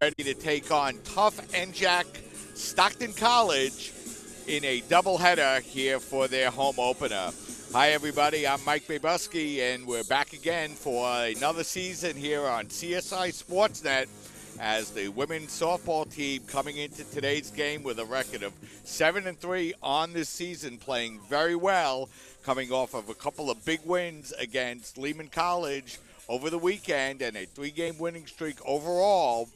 ready to take on tough NJAC Stockton College in a doubleheader here for their home opener. Hi, everybody. I'm Mike Babuski, and we're back again for another season here on CSI Sportsnet as the women's softball team coming into today's game with a record of 7-3 on this season, playing very well, coming off of a couple of big wins against Lehman College over the weekend and a 3-game winning streak overall,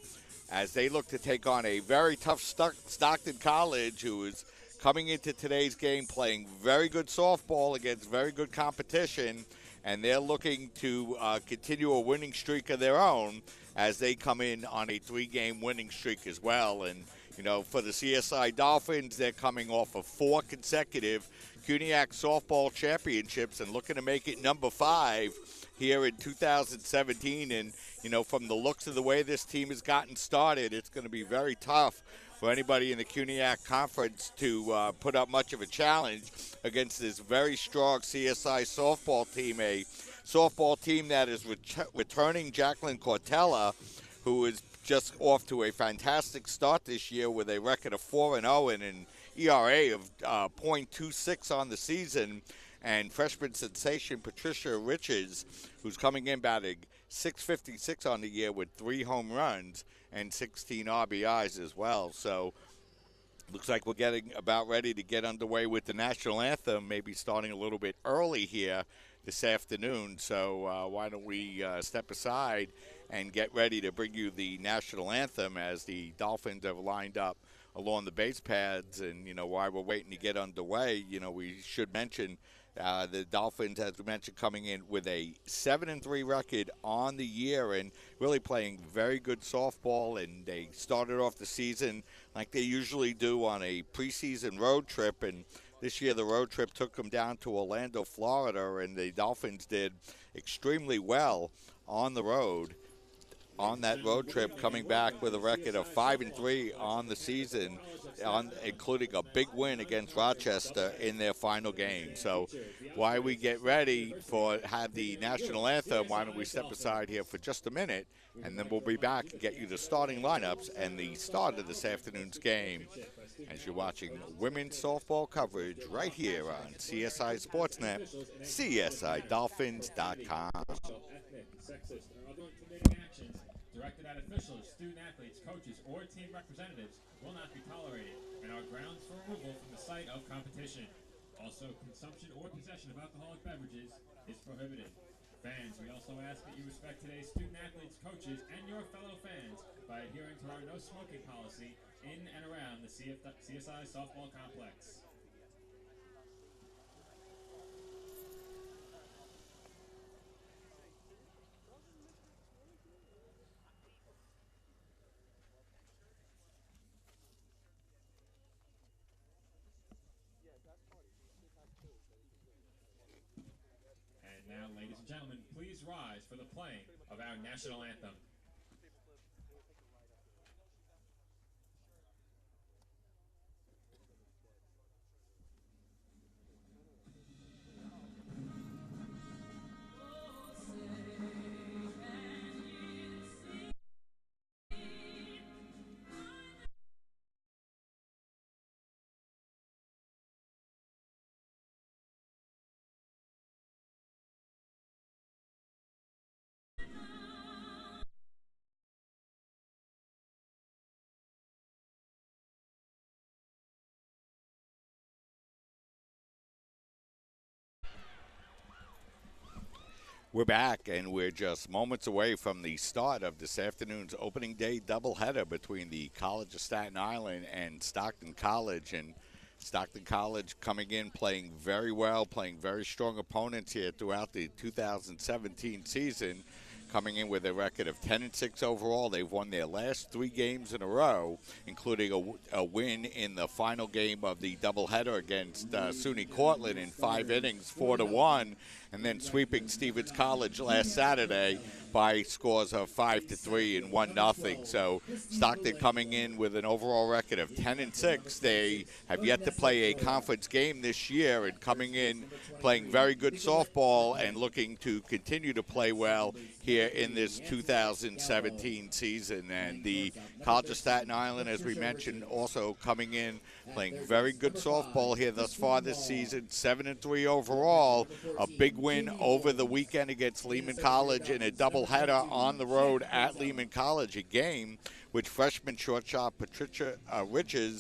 as they look to take on a very tough Stockton College, who is coming into today's game playing very good softball against very good competition, and they're looking to continue a winning streak of their own as they come in on a 3-game winning streak as well. And, you know, for the CSI Dolphins, they're coming off of 4 consecutive CUNYAC softball championships and looking to make it number 5 here in 2017. And, you know, from the looks of the way this team has gotten started, it's going to be very tough for anybody in the CUNYAC conference to put up much of a challenge against this very strong CSI softball team, a softball team that is returning Jacqueline Cortella, who is just off to a fantastic start this year with a record of 4-0 and an ERA of .26 on the season, and freshman sensation Patricia Richie, who's coming in batting .656 on the year with 3 home runs and 16 RBIs as well. So looks like we're getting about ready to get underway with the national anthem, maybe starting a little bit early here this afternoon. So why don't we step aside and get ready to bring you the national anthem as the Dolphins have lined up along the base pads. And, you know, while we're waiting to get underway, you know, we should mention the Dolphins, as we mentioned, coming in with a 7-3 record on the year and really playing very good softball. And they started off the season like they usually do on a preseason road trip. And this year the road trip took them down to Orlando, Florida, and the Dolphins did extremely well on the road on that road trip, coming back with a record of 5-3 on the season, including a big win against Rochester in their final game. So while we get ready for have the national anthem, why don't we step aside here for just a minute, and then we'll be back and get you the starting lineups and the start of this afternoon's game as you're watching women's softball coverage right here on CSI Sportsnet, CSIDolphins.com. Directed at officials, student athletes, coaches, or team representatives will not be tolerated and are grounds for removal from the site of competition. Also, consumption or possession of alcoholic beverages is prohibited. Fans, we also ask that you respect today's student athletes, coaches, and your fellow fans by adhering to our no smoking policy in and around the CSI softball complex. Now, ladies and gentlemen, please rise for the playing of our national anthem. We're back, and we're just moments away from the start of this afternoon's opening day doubleheader between the College of Staten Island and Stockton College. And Stockton College coming in playing very well, playing very strong opponents here throughout the 2017 season, coming in with a record of 10-6 overall. They've won their last 3 games in a row, including a win in the final game of the doubleheader against SUNY Cortland in 5 innings, 4-1. and then sweeping Stevens College last Saturday by scores of 5-3 and 1-0. So Stockton coming in with an overall record of 10-6. They have yet to play a conference game this year, and coming in playing very good softball and looking to continue to play well here in this 2017 season. And the College of Staten Island, as we mentioned, also coming in playing very good softball here thus far this season, 7-3 overall. A big win over the weekend against Lehman College in a doubleheader on the road at Lehman College, a game which freshman shortstop Patricia Richie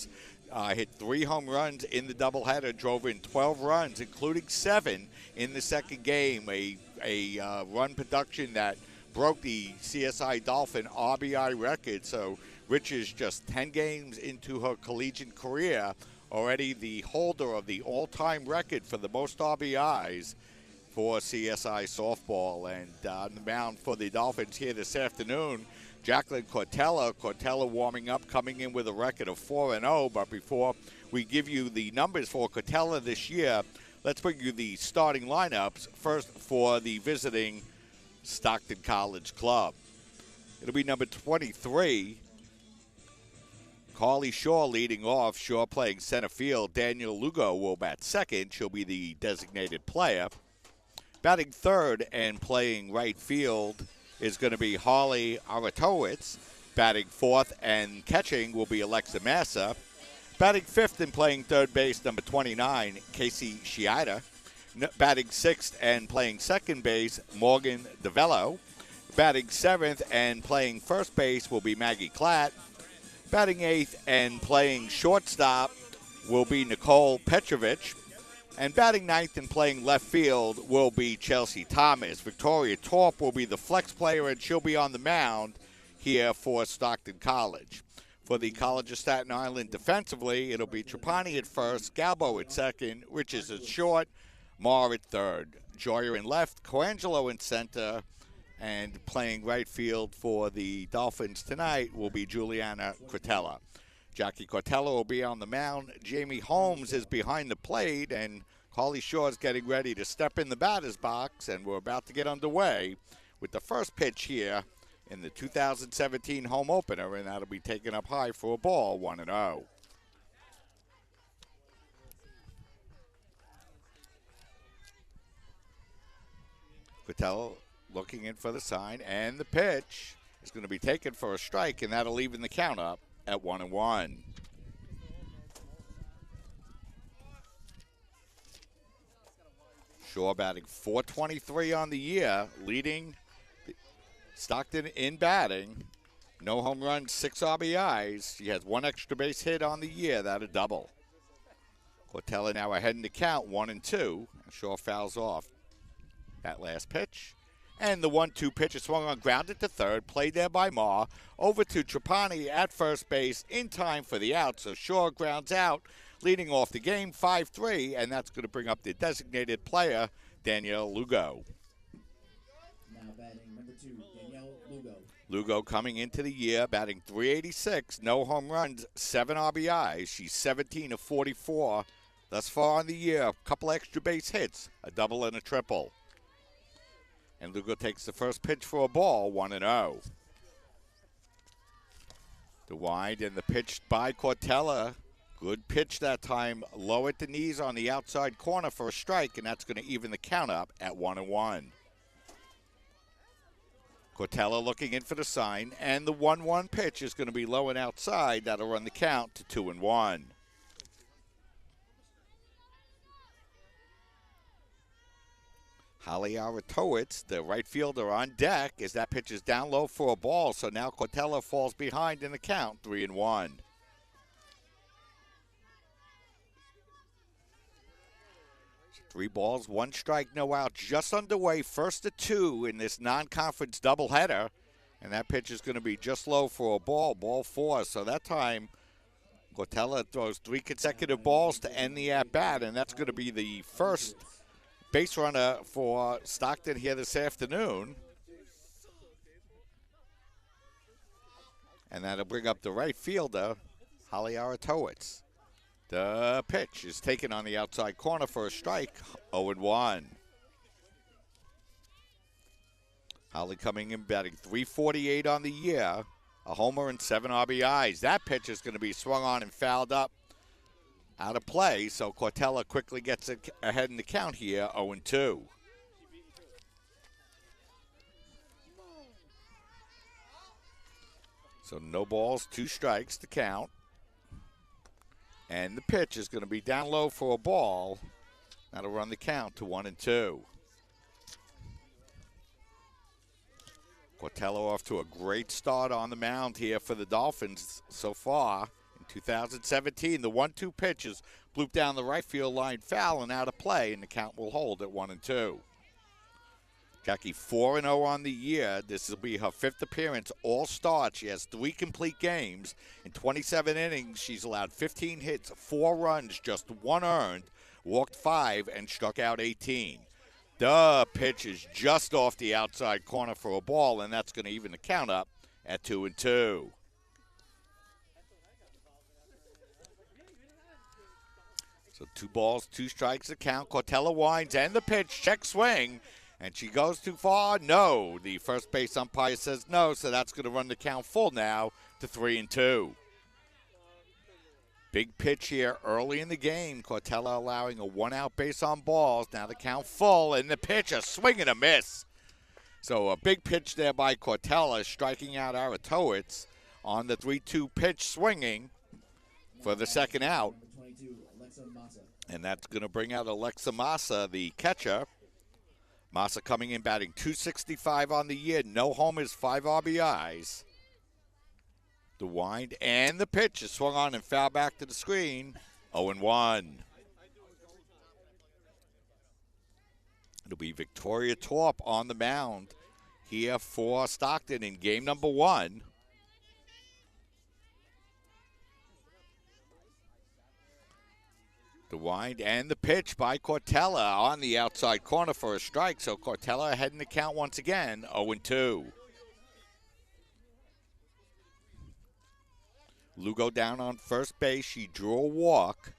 hit 3 home runs in the doubleheader, drove in 12 runs, including 7 in the second game, a run production that broke the CSI Dolphin RBI record. So Rich is just 10 games into her collegiate career, already the holder of the all-time record for the most RBIs for CSI softball. And on the mound for the Dolphins here this afternoon, Jacqueline Cortella. Cortella warming up, coming in with a record of 4-0. But before we give you the numbers for Cortella this year, let's bring you the starting lineups. First for the visiting Stockton College club. It'll be number 23, Carly Shaw leading off. Shaw playing center field. Daniel Lugo will bat second. She'll be the designated player. Batting third and playing right field is going to be Harley Aratowitz. Batting fourth and catching will be Alexa Massa. Batting fifth and playing third base, number 29, Casey Shiida. Batting sixth and playing second base, Morgan DeVello. Batting seventh and playing first base will be Maggie Klatt. Batting eighth and playing shortstop will be Nicole Petrovich. And batting ninth and playing left field will be Chelsea Thomas. Victoria Torp will be the flex player, and she'll be on the mound here for Stockton College. For the College of Staten Island defensively, it'll be Trapani at first, Galbo at second, Riches at short, Marr at third, Joyer in left, Colangelo in center, and playing right field for the Dolphins tonight will be Juliana Cortella. Jackie Cortella will be on the mound. Jamie Holmes is behind the plate, and Carly Shaw is getting ready to step in the batter's box, and we're about to get underway with the first pitch here in the 2017 home opener, and that'll be taken up high for a ball, 1-0. Cortella looking in for the sign, and the pitch is going to be taken for a strike, and that'll even the count up at 1-1. Shaw batting .423 on the year, leading Stockton in batting. No home runs, 6 RBIs. She has 1 extra base hit on the year. That a double. Cortella now ahead in the count, 1-2. Shaw fouls off that last pitch. And the 1-2 pitch is swung on, grounded to third, played there by Marr. Over to Trapani at first base in time for the out. So Shaw grounds out, leading off the game 5-3, and that's going to bring up the designated player, Danielle Lugo. Now batting number 2, Danielle Lugo. Lugo coming into the year, batting .386, no home runs, 7 RBIs. She's 17 of 44 thus far on the year. A couple extra base hits, a double and a triple. And Lugo takes the first pitch for a ball, 1-0. The wind and the pitch by Cortella. Good pitch that time, low at the knees on the outside corner for a strike, and that's going to even the count up at 1-1. Cortella looking in for the sign, and the 1-1 pitch is going to be low and outside. That'll run the count to 2-1. Holly Aratowitz, the right fielder, on deck as that pitch is down low for a ball. So now Cortella falls behind in the count, 3-1. Three balls, 1 strike, no out. Just underway, 1-2 in this non-conference doubleheader. And that pitch is going to be just low for a ball, ball 4. So that time, Cortella throws 3 consecutive balls to end the at-bat. And that's going to be the first base runner for Stockton here this afternoon. And that'll bring up the right fielder, Holly Aratowitz. The pitch is taken on the outside corner for a strike, 0-1. Holly coming in batting .348 on the year, a homer and 7 RBIs. That pitch is going to be swung on and fouled up out of play, so Cortella quickly gets ahead in the count here, 0-2. So no balls, 2 strikes to count. And the pitch is going to be down low for a ball. That'll run the count to 1-2. Cortella off to a great start on the mound here for the Dolphins so far. In 2017, the 1-2 pitch is blooped down the right field line, foul and out of play, and the count will hold at 1-2. Jackie 4-0 on the year. This will be her 5th appearance, all start. She has 3 complete games. In 27 innings, she's allowed 15 hits, 4 runs, just 1 earned, walked 5, and struck out 18. The pitch is just off the outside corner for a ball, and that's going to even the count up at 2-2. So 2 balls, 2 strikes to count. Cortella winds and the pitch, check swing. And she goes too far? No. The first base umpire says no, so that's going to run the count full now to 3-2. Big pitch here early in the game. Cortella allowing a 1-out base on balls. Now the count full, and the pitch, a swing and a miss. So a big pitch there by Cortella, striking out Aratowitz on the 3-2 pitch, swinging for the second out. And that's going to bring out Alexa Massa, the catcher. Massa coming in batting .265 on the year. No homers, 5 RBIs. The wind and the pitch is swung on and fouled back to the screen. 0-1. It'll be Victoria Torp on the mound here for Stockton in game number 1. The wind and the pitch by Cortella on the outside corner for a strike. So Cortella ahead in the count once again, 0-2. Lugo down on first base. She drew a walk.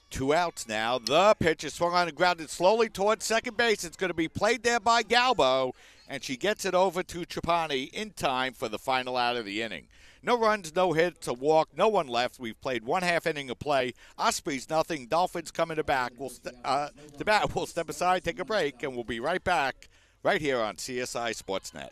2 outs now. The pitch is swung on and grounded slowly towards second base. It's going to be played there by Galbo, and she gets it over to Trapani in time for the final out of the inning. No runs, no hits, a walk, no one left. We've played 1/2 inning of play. Osprey's nothing. Dolphins coming to bat. We'll step aside, take a break, and we'll be right back right here on CSI Sportsnet.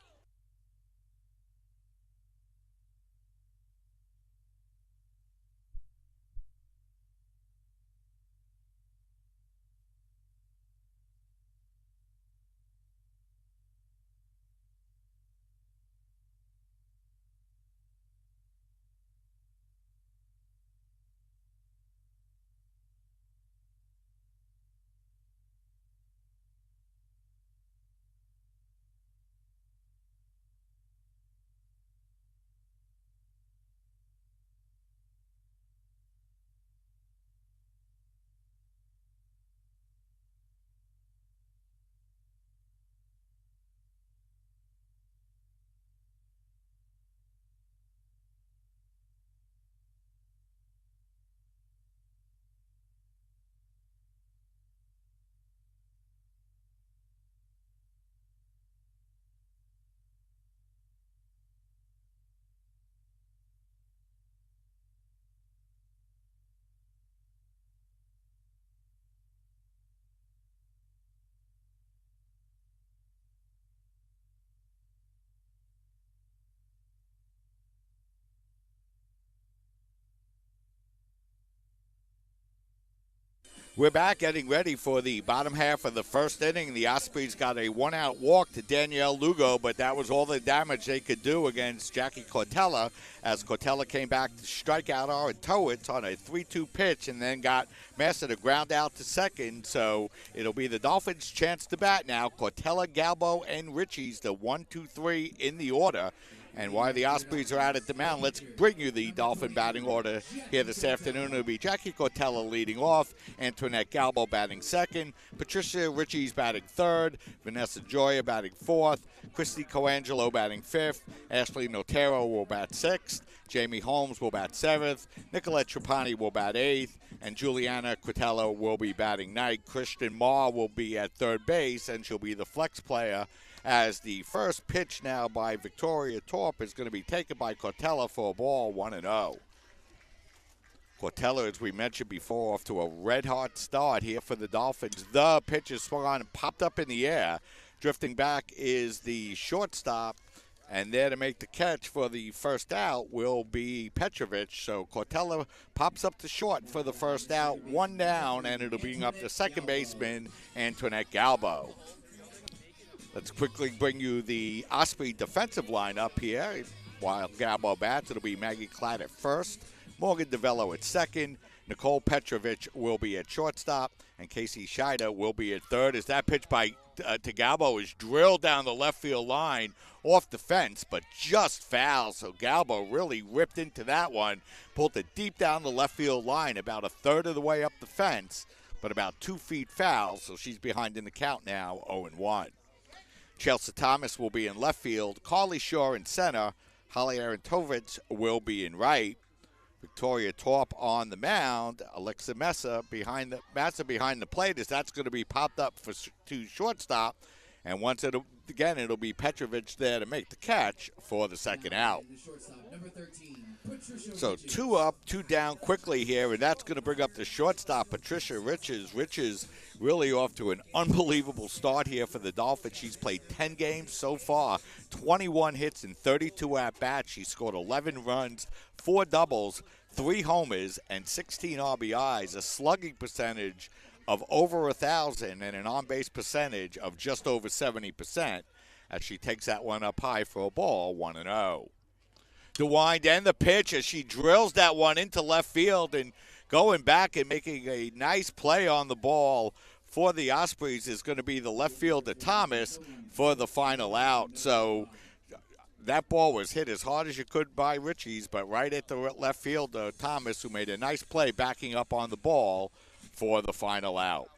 We're back getting ready for the bottom half of the first inning. The Ospreys got a 1-out walk to Danielle Lugo, but that was all the damage they could do against Jackie Cortella, as Cortella came back to strike out Aratowitz on a 3-2 pitch and then got Massa to ground out to second. So it'll be the Dolphins' chance to bat now. Cortella, Galbo, and Richie's the 1, 2, 3 in the order. And while the Ospreys are out at the mound, let's bring you the Dolphin batting order here this afternoon. It'll be Jackie Cortella leading off, Antoinette Galbo batting second, Patricia Richie's batting third, Vanessa Joya batting fourth, Christy Colangelo batting fifth, Ashley Notero will bat sixth, Jamie Holmes will bat seventh, Nicolette Trapani will bat eighth, and Juliana Quitello will be batting ninth. Kristen Marr will be at third base, and she'll be the flex player, as the first pitch now by Victoria Torp is going to be taken by Cortella for a ball 1-0. Cortella, as we mentioned before, off to a red-hot start here for the Dolphins. The pitch is swung on and popped up in the air. Drifting back is the shortstop, and there to make the catch for the first out will be Petrovich. So Cortella pops up to short for the first out, one down, and it'll bring up the second baseman, Antoinette Galbo. Let's quickly bring you the Osprey defensive lineup here. While Galbo bats, it'll be Maggie Klatt at first, Morgan DeVello at second, Nicole Petrovich will be at shortstop, and Casey Scheider will be at third. As that pitch by to Galbo is drilled down the left field line off the fence, but just foul. So Galbo really ripped into that one, pulled it deep down the left field line, about a third of the way up the fence, but about 2 feet foul. So she's behind in the count now, 0-1. Chelsea Thomas will be in left field. Carly Shaw in center. Holly Arontovich will be in right. Victoria Torp on the mound. Alexa Mesa behind the plate, as that's going to be popped up to shortstop. And once it'll be Petrovich there to make the catch for the second out. So 2 up, 2 down quickly here, and that's going to bring up the shortstop, Patricia Richie. Richie's really off to an unbelievable start here for the Dolphins. She's played 10 games so far, 21 hits and 32 at-bats. She scored 11 runs, 4 doubles, 3 homers, and 16 RBIs, a slugging percentage of over 1,000 and an on-base percentage of just over 70%, as she takes that one up high for a ball, 1-0. The wind and the pitch as she drills that one into left field, and going back and making a nice play on the ball for the Ospreys is going to be the left fielder Thomas for the final out. So that ball was hit as hard as you could by Richie's, but right at the left fielder Thomas, who made a nice play backing up on the ball for the final out.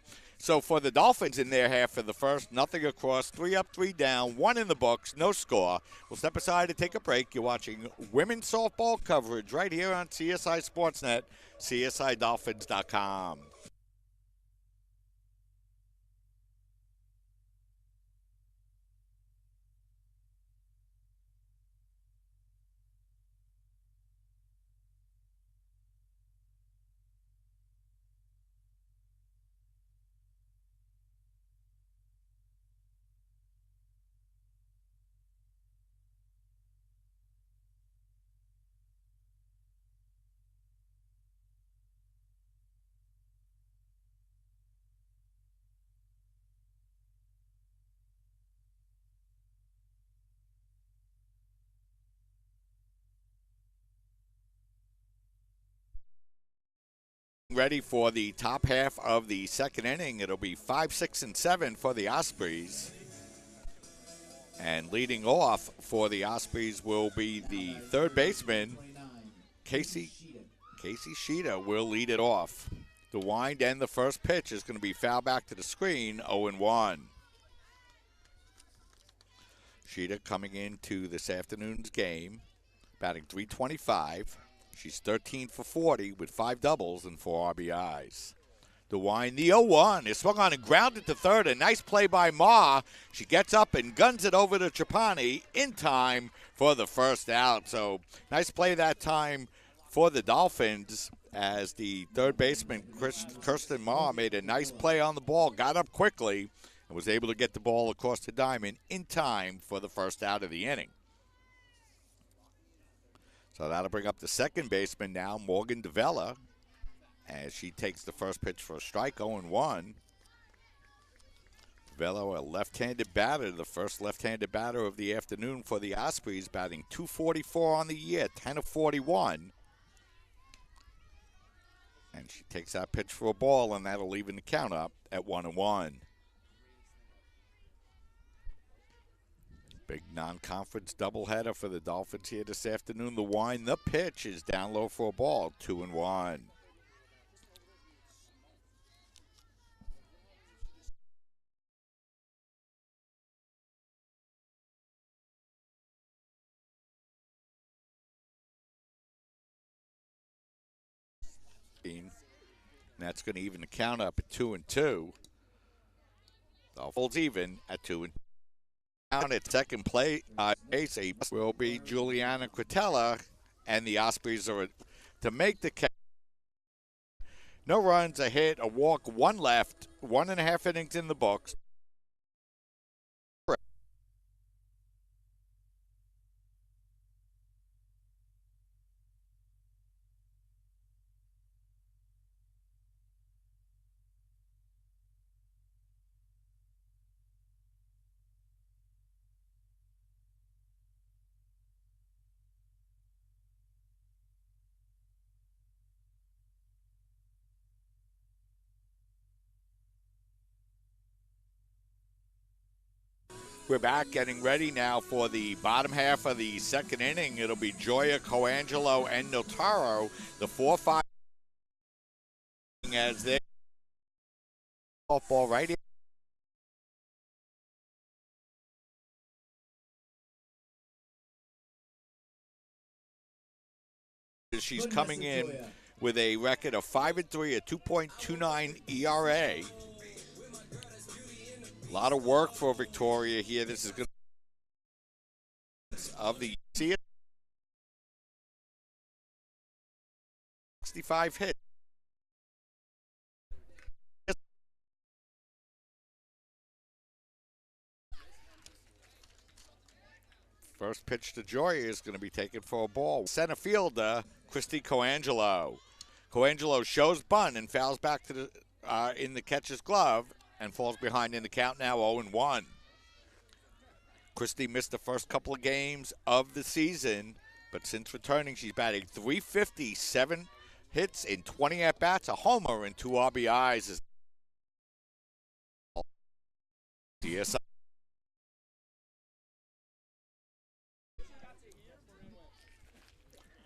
So for the Dolphins in their half of the first, nothing across, 3 up, 3 down, 1 in the books, no score. We'll step aside to take a break. You're watching women's softball coverage right here on CSI Sportsnet, CSIDolphins.com. Ready for the top half of the second inning. It'll be 5, 6, and 7 for the Ospreys. And leading off for the Ospreys will be the third baseman, Casey Sheeta will lead it off. The wind and the first pitch is going to be foul back to the screen, 0-1. Sheeta coming into this afternoon's game, batting .325. She's 13 for 40 with 5 doubles and 4 RBIs. The wind, the 0-1 is swung on and grounded to third. A nice play by Ma. She gets up and guns it over to Trapani in time for the first out. So nice play that time for the Dolphins, as the third baseman, Kirsten Ma, made a nice play on the ball, got up quickly, and was able to get the ball across the diamond in time for the first out of the inning. So that'll bring up the second baseman now, Morgan DeVella, as she takes the first pitch for a strike, 0-1. DeVella, a left-handed batter, the first left-handed batter of the afternoon for the Ospreys, batting .244 on the year, 10 of 41. And she takes that pitch for a ball, and that'll even the count up at 1-1. Big non-conference doubleheader for the Dolphins here this afternoon. The wind, the pitch is down low for a ball, 2-1. And that's going to even the count up at 2-2. Dolphins even at 2-2. Down at second base will be Juliana Quintella, and the Ospreys are to make the catch. No runs, a hit, a walk, one left, 1.5 innings in the books. We're back getting ready now for the bottom half of the second inning. It'll be Joya, Colangelo, and Notaro, the 4-5 as they softball right here. She's coming in with a record of 5-3, a 2.29 ERA. A lot of work for Victoria here. This is good of the 65 hit. First pitch to Joy is going to be taken for a ball. Center fielder Christy Colangelo. Colangelo shows bunt and fouls back to the in the catcher's glove and falls behind in the count now, 0-1. Christy missed the first couple of games of the season, but since returning, she's batting .350, 7 hits in 20 at-bats, a homer and 2 RBIs. CSI.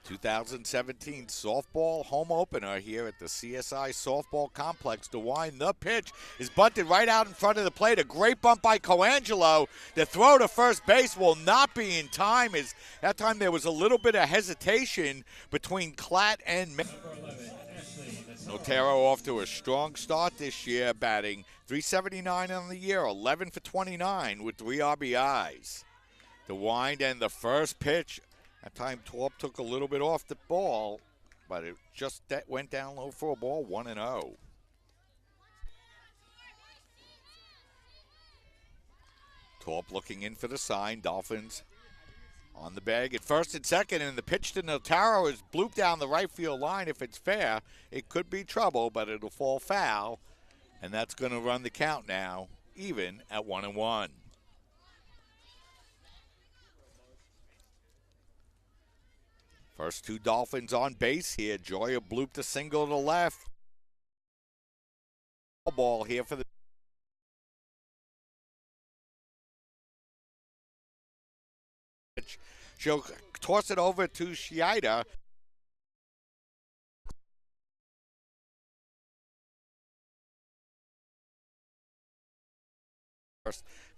...2017 softball home opener here at the CSI Softball Complex. To wind, the pitch is bunted right out in front of the plate. A great bump by Colangelo. The throw to first base will not be in time. As that time there was a little bit of hesitation between Klatt and Notaro off to a strong start this year, batting .379 on the year, 11 for 29 with 3 RBIs. The wind and the first pitch. That time Torp took a little bit off the ball, but it just went down low for a ball, 1-0. Torp looking in for the sign. Dolphins on the bag at first and second, and the pitch to Notaro is blooped down the right field line. If it's fair, it could be trouble, but it'll fall foul, and that's going to run the count now, even at 1-1. First two Dolphins on base here. Joya blooped a single to the left. Ball here for the she'll toss it over to Shiida.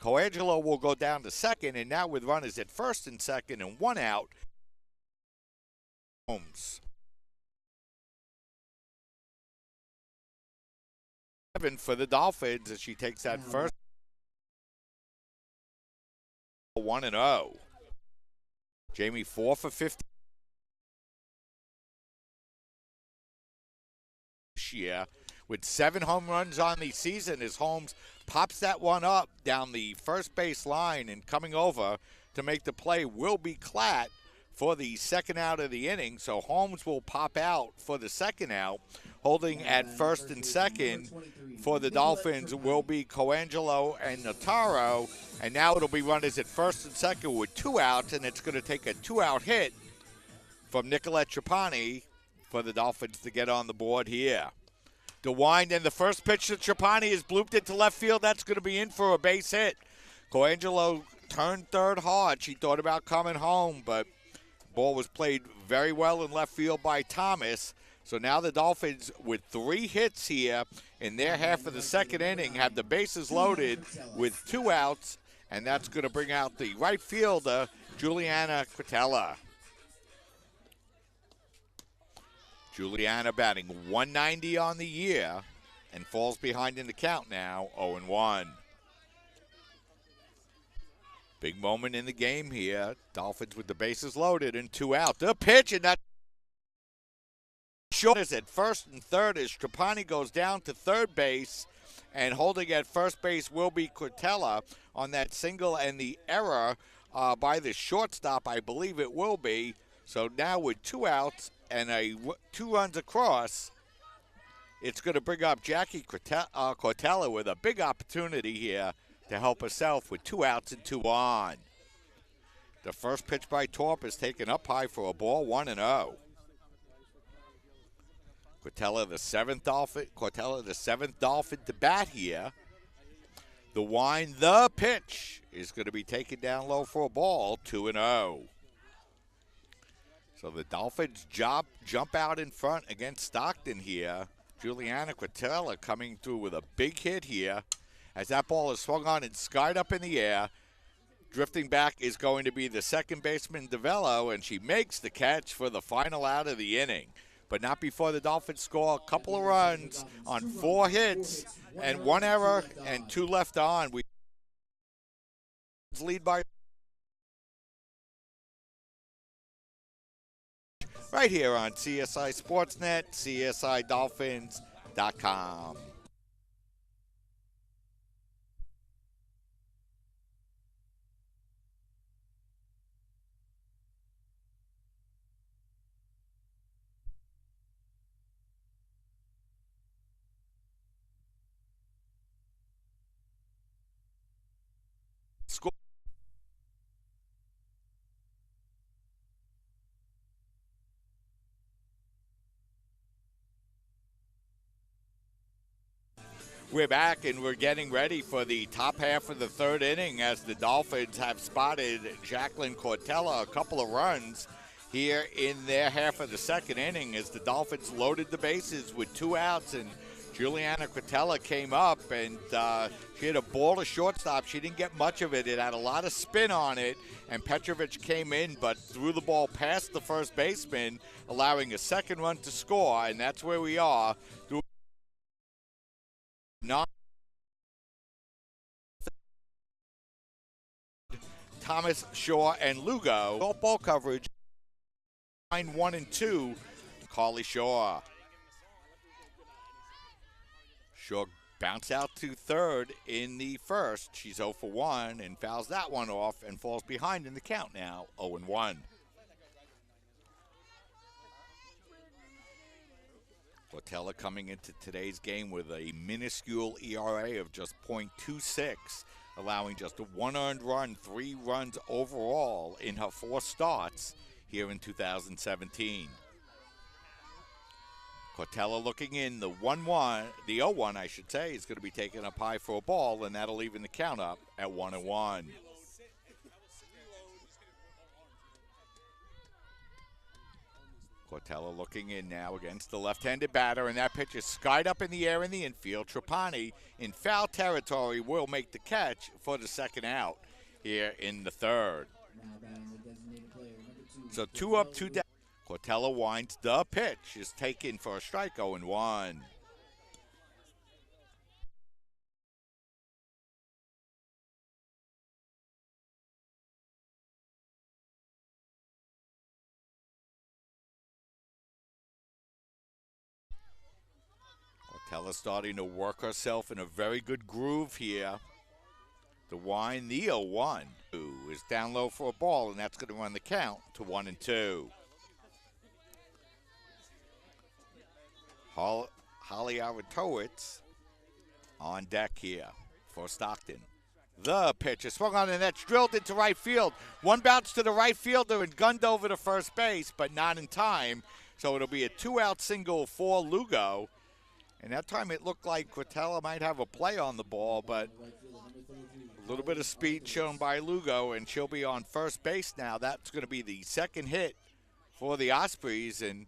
Colangelo will go down to second, and now with runners at first and second and 1 out. Holmes. 7 for the Dolphins as she takes that first. 1-0. Jamie 4 for 50 this year with 7 home runs on the season as Holmes pops that one up down the first base line, and coming over to make the play will be Klatt for the second out of the inning. So Holmes will pop out for the second out. Holding at first and second for the Dolphins will be Colangelo and Notaro. And now it'll be runners at first and second with 2 outs, and it's going to take a 2-out hit from Nicolette Trapani for the Dolphins to get on the board here. The wind and the first pitch to Trapani is blooped into left field. That's going to be in for a base hit. Colangelo turned third hard. She thought about coming home, but ball was played very well in left field by Thomas. So now the Dolphins, with 3 hits here in their half of the second inning, have the bases loaded with 2 outs, and that's going to bring out the right fielder, Juliana Quintella. Juliana batting 190 on the year and falls behind in the count now, 0-1. Big moment in the game here. Dolphins with the bases loaded and 2 out. The pitch, and that short is at first and third as Trapani goes down to third base, and holding at first base will be Quintella on that single and the error by the shortstop, I believe it will be. So now with 2 outs and 2 runs across, it's going to bring up Jackie Quintella with a big opportunity here to help herself with 2 outs and 2 on. The first pitch by Torp is taken up high for a ball, 1-0. Quintella, the seventh Dolphin to bat here. The wind, the pitch is going to be taken down low for a ball, 2-0. So the Dolphins jump out in front against Stockton here. Juliana Quintella coming through with a big hit here as that ball is swung on and skied up in the air. Drifting back is going to be the second baseman, DeVello, and she makes the catch for the final out of the inning. But not before the Dolphins score a couple of runs on 4 hits and 1 error and 2 left on. We lead by right here on CSI Sportsnet, CSIDolphins.com. We're back and we're getting ready for the top half of the third inning as the Dolphins have spotted Jacqueline Quintella a couple of runs here in their half of the second inning as the Dolphins loaded the bases with 2 outs, and Juliana Quintella came up and she hit a ball to shortstop. She didn't get much of it. It had a lot of spin on it, and Petrovich came in but threw the ball past the first baseman, allowing a second run to score, and that's where we are. Thomas, Shaw, and Lugo. All ball coverage. 1 and 2. Carly Shaw. Shaw bounced out to third in the first. She's 0 for 1 and fouls that one off and falls behind in the count now, 0 and 1. Quintella coming into today's game with a minuscule ERA of just .26, allowing just a 1 earned run, 3 runs overall in her 4 starts here in 2017. Quintella looking in, the 1-1, the 0-1 I should say, is going to be taken up high for a ball, and that'll even the count up at 1-1. Quintella looking in now against the left-handed batter, and that pitch is skied up in the air in the infield. Trapani in foul territory will make the catch for the second out here in the third. So 2 up, 2 down. Quintella winds, the pitch is taken for a strike, 0-1. Quintella starting to work herself in a very good groove here. The wind, the 0-1 is down low for a ball, and that's going to run the count to 1 and 2. Holly Aratowitz on deck here for Stockton. The pitch is swung on, and that's drilled into right field. One bounce to the right fielder and gunned over to first base, but not in time. So it'll be a 2-out single for Lugo. And that time it looked like Quintella might have a play on the ball, but A little bit of speed shown by Lugo, and she'll be on first base now. That's going to be the second hit for the Ospreys, and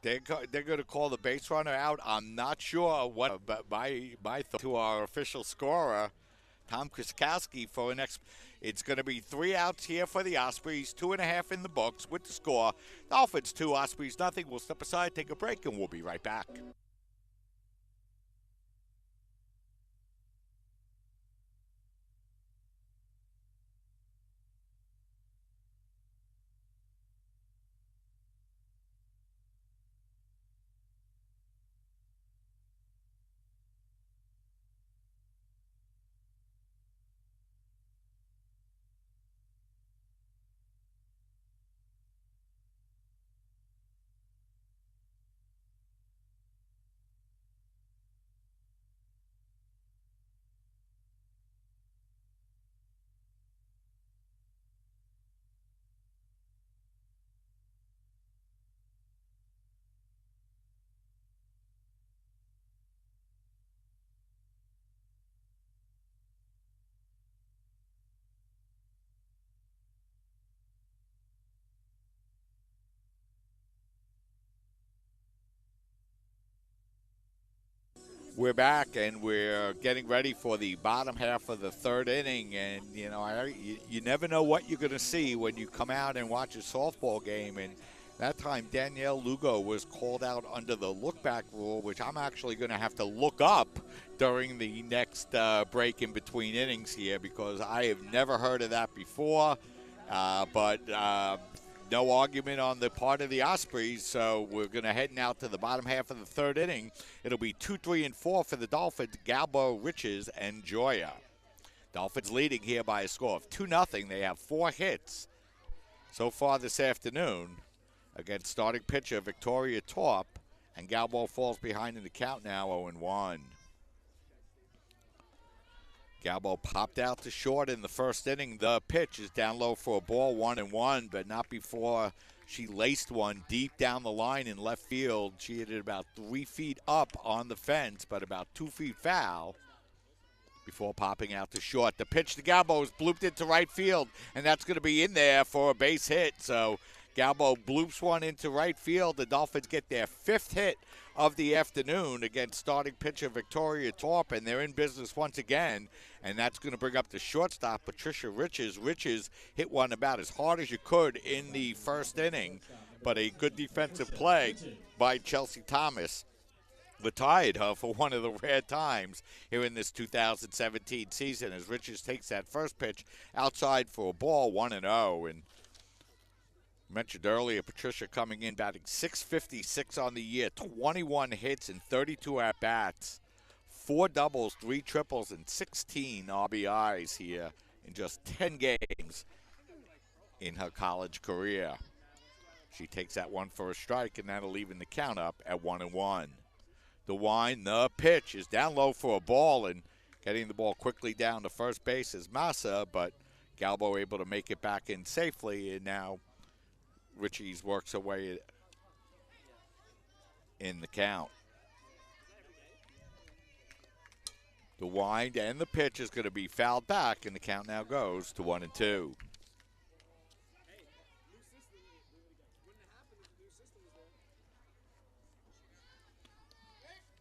they're going to call the base runner out. I'm not sure what, but my thought to our official scorer, Tom Kriskowski, for an it's going to be 3 outs here for the Ospreys, 2.5 in the books with the score. Dolphins 2, Ospreys nothing. We'll step aside, take a break, and we'll be right back. We're back, and we're getting ready for the bottom half of the third inning. And, you know, you never know what you're going to see when you come out and watch a softball game. And that time, Danielle Lugo was called out under the look-back rule, which I'm actually going to have to look up during the next break in between innings here, because I have never heard of that before. But no argument on the part of the Ospreys, so we're going to head now to the bottom half of the third inning. It'll be 2, 3, and 4 for the Dolphins, Galbo, Riches, and Joya. Dolphins leading here by a score of 2-0. They have 4 hits so far this afternoon against starting pitcher Victoria Torp, and Galbo falls behind in the count now, 0-1. Galbo popped out to short in the first inning. The pitch is down low for a ball, 1-1, but not before she laced one deep down the line in left field. She hit it about 3 feet up on the fence, but about 2 feet foul before popping out to short. The pitch to Galbo is blooped into right field, and that's going to be in there for a base hit. So Galbo bloops one into right field. The Dolphins get their 5th hit of the afternoon against starting pitcher Victoria Torp, and they're in business once again, and that's going to bring up the shortstop, Patricia Richie. Richie hit one about as hard as you could in the first inning, but a good defensive play by Chelsea Thomas retired her for one of the rare times here in this 2017 season, as Richie takes that first pitch outside for a ball, 1-0, and mentioned earlier, Patricia coming in batting .656 on the year, 21 hits and 32 at-bats, 4 doubles, 3 triples, and 16 RBIs here in just 10 games in her college career. She takes that one for a strike, and that'll even the count up at 1-1. The wind, the pitch is down low for a ball, and getting the ball quickly down to first base is Massa, but Galbo able to make it back in safely, and now Richie's works away in the count. The wind and the pitch is going to be fouled back, and the count now goes to 1-2.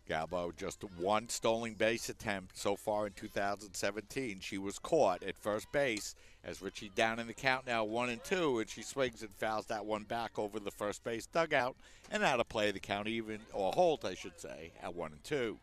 Galbo just 1 stolen base attempt so far in 2017. She was caught at first base as Richie down in the count now 1-2, and she swings and fouls that one back over the first base dugout, and out of play the count even, or hold I should say, at 1-2.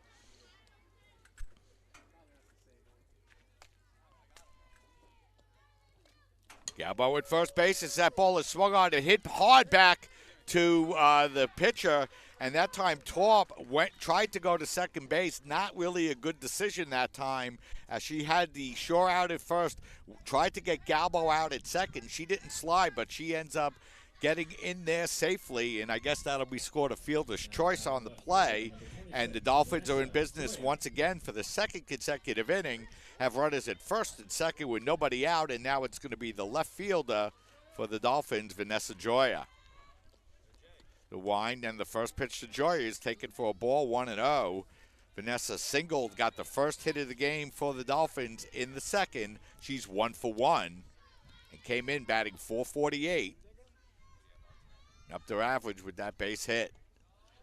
Galbo at first base as that ball is swung on and hit hard back to the pitcher, and that time Torp tried to go to second base. Not really a good decision that time, as she had the Shore out at first, tried to get Galbo out at second. She didn't slide, but she ends up getting in there safely, and I guess that'll be scored a fielder's choice on the play. And the Dolphins are in business once again for the second consecutive inning, have runners at first and second with nobody out, and now it's going to be the left fielder for the Dolphins, Vanessa Joya. The wind and the first pitch to Joya is taken for a ball, 1-0. Vanessa singled, got the first hit of the game for the Dolphins in the second. She's 1 for 1 and came in batting .448. Up their average with that base hit.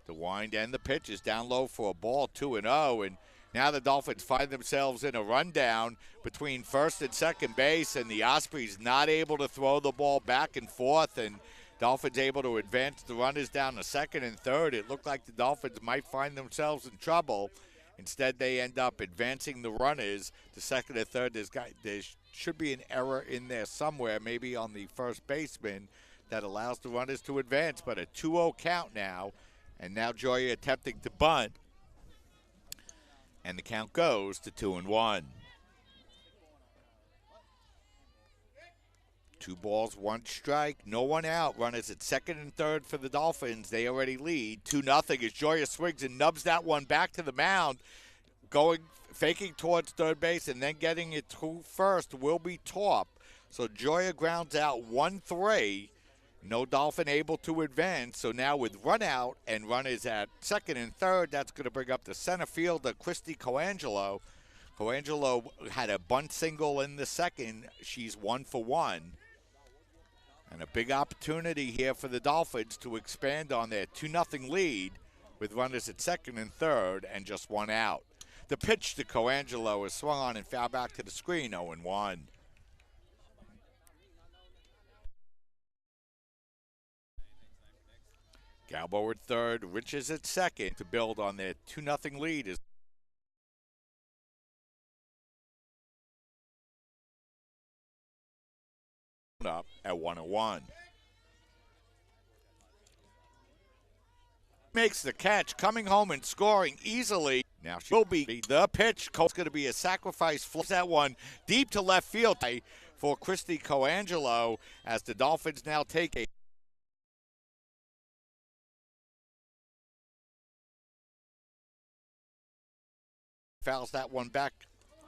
The wind and the pitch is down low for a ball, 2-0, and now the Dolphins find themselves in a rundown between first and second base, and the Ospreys not able to throw the ball back and forth, and Dolphins able to advance the runners down to second and third. It looked like the Dolphins might find themselves in trouble. Instead, they end up advancing the runners to second and third. There should be an error in there somewhere, maybe on the first baseman, that allows the runners to advance, but a 2-0 count now. And now Joya attempting to bunt. And the count goes to 2-1. 2 balls, 1 strike, no one out. Runners at second and third for the Dolphins. They already lead 2-0 as Joya swings and nubs that one back to the mound. Faking towards third base and then getting it to first will be Torp. So Joya grounds out 1-3. No Dolphin able to advance. So now with run out and runners at second and third, that's going to bring up the center fielder, Christy Colangelo. Colangelo had a bunt single in the second. She's 1 for 1. And a big opportunity here for the Dolphins to expand on their 2-0 lead with runners at second and third and just 1 out. The pitch to Colangelo is swung on and foul back to the screen, 0-1. Galbo at third, Riches at second to build on their 2-0 lead. Is up at 1-1. Makes the catch, coming home and scoring easily. Now she will be the pitch. It's going to be a sacrifice. Flips that one deep to left field for Christy Colangelo as the Dolphins now take a fouls that one back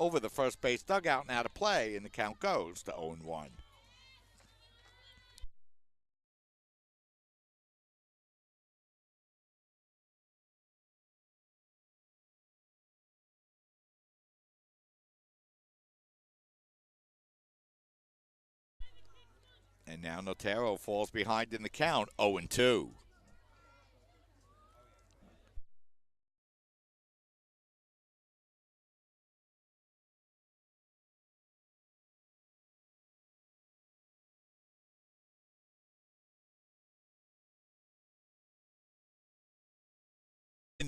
over the first base dugout now to play, and the count goes to 0-1. And now Notero falls behind in the count, 0-2.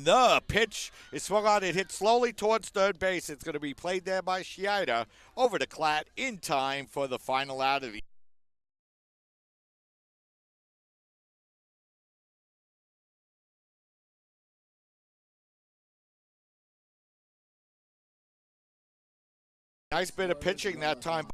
The pitch is swung on. It hits slowly towards third base. It's going to be played there by Shiida over to Klatt in time for the final out of the nice bit of pitching that time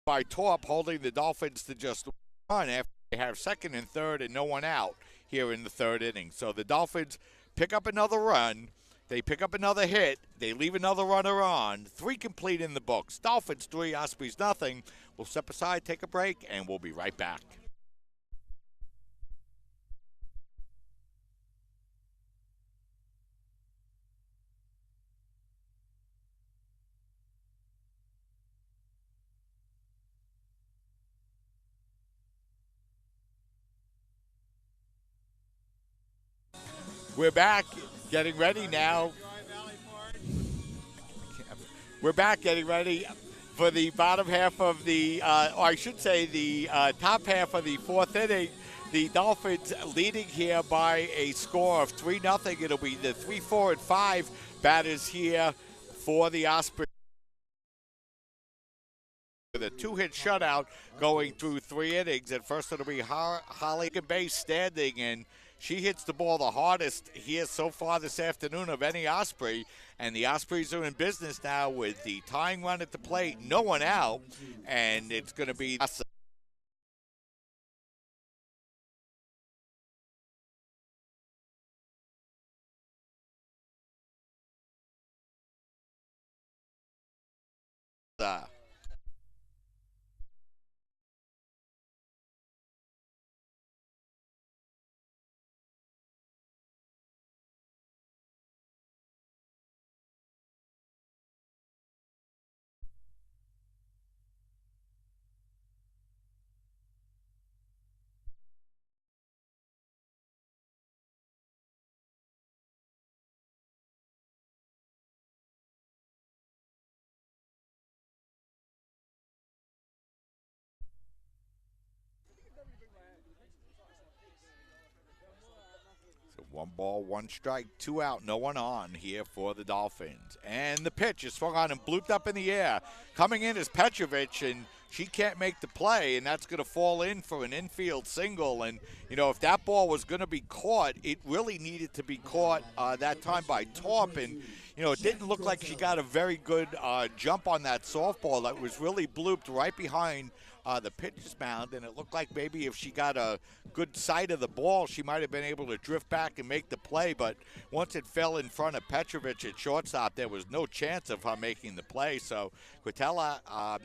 by Torp, holding the Dolphins to just run after they have second and third and no one out here in the third inning. So the Dolphins pick up another run. They pick up another hit. They leave another runner on. 3 complete in the books. Dolphins 3, Ospreys nothing. We'll step aside, take a break, and we'll be right back. We're back, getting ready now. We're back getting ready for the bottom half of the, or I should say the top half of the 4th inning. The Dolphins leading here by a score of 3-0. It'll be the 3, 4, and 5 batters here for the Osprey. With a 2-hit shutout going through 3 innings. At first it'll be Holly base standing, and she hits the ball the hardest here so far this afternoon of any Osprey. And the Ospreys are in business now with the tying run at the plate, no one out, and it's going to be 1 ball, 1 strike, 2 out, no one on here for the Dolphins. And the pitch is swung on and blooped up in the air. Coming in is Petrovich, and she can't make the play, and that's going to fall in for an infield single. And, you know, if that ball was going to be caught, it really needed to be caught that time by Torp. And, you know, it didn't look like she got a very good jump on that softball. That was really blooped right behind the pitcher's mound, and it looked like maybe if she got a good sight of the ball, she might have been able to drift back and make the play. But once it fell in front of Petrovich at shortstop, there was no chance of her making the play. So Cortella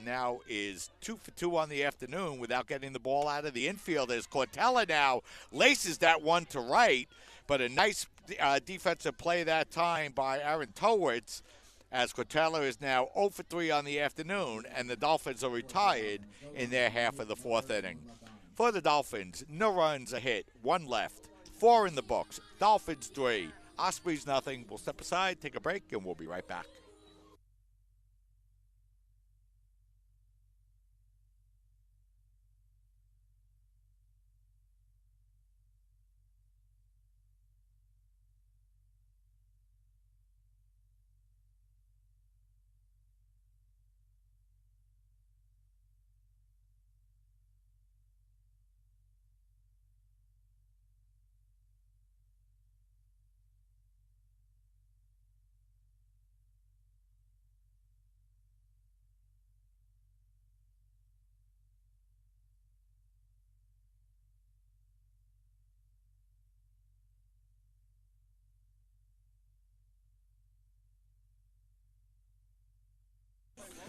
now is 2 for 2 on the afternoon without getting the ball out of the infield, as Cortella now laces that one to right. But a nice defensive play that time by Aaron Towitz, as Cortella is now 0 for 3 on the afternoon, and the Dolphins are retired in their half of the 4th inning. For the Dolphins, no runs, a hit, 1 left, 4 in the books. Dolphins 3, Ospreys nothing. We'll step aside, take a break, and we'll be right back.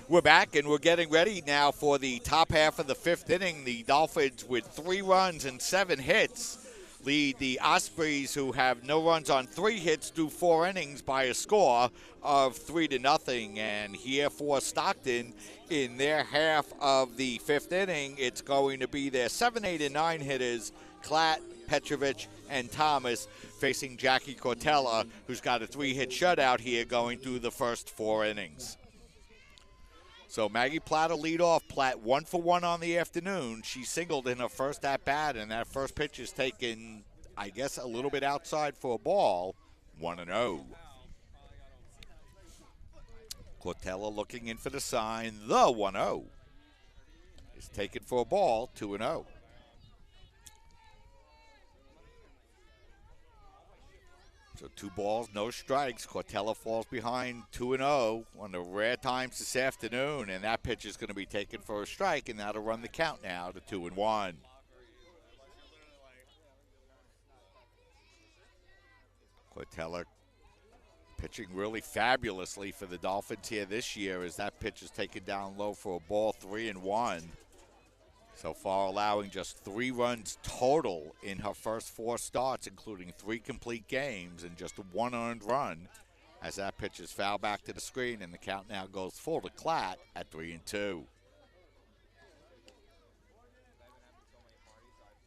We're back, and we're getting ready now for the top half of the 5th inning. The Dolphins, with 3 runs and 7 hits, lead the Ospreys, who have no runs on 3 hits through 4 innings, by a score of 3-0. And here for Stockton, in their half of the 5th inning, it's going to be their 7, 8, and 9 hitters, Klatt, Petrovich, and Thomas, facing Jackie Cortella, who's got a 3-hit shutout here going through the first 4 innings. So Maggie Platt will lead off. Platt 1 for 1 on the afternoon. She singled in her first at-bat, and that first pitch is taken, I guess, a little bit outside for a ball. 1-0. Cortella looking in for the sign. The 1-0 is taken for a ball. 2-0. So 2 balls, no strikes. Cortella falls behind 2-0. One of the rare times this afternoon, and that pitch is going to be taken for a strike, and that'll run the count now to 2-1. Cortella pitching really fabulously for the Dolphins here this year, as that pitch is taken down low for a ball. 3-1. So far, allowing just 3 runs total in her first 4 starts, including 3 complete games and just 1 earned run, as that pitch is fouled back to the screen, and the count now goes full to Klatt at 3-2.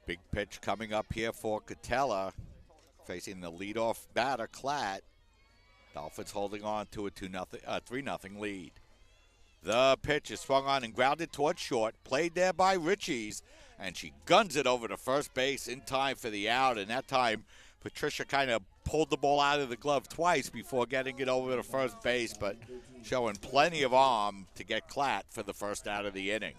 Big pitch coming up here for Cortella, facing the leadoff batter, Klatt. Dolphins holding on to a 3-0 lead. The pitch is swung on and grounded towards short, played there by Richie's, and she guns it over to first base in time for the out. And that time, Patricia kind of pulled the ball out of the glove twice before getting it over to first base, but showing plenty of arm to get Klatt for the first out of the inning.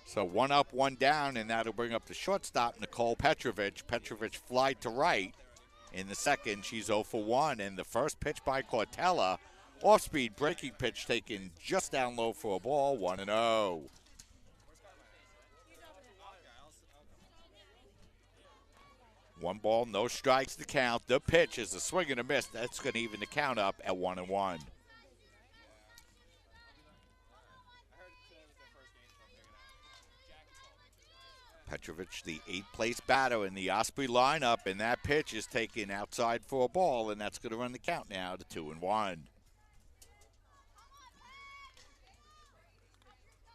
So 1 up, 1 down, and that'll bring up the shortstop, Nicole Petrovich. Petrovich fly to right. In the second, she's 0 for 1, and the first pitch by Cortella, off-speed breaking pitch taken just down low for a ball. 1-0. One ball, no strikes to count. The pitch is a swing and a miss. That's going to even the count up at 1-1. Petrovich, the 8th-place batter in the Osprey lineup, and that pitch is taken outside for a ball, and that's going to run the count now to 2-1.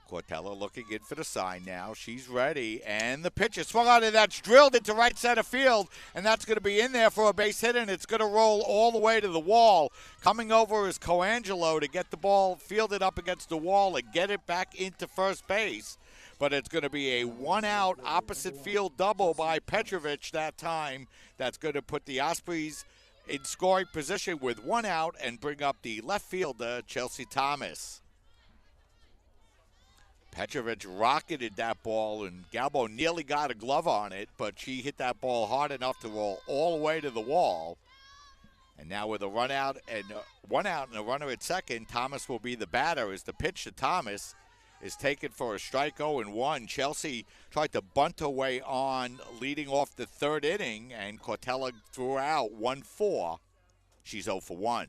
Cortella looking in for the sign now. She's ready, and the pitch is swung on, and that's drilled into right center field, and that's going to be in there for a base hit, and it's going to roll all the way to the wall. Coming over is Colangelo to get the ball fielded up against the wall and get it back into first base. but it's going to be a one-out opposite field double by Petrovich that time. That's going to put the Ospreys in scoring position with one out and bring up the left fielder, Chelsea Thomas. Petrovich rocketed that ball, and Galbo nearly got a glove on it, but she hit that ball hard enough to roll all the way to the wall. And now with a run out and one out and a runner at second, Thomas will be the batter as the pitch to Thomas is taken for a strike 0-1. Chelsea tried to bunt away on leading off the third inning, and Cortella threw out 1-4. She's 0-1.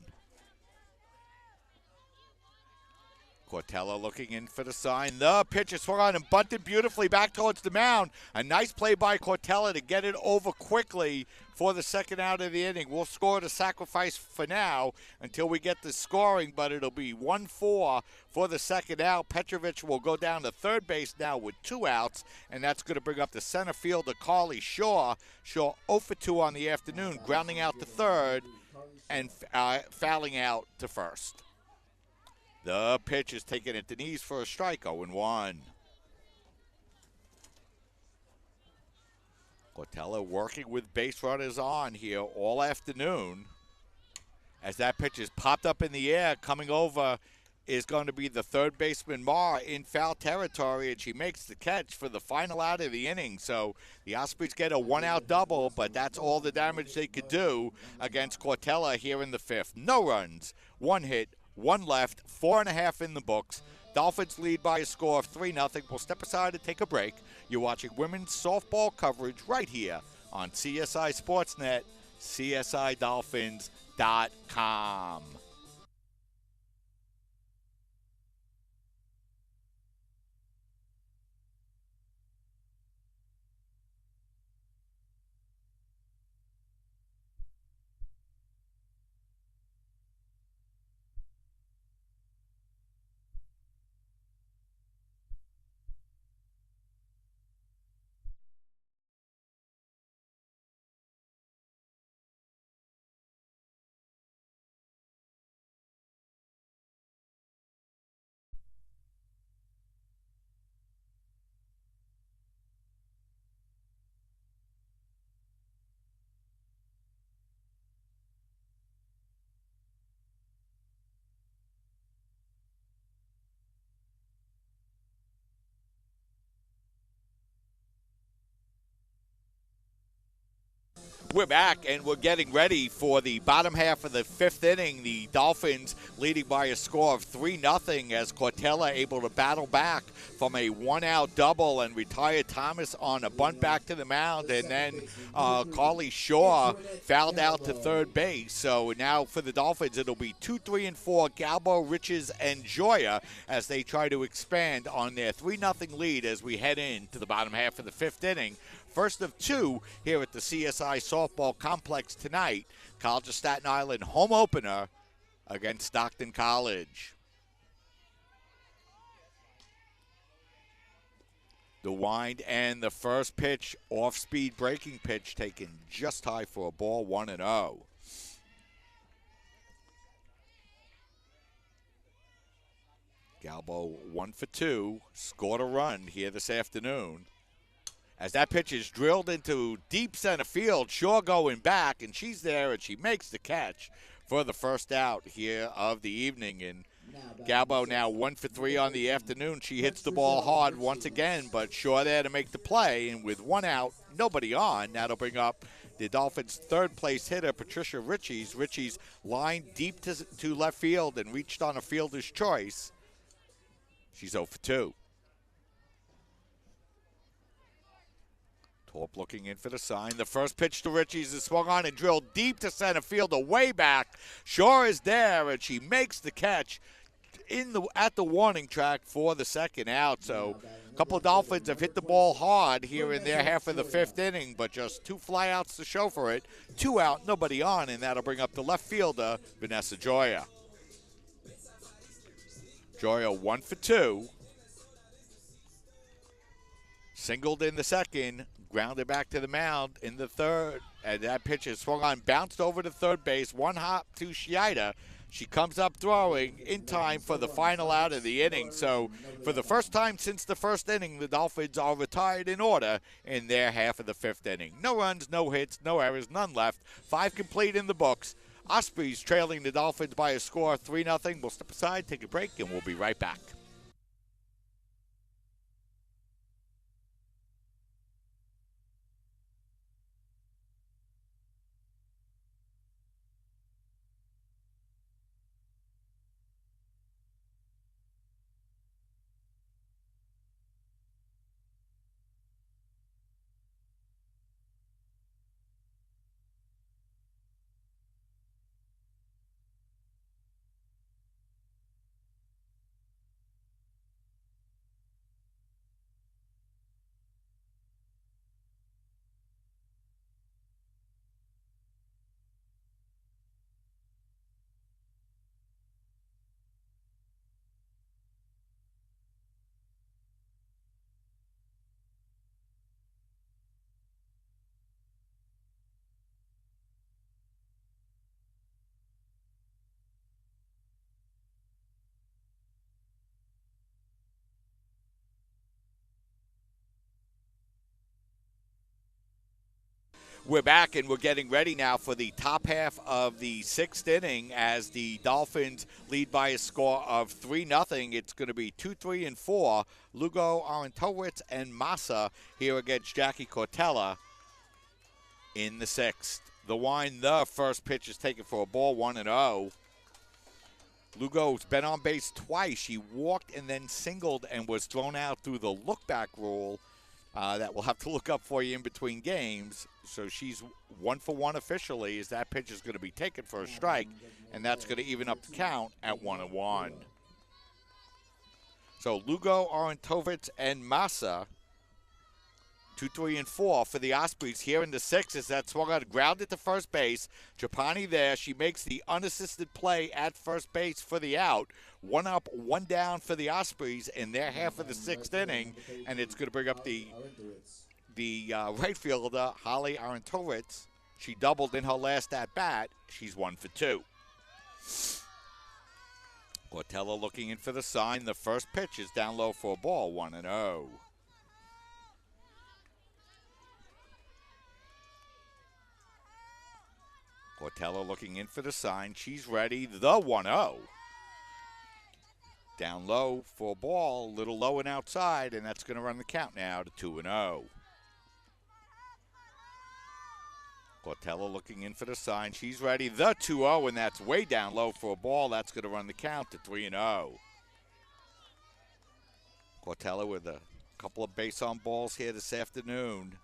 Cortella looking in for the sign. The pitch is swung on and bunted beautifully back towards the mound. A nice play by Cortella to get it over quickly for the second out of the inning. We'll score the sacrifice for now until we get the scoring, but it'll be 1-4 for the second out. Petrovich will go down to third base now with 2 outs, and that's going to bring up the center fielder, Carly Shaw. Shaw 0-2 on the afternoon, grounding out to third and fouling out to first. The pitch is taken at the knees for a strike, 0-1. Cortella working with base runners on here all afternoon. As that pitch is popped up in the air, coming over is going to be the third baseman, Marr, in foul territory, and she makes the catch for the final out of the inning. So the Ospreys get a one-out double, but that's all the damage they could do against Cortella here in the fifth. No runs, 1 hit, 1 left, 4.5 in the books. Dolphins lead by a score of 3-0. We'll step aside and take a break. You're watching women's softball coverage right here on CSI Sportsnet, CSIDolphins.com. We're back, and we're getting ready for the bottom half of the fifth inning. The Dolphins leading by a score of 3-0 as Cortella able to battle back from a one-out double and retire Thomas on a bunt back to the mound. And then Carly Shaw fouled out to third base. So now for the Dolphins, it'll be 2, 3, and 4, Galbo, Riches, and Joya as they try to expand on their 3-0 lead as we head into the bottom half of the fifth inning. First of 2 here at the CSI Softball Complex tonight. College of Staten Island home opener against Stockton College. The wind and the first pitch, off-speed breaking pitch taken just high for a ball, 1-0. Galbo 1 for 2, scored a run here this afternoon. As that pitch is drilled into deep center field, Shaw going back, and she's there, and she makes the catch for the first out here of the evening. And Galbo now 1 for 3 on the afternoon. She hits the ball hard once again, but Shaw there to make the play. And with 1 out, nobody on, that'll bring up the Dolphins' third-place hitter, Patricia Richie. Richie's lined deep to left field and reached on a fielder's choice. She's 0 for 2. Torp looking in for the sign. The first pitch to Richie's is swung on and drilled deep to center field, away back. Shaw is there, and she makes the catch at the warning track for the second out. So a couple of Dolphins have hit the ball hard here in their half of the fifth inning, but just 2 flyouts to show for it. 2 out, nobody on, and that'll bring up the left fielder, Vanessa Joya. Joya 1 for 2. Singled in the second, grounded back to the mound in the third, and that pitch is swung on, bounced over to third base, 1 hop to Shida. She comes up throwing in time for the final out of the inning. So for the first time since the first inning, the Dolphins are retired in order in their half of the fifth inning. No runs, no hits, no errors, none left. 5 complete in the books. Osprey's trailing the Dolphins by a score of 3-0. We'll step aside, take a break, and we'll be right back. We're back, and we're getting ready now for the top half of the sixth inning as the Dolphins lead by a score of 3-0. It's going to be 2, 3, and 4. Lugo, Arentowicz, and Massa here against Jackie Cortella in the sixth. The first pitch is taken for a ball, 1-0. Lugo's been on base twice. She walked and then singled and was thrown out through the look-back rule. That we'll have to look up for you in between games. So she's 1 for 1 officially, as that pitch is going to be taken for a strike, and that's going to even up the count at 1-1. So Lugo, Arentowicz, and Massa, 2, 3, and 4 for the Ospreys here in the sixth. As that swung out, grounded to first base. Trapani there. She makes the unassisted play at first base for the out. 1 up, 1 down for the Ospreys in their half of the sixth inning, and it's going to bring up the right fielder, Holly Arentowicz. She doubled in her last at-bat. She's 1 for 2. Cortella looking in for the sign. The first pitch is down low for a ball, 1-0. Cortella looking in for the sign. She's ready. The 1-0. Down low for a ball, a little low and outside, and that's going to run the count now to 2-0. Cortella looking in for the sign. She's ready. The 2-0, and that's way down low for a ball. That's going to run the count to 3-0. Cortella with a couple of base on balls here this afternoon.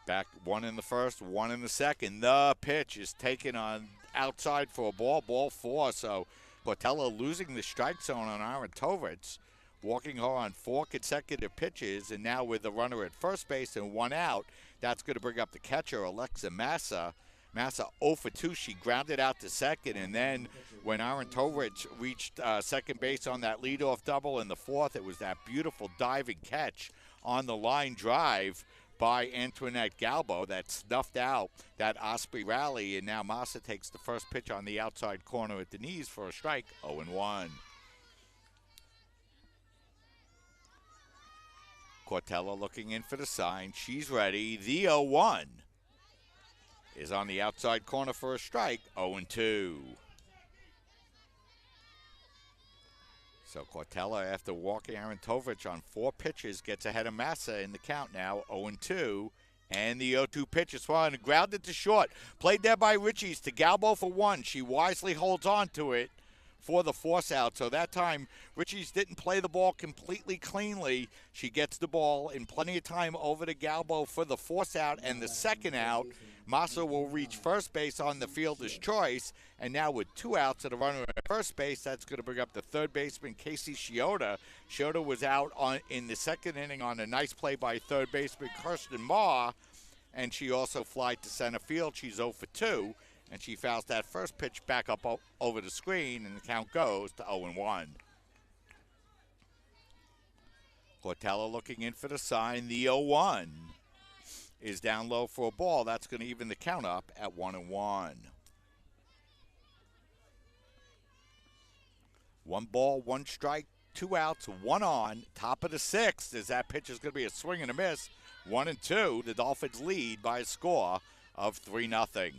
Back 1 in the first, 1 in the second. The pitch is taken on outside for a ball, ball 4. So Cortella losing the strike zone on Arentowicz, walking her on 4 consecutive pitches, and now with the runner at first base and 1 out, that's going to bring up the catcher, Alexa Massa. Massa 0 for 2. She grounded out to second, and then when Arentowicz reached second base on that leadoff double in the fourth, it was that beautiful diving catch on the line drive by Antoinette Galbo that snuffed out that Osprey rally, and now Massa takes the first pitch on the outside corner at the knees for a strike, 0-1. Cortella looking in for the sign. She's ready. The 0-1 is on the outside corner for a strike, 0-2. So Cortella, after walking Arentowicz on 4 pitches, gets ahead of Massa in the count now, 0-2. And the 0-2 pitch is swung and grounded to short. Played there by Richie's to Galbo for 1. She wisely holds on to it for the force out. So that time, Richie's didn't play the ball completely cleanly. She gets the ball in plenty of time over to Galbo for the force out and the second out. Massa will reach first base on the fielder's choice, and now with 2 outs and a runner at first base, that's going to bring up the third baseman, Casey Shioda. Shioda was out in the second inning on a nice play by third baseman Kirsten Marr, and she also flied to center field. She's 0 for 2, and she fouls that first pitch back up over the screen, and the count goes to 0-1. Cortella looking in for the sign. The 0-1 is down low for a ball. That's going to even the count up at 1-1. 1 ball, 1 strike, 2 outs, 1 on. Top of the 6th, as that pitch is going to be a swing and a miss. 1-2. The Dolphins lead by a score of 3-0.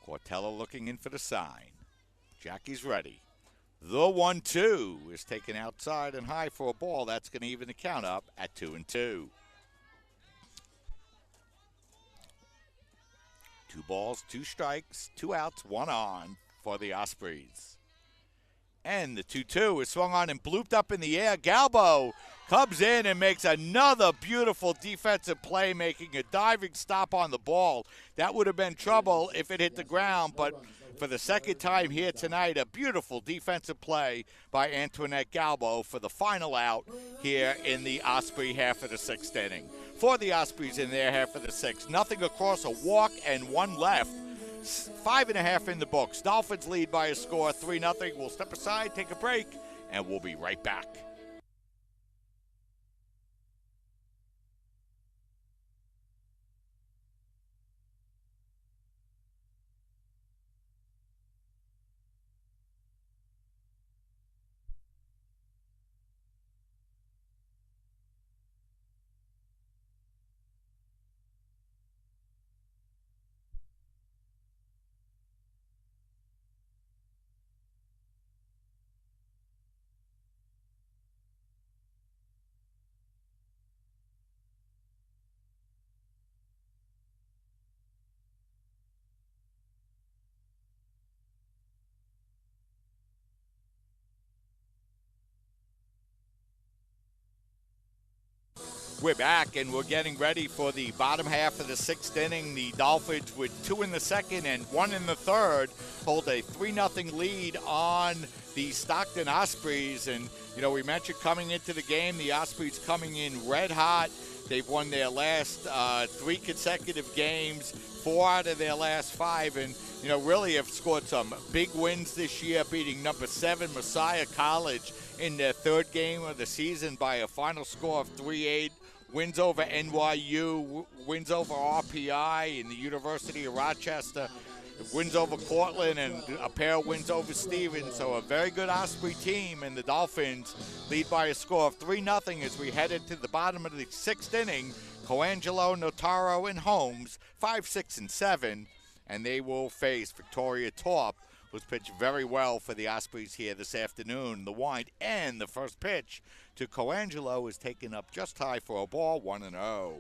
Cortella looking in for the sign. Jackie's ready. The 1-2 is taken outside and high for a ball. That's going to even the count up at 2-2. 2 balls, 2 strikes, 2 outs, 1 on for the Ospreys. And the 2-2 is swung on and blooped up in the air. Galbo comes in and makes another beautiful defensive play, making a diving stop on the ball. That would have been trouble if it hit the ground, but for the second time here tonight, a beautiful defensive play by Antoinette Galbo for the final out here in the Osprey half of the 6th inning. For the Ospreys in their half of the 6th, nothing across, a walk and 1 left. 5.5 in the books. Dolphins lead by a score 3-0. We'll step aside, take a break, and we'll be right back. We're back, and we're getting ready for the bottom half of the 6th inning. The Dolphins, with 2 in the 2nd and 1 in the 3rd, hold a 3-0 lead on the Stockton Ospreys. And, you know, we mentioned coming into the game, the Ospreys coming in red hot. They've won their last 3 consecutive games, 4 out of their last 5, and, you know, really have scored some big wins this year, beating number 7 Messiah College in their 3rd game of the season by a final score of 3-8. Wins over NYU, wins over RPI and the University of Rochester, wins over Cortland, and a pair of wins over Stevens. So a very good Osprey team, and the Dolphins lead by a score of 3-0 as we head into the bottom of the 6th inning. Colangelo, Notaro, and Holmes, 5, 6, and 7, and they will face Victoria Torp, who's pitched very well for the Ospreys here this afternoon. The wind and the first pitch to Colangelo is taken up just high for a ball, 1-0.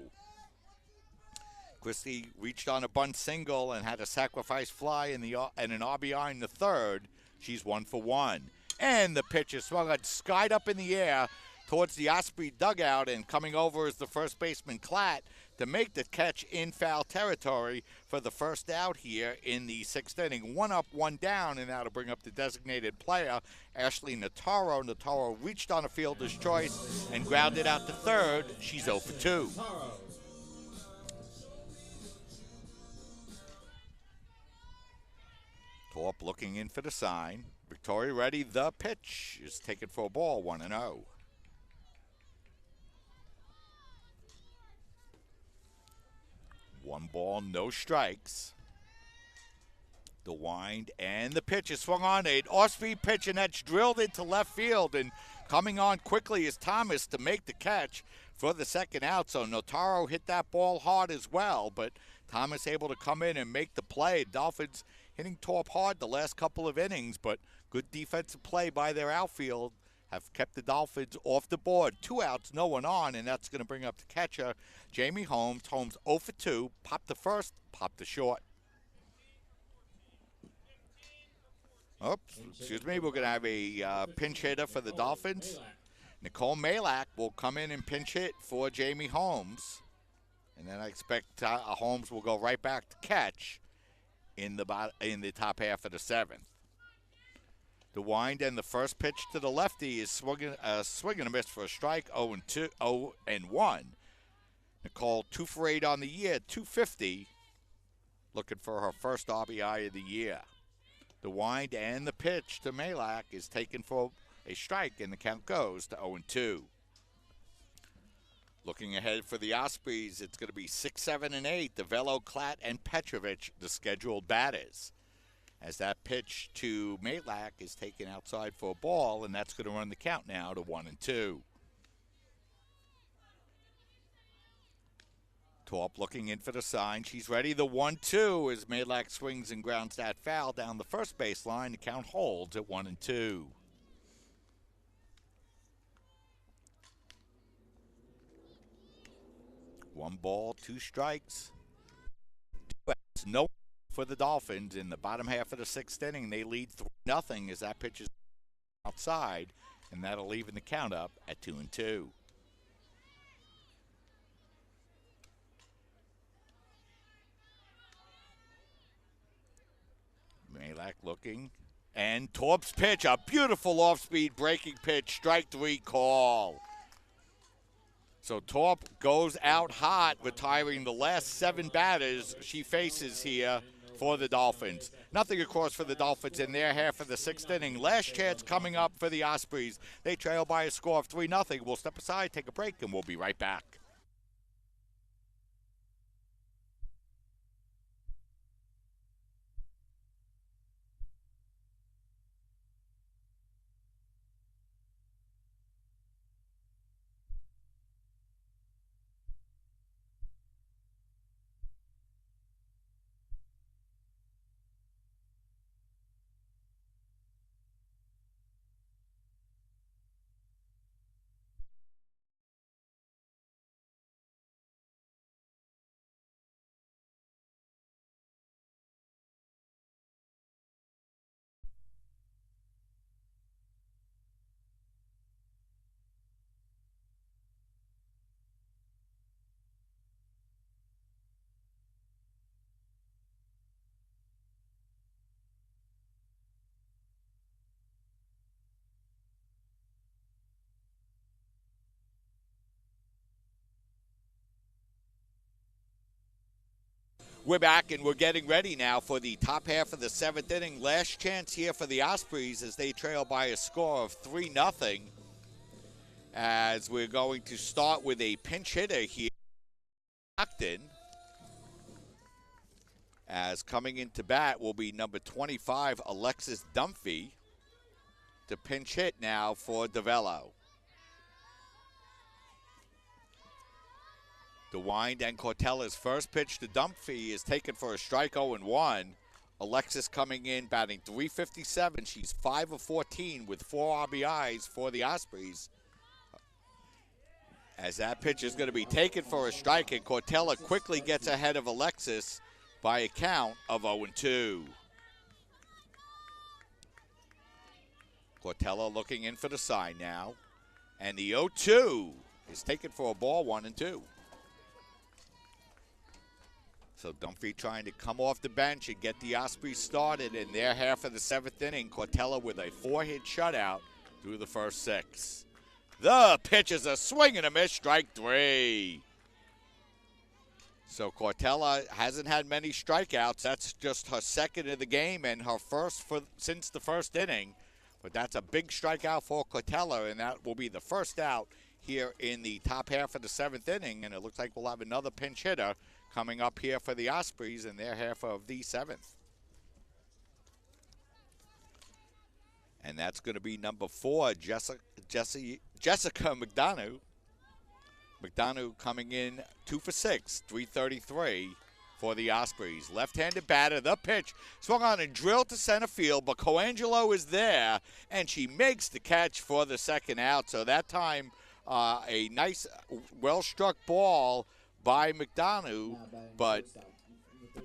Christy reached on a bunt single and had a sacrifice fly and an RBI in the 3rd. She's 1 for 1. And the pitch is swung out, skied up in the air towards the Osprey dugout, and coming over is the first baseman Klatt to make the catch in foul territory for the first out here in the 6th inning. 1 up, 1 down, and now to bring up the designated player, Ashley Notaro. Notaro reached on a fielder's choice and grounded out to 3rd. She's 0 for 2. Torp looking in for the sign. Victoria ready. The pitch is taken for a ball, 1-0. 1 ball, no strikes. The wind and the pitch is swung on. An off-speed pitch, and that's drilled into left field. And coming on quickly is Thomas to make the catch for the 2nd out. So Notaro hit that ball hard as well, but Thomas able to come in and make the play. Dolphins hitting Torp hard the last couple of innings, but good defensive play by their outfield have kept the Dolphins off the board. 2 outs, no one on, and that's going to bring up the catcher, Jamie Holmes. Holmes 0 for 2, popped the first, popped the short. Oops, excuse me, we're going to have a pinch hitter for the Dolphins. Nicole Malak will come in and pinch hit for Jamie Holmes. And then I expect Holmes will go right back to catch in the top half of the 7th. The wind and the first pitch to the lefty is swinging a miss for a strike, 0-1. Nicole 2 for 8 on the year, 250, looking for her first RBI of the year. The wind and the pitch to Malak is taken for a strike, and the count goes to 0-2. Looking ahead for the Ospreys, it's going to be 6, 7, and 8. DeVello, Klatt, and Petrovich, the scheduled batters. as that pitch to Malak is taken outside for a ball, and that's going to run the count now to 1-2. Torp looking in for the sign. She's ready. The 1-2 as Malak swings and grounds that foul down the first baseline. The count holds at 1-2. One ball, two strikes. No for the Dolphins in the bottom half of the sixth inning. They lead 3-0 as that pitch is outside, and that'll even the count up at 2-2. Malak looking, and Torp's pitch, a beautiful off-speed breaking pitch, strike three call. So Torp goes out hot, retiring the last 7 batters she faces here for the Dolphins. Nothing across for the Dolphins in their half of the sixth inning. Last chance coming up for the Ospreys. They trail by a score of 3-0. We'll step aside, take a break, and we'll be right back. We're back, and we're getting ready now for the top half of the seventh inning. Last chance here for the Ospreys as they trail by a score of 3-0. As we're going to start with a pinch hitter here, Stockton. As coming into bat will be number 25, Alexis Dunphy, to pinch hit now for DeVello. DeWind and Cortella's first pitch to Dunphy is taken for a strike, 0-1. Alexis coming in batting .357. She's 5 of 14 with 4 RBIs for the Ospreys. As that pitch is going to be taken for a strike, and Cortella quickly gets ahead of Alexis by a count of 0-2. Cortella looking in for the sign now. And the 0-2 is taken for a ball, 1-2. So Dunphy trying to come off the bench and get the Ospreys started in their half of the seventh inning. Cortella with a 4-hit shutout through the first 6. The pitch is a swing and a miss, strike 3. So Cortella hasn't had many strikeouts. That's just her second of the game and her first since the first inning. But that's a big strikeout for Cortella, and that will be the first out here in the top half of the seventh inning. And it looks like we'll have another pinch hitter coming up here for the Ospreys in their half of the seventh. And that's going to be number 4, Jessica McDonough. McDonough coming in 2 for 6, 333 for the Ospreys. Left-handed batter, the pitch swung on and drilled to center field, but Colangelo is there, and she makes the catch for the second out. So that time, a nice, well-struck ball by McDonough, but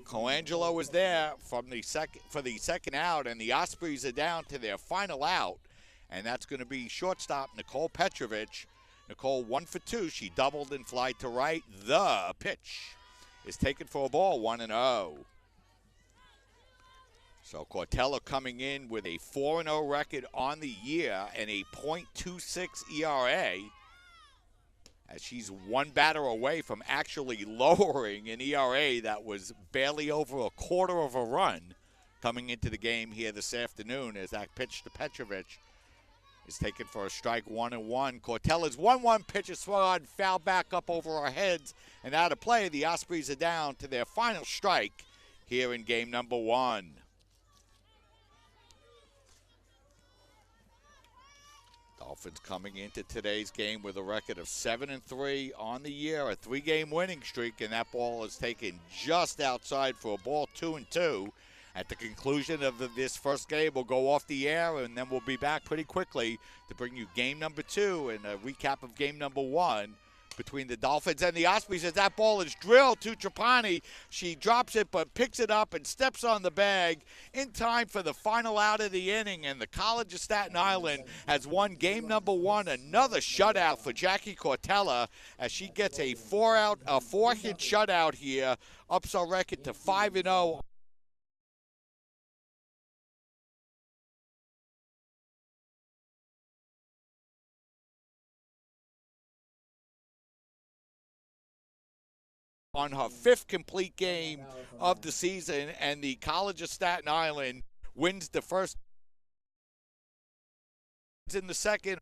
Colangelo was there for the second out, and the Ospreys are down to their final out, and that's going to be shortstop Nicole Petrovich. Nicole 1 for 2. She doubled and fly to right. The pitch is taken for a ball, 1-0. So Cortella coming in with a 4-0 record on the year and a .26 ERA. As she's one batter away from actually lowering an ERA that was barely over a quarter of a run coming into the game here this afternoon, as that pitch to Petrovich is taken for a strike, 1-1. Cortella's 1-1 pitch is swung on, foul back up over our heads and out of play. The Ospreys are down to their final strike here in game number 1. Dolphins coming into today's game with a record of 7-3 on the year, a 3-game winning streak, and that ball is taken just outside for a ball 2-2. At the conclusion of this first game, we'll go off the air, and then we'll be back pretty quickly to bring you game number 2 and a recap of game number 1 between the Dolphins and the Ospreys. As that ball is drilled to Trapani, she drops it but picks it up and steps on the bag in time for the final out of the inning, and the College of Staten Island has won game number 1. Another shutout for Jackie Cortella as she gets a 4-hit shutout here, ups our record to 5-0. On her 5th complete game of the season, and the College of Staten Island wins the first in the second.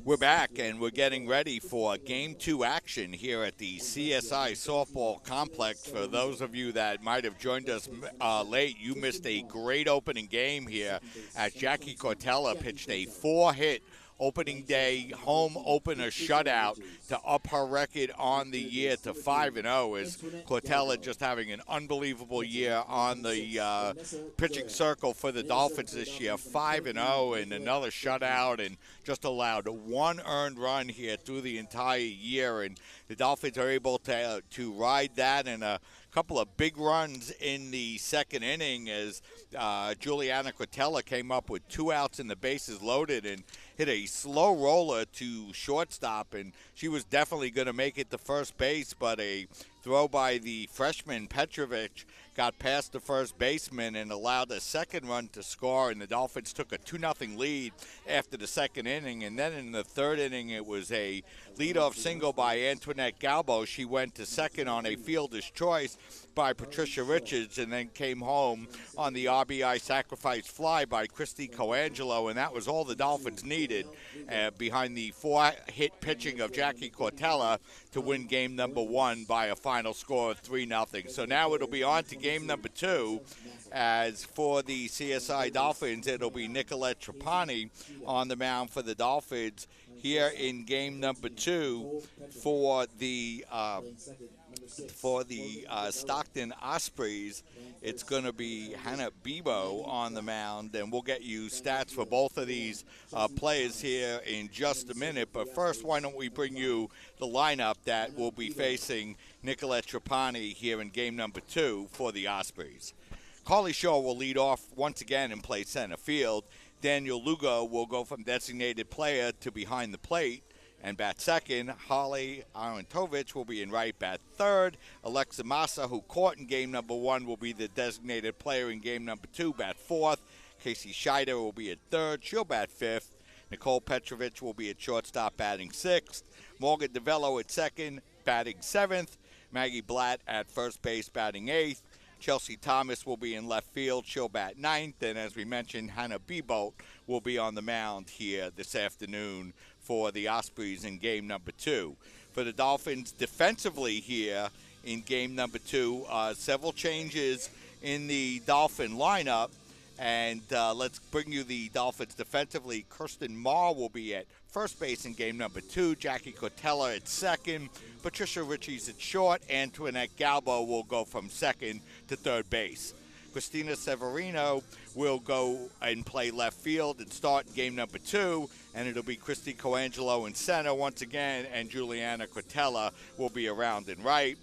We're back, and we're getting ready for Game 2 action here at the CSI Softball Complex. For those of you that might have joined us late, you missed a great opening game here as Jackie Cortella pitched a 4-hit opening day home opener shutout to up her record on the year to 5-0, as Cortella just having an unbelievable year on the pitching circle for the Dolphins this year. 5-0 and another shutout, and just allowed one earned run here through the entire year, and the Dolphins are able to ride that, and a couple of big runs in the second inning as Juliana Cortella came up with 2 outs and the bases loaded and hit a slow roller to shortstop, and she was definitely going to make it to first base, but a throw by the freshman Petrovich got past the first baseman and allowed a second run to score, and the Dolphins took a 2-0 lead after the second inning. And then in the third inning, it was a leadoff single by Antoinette Galbo. She went to second on a fielder's choice by Patricia Richie, and then came home on the RBI sacrifice fly by Christy Colangelo, and that was all the Dolphins needed behind the 4-hit pitching of Jackie Cortella to win game number 1 by a final score of 3-0. So now it'll be on to game number 2. As for the CSI Dolphins, it'll be Nicolette Trapani on the mound for the Dolphins here in game number 2 for the Stockton Ospreys. It's going to be Hannah Bebo on the mound, and we'll get you stats for both of these players here in just a minute. But first, why don't we bring you the lineup that will be facing Nicolette Trapani here in game number 2 for the Ospreys. Carly Shaw will lead off once again and play center field. Daniel Lugo will go from designated player to behind the plate and bat second. Holly Arontovich will be in right, bat third. Alexa Massa, who caught in game number 1, will be the designated player in game number 2, bat fourth. Casey Scheider will be at third. She'll bat fifth. Nicole Petrovich will be at shortstop, batting sixth. Morgan DeVello at second, batting seventh. Maggie Blatt at first base, batting eighth. Chelsea Thomas will be in left field. She'll bat ninth. And as we mentioned, Hannah Bebolt will be on the mound here this afternoon for the Ospreys in game number 2. For the Dolphins defensively here in game number 2, several changes in the Dolphin lineup. And let's bring you the Dolphins defensively. Kirsten Marr will be at first base in game number 2. Jackie Cortella at second. Patricia Richie's at short. Antoinette Galbo will go from second to third base. Christina Severino will go and play left field and start in game number 2. And it'll be Christy Colangelo in center once again. And Juliana Cortella will be around in right.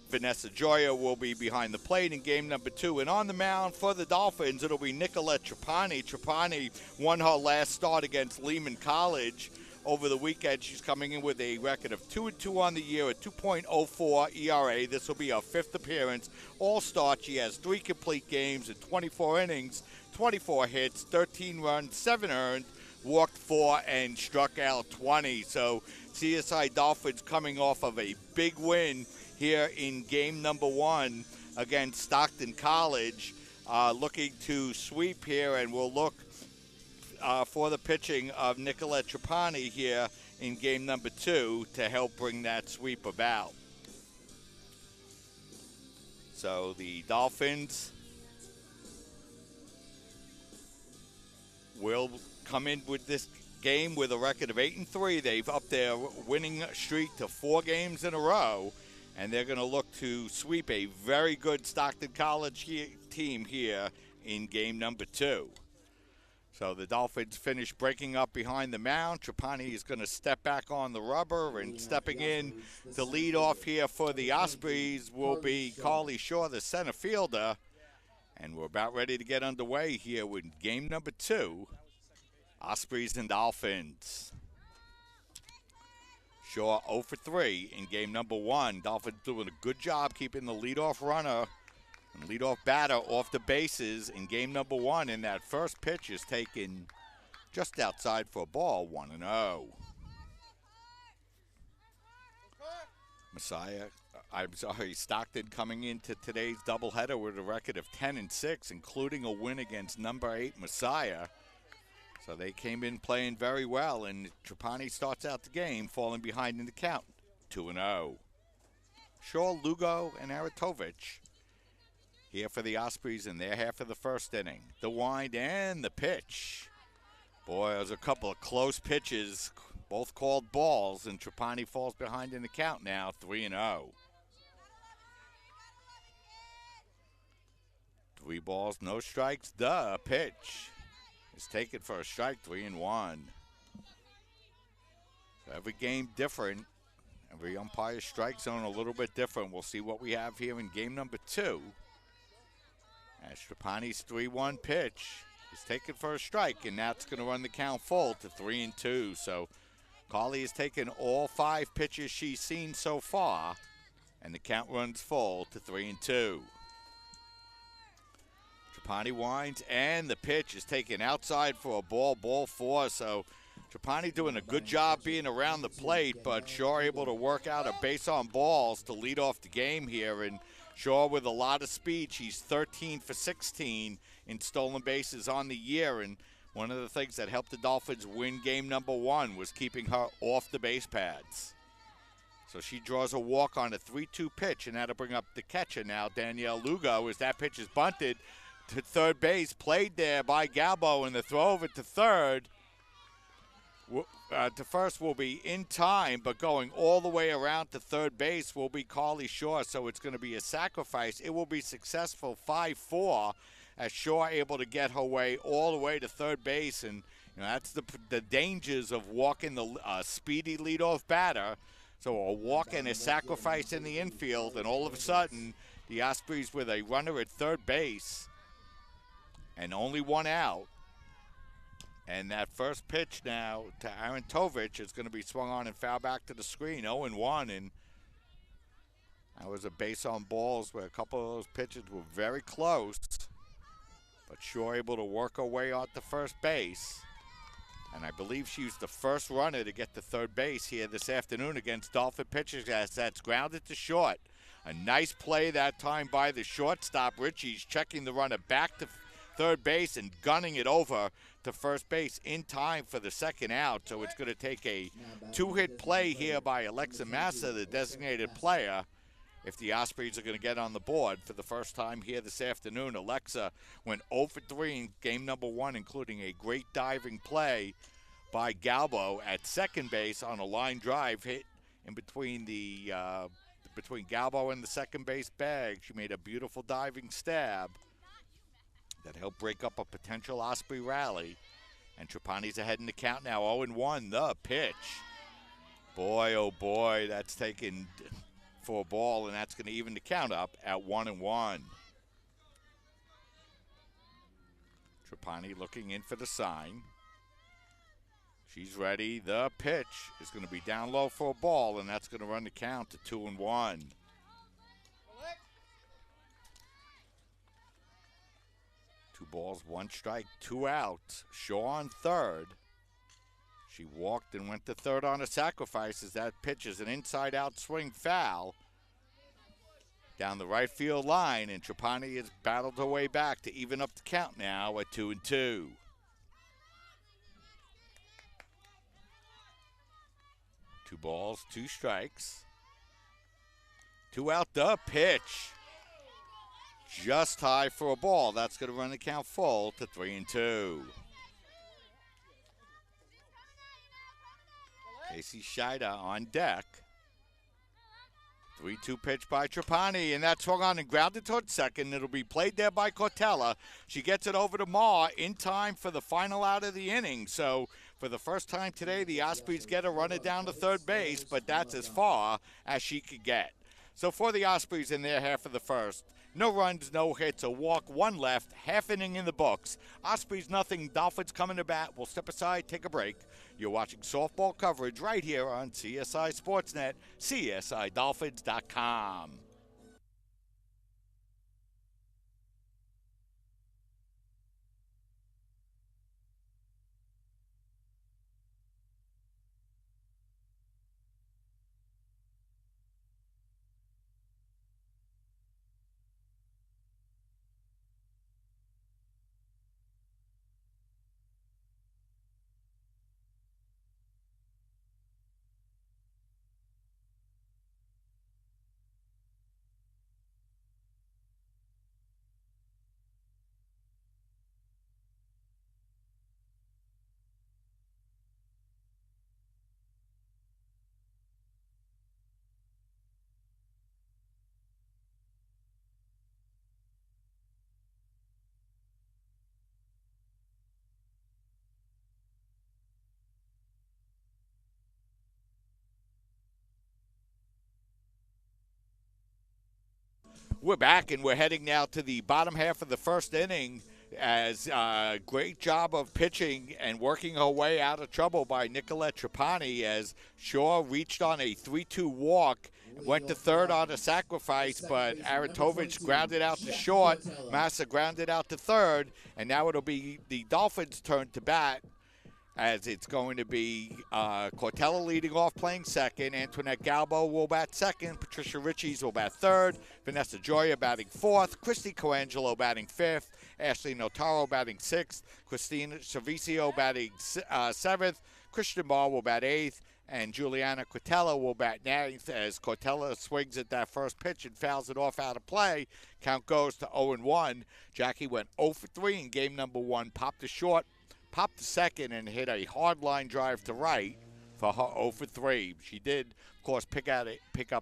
Vanessa Joya will be behind the plate in game number 2. And on the mound for the Dolphins, it'll be Nicolette Trapani. Trapani won her last start against Lehman College over the weekend. She's coming in with a record of 2-2 on the year, a 2.04 ERA. This will be her 5th appearance. All-star, she has 3 complete games in 24 innings, 24 hits, 13 runs, 7 earned, walked 4, and struck out 20. So CSI Dolphins coming off of a big win here in game number 1 against Stockton College, looking to sweep here, and we'll look for the pitching of Nicolette Trapani here in game number 2 to help bring that sweep about. So the Dolphins will come in with this game with a record of 8-3. They've upped their winning streak to 4 games in a row. And they're going to look to sweep a very good Stockton College team here in game number 2. So the Dolphins finish breaking up behind the mound. Trapani is going to step back on the rubber, and stepping in to lead off here for the Ospreys will be Carly Shaw, the center fielder. And we're about ready to get underway here with game number 2, Ospreys and Dolphins. Shaw 0 for 3 in game number 1. Dolphins doing a good job keeping the leadoff runner and leadoff batter off the bases in game number 1. And that first pitch is taken just outside for a ball, 1-0. Stockton coming into today's doubleheader with a record of 10-6, including a win against number 8 Messiah. So they came in playing very well, and Trapani starts out the game falling behind in the count, 2-0. Shaw, Lugo, and Aratovich here for the Ospreys in their half of the first inning. The wind and the pitch. Boy, there's a couple of close pitches, both called balls, and Trapani falls behind in the count now, 3-0. 3 balls, no strikes. The pitch is taken for a strike, 3-1. So every game different. Every umpire strike zone a little bit different. We'll see what we have here in game number 2. As Trapani's 3-1 pitch is taken for a strike, and that's going to run the count full to 3-2. So Carly has taken all 5 pitches she's seen so far, and the count runs full to 3-2. Trapani winds, and the pitch is taken outside for a ball 4. So Trapani doing a good job being around the plate, but Shaw able to work out a base on balls to lead off the game here. And Shaw with a lot of speed. She's 13 for 16 in stolen bases on the year. And one of the things that helped the Dolphins win game number 1 was keeping her off the base pads. So she draws a walk on a 3-2 pitch, and that'll bring up the catcher now, Danielle Lugo, as that pitch is bunted to third base, played there by Galbo, and the throw over to third. To first will be in time, but going all the way around to third base will be Carly Shaw, so it's going to be a sacrifice. It will be successful, 5-4, as Shaw able to get her way all the way to third base, and that's the dangers of walking the speedy leadoff batter. So a walk and a sacrifice in the infield, and all of a sudden, the Ospreys with a runner at third base and only 1 out. And that first pitch now to Arantovich is going to be swung on and foul back to the screen, 0-1. And that was a base on balls where a couple of those pitches were very close. But Shaw able to work her way out to first base. And I believe she was the first runner to get to third base here this afternoon against Dolphin pitchers, as that's grounded to short. A nice play that time by the shortstop. Richie's checking the runner back to third base and gunning it over to first base in time for the second out. So it's going to take a 2-hit play here by Alexa Massa, the designated player, if the Ospreys are going to get on the board for the first time here this afternoon. Alexa went 0 for 3 in game number 1, including a great diving play by Galbo at second base on a line drive hit in between the between Galbo and the second base bag. She made a beautiful diving stab that helped break up a potential Osprey rally. And Trapani's ahead in the count now, 0-1. The pitch. Boy, oh boy, that's taken for a ball, and that's going to even the count up at 1-1. Trapani looking in for the sign. She's ready. The pitch is going to be down low for a ball, and that's going to run the count to 2-1. 2 balls, 1 strike, 2 outs. Shaw on third. She walked and went to third on a sacrifice, as that pitch is an inside-out swing foul down the right field line, and Trapani has battled her way back to even up the count now at 2-2. 2 balls, 2 strikes. 2 out, the pitch. Just high for a ball. That's going to run the count full to 3-2. Casey Scheida on deck. 3-2 pitch by Trapani, and that's swung on and grounded towards second. It'll be played there by Cortella. She gets it over to Ma in time for the final out of the inning. So for the first time today, the Ospreys get a runner down to third base, but that's as far as she could get. So for the Ospreys in their half of the first, no runs, no hits, a walk, 1 left, half inning in the books. Ospreys nothing, Dolphins coming to bat. We'll step aside, take a break. You're watching softball coverage right here on CSI Sportsnet, CSIDolphins.com. We're back, and we're heading now to the bottom half of the first inning as great job of pitching and working her way out of trouble by Nicolette Trapani as Shaw reached on a 3-2 walk, went to third on a sacrifice, but Aratovich grounded out to short, Massa grounded out to third, and now it'll be the Dolphins' turn to bat, as it's going to be Cortella leading off, playing second. Antoinette Galbo will bat second. Patricia Richie will bat third. Vanessa Joya batting fourth. Christy Colangelo batting fifth. Ashley Notaro batting sixth. Christine Servicio batting seventh. Christian Barr will bat eighth. And Juliana Cortella will bat ninth as Cortella swings at that first pitch and fouls it off out of play. Count goes to 0-1. Jackie went 0 for 3 in game number 1. Popped to short, popped to second, and hit a hard line drive to right for her 0 for 3. She did, of course, pick up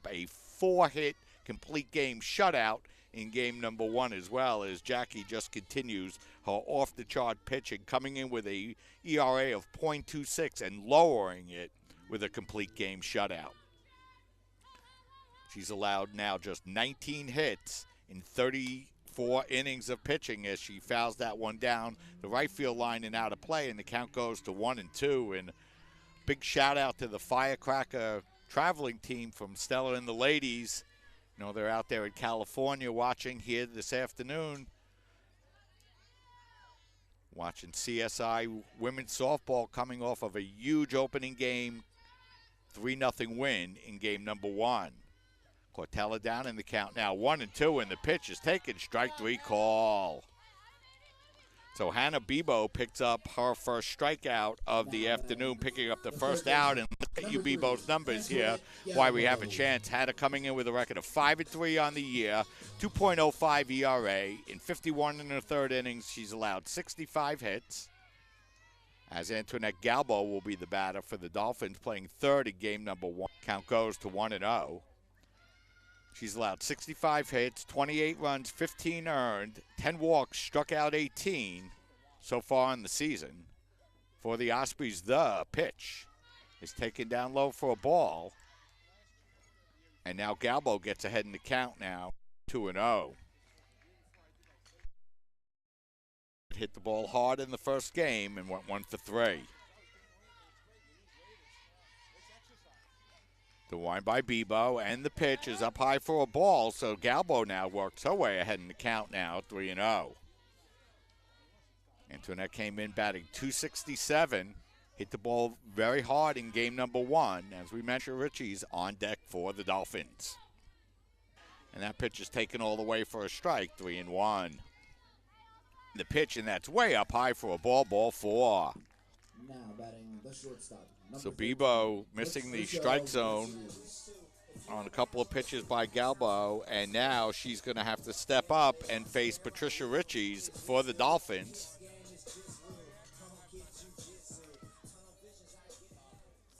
a 4-hit complete game shutout in game number 1 as well, as Jackie just continues her off-the-chart pitching, coming in with a ERA of .26 and lowering it with a complete game shutout. She's allowed now just 19 hits in 34 innings of pitching as she fouls that one down the right field line and out of play, and the count goes to 1-2. And big shout out to the Firecracker traveling team from Stella and the ladies. You know, they're out there in California watching here this afternoon, watching CSI women's softball coming off of a huge opening game 3-0 win in game number 1. Cortella down in the count now, 1-2, and the pitch is taken, strike 3 call. So Hannah Bebo picks up her first strikeout of the afternoon, picking up the first out. And look at you Bebo's numbers here, why we have a chance. Hannah coming in with a record of 5-3 on the year, 2.05 ERA. In 51 1/3 innings, she's allowed 65 hits. As Antoinette Galbo will be the batter for the Dolphins, playing third in game number 1. Count goes to 1-0. She's allowed 65 hits, 28 runs, 15 earned, 10 walks, struck out 18 so far in the season. For the Ospreys, the pitch is taken down low for a ball. And now Galbo gets ahead in the count now, 2-0. Hit the ball hard in the first game and went 1 for 3. The wind by Bebo, and the pitch is up high for a ball, so Galbo now works her way ahead in the count now, 3-0. Antoinette came in batting .267, hit the ball very hard in game number 1. As we mentioned, Richie's on deck for the Dolphins. And that pitch is taken all the way for a strike, 3-1. The pitch, and that's way up high for a ball 4. Now batting the shortstop. So Bebo missing the strike zone on a couple of pitches by Galbo, and now she's going to have to step up and face Patricia Richie's for the Dolphins.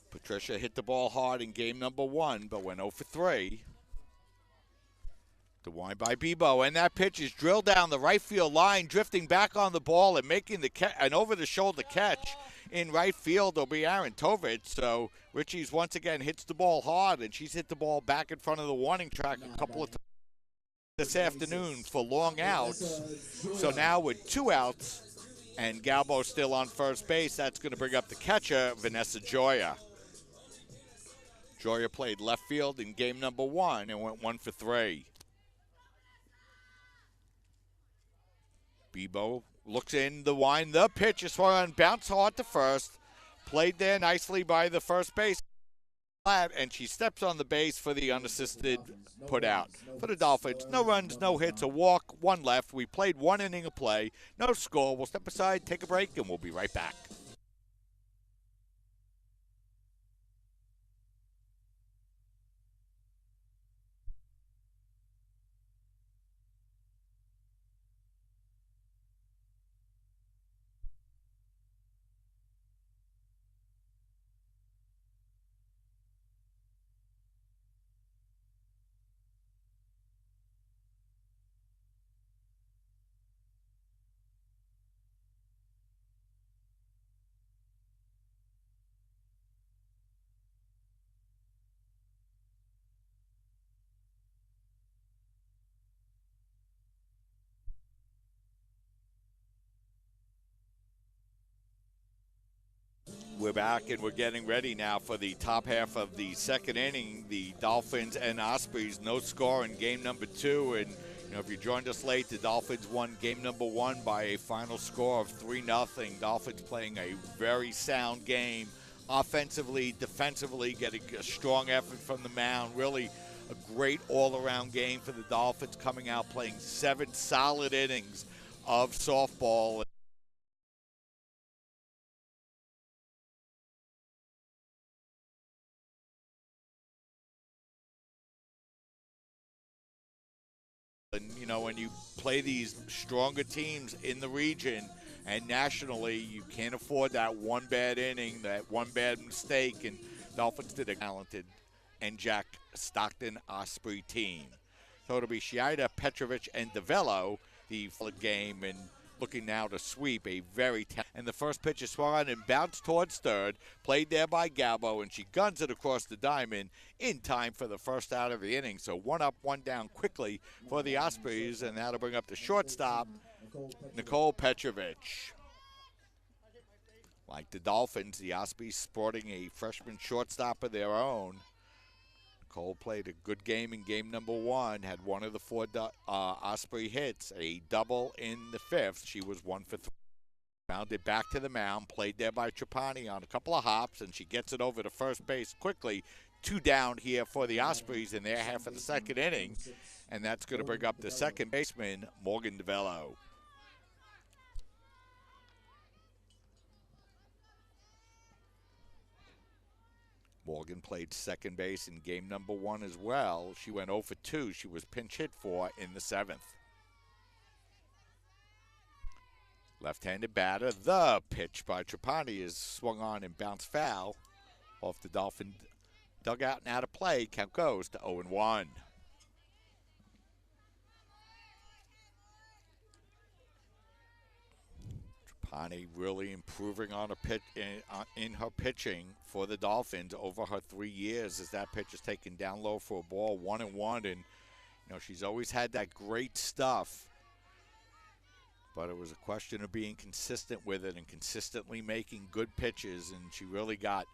Patricia hit the ball hard in game number 1, but went 0 for 3. The wind by Bebo, and that pitch is drilled down the right field line, drifting back on the ball and making an over-the-shoulder catch in right field will be Aaron Tovich. So Richie's once again hits the ball hard, and she's hit the ball back in front of the warning track a couple of times this afternoon for long outs. So now with 2 outs and Galbo still on first base, that's going to bring up the catcher, Vanessa Joya. Joya played left field in game number 1 and went 1 for 3. Bebo looks in the wind. The pitch is swung on, bounced hard to first. Played there nicely by the first base. And she steps on the base for the unassisted put out. For the Dolphins, no runs, no hits, a walk, 1 left. We played 1 inning of play. No score. We'll step aside, take a break, and we'll be right back. We're back and we're getting ready now for the top half of the second inning. The Dolphins and Ospreys, no score in game number 2. And if you joined us late, the Dolphins won game number 1 by a final score of 3-0. Dolphins playing a very sound game, offensively, defensively, getting a strong effort from the mound. Really a great all-around game for the Dolphins, coming out playing 7 solid innings of softball. And, when you play these stronger teams in the region and nationally, you can't afford that one bad inning, that one bad mistake. And Dolphins did a talented and Jack Stockton Osprey team. So it'll be Shortstop, Petrovich, and DeVello, the game, and looking now to sweep a very and the first pitch is swung on and bounced towards third, played there by Galbo, and she guns it across the diamond in time for the first out of the inning. So 1 up, 1 down quickly for the Ospreys, and that'll bring up the shortstop, Nicole Petrovich. Like the Dolphins, the Ospreys sporting a freshman shortstop of their own. Nicole played a good game in game number 1, had one of the 4 Osprey hits, a double in the 5th. She was 1 for 3. Rounded back to the mound, played there by Trapani on a couple of hops, and she gets it over to first base quickly. 2 down here for the Ospreys in their half of the second inning, and that's going to bring up the second baseman, Morgan DeVello. Morgan played second base in game number 1 as well. She went 0 for 2. She was pinch hit for in the 7th. Left-handed batter. The pitch by Trapani is swung on and bounced foul off the Dolphin dugout and out of play. Count goes to 0-1. Trapani really improving on her pitch in her pitching for the Dolphins over her 3 years, as that pitch is taken down low for a ball, 1-1, and she's always had that great stuff, but it was a question of being consistent with it and consistently making good pitches, and she really got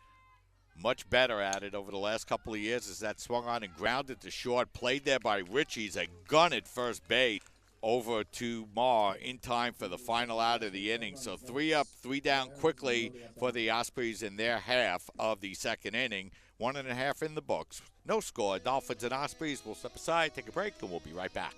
much better at it over the last couple of years as that swung on and grounded to short, played there by Richie's, a gun at first base over to Marr in time for the final out of the inning. So 3 up, 3 down quickly for the Ospreys in their half of the second inning. 1.5 in the books. No score. Dolphins and Ospreys will step aside, take a break, and we'll be right back.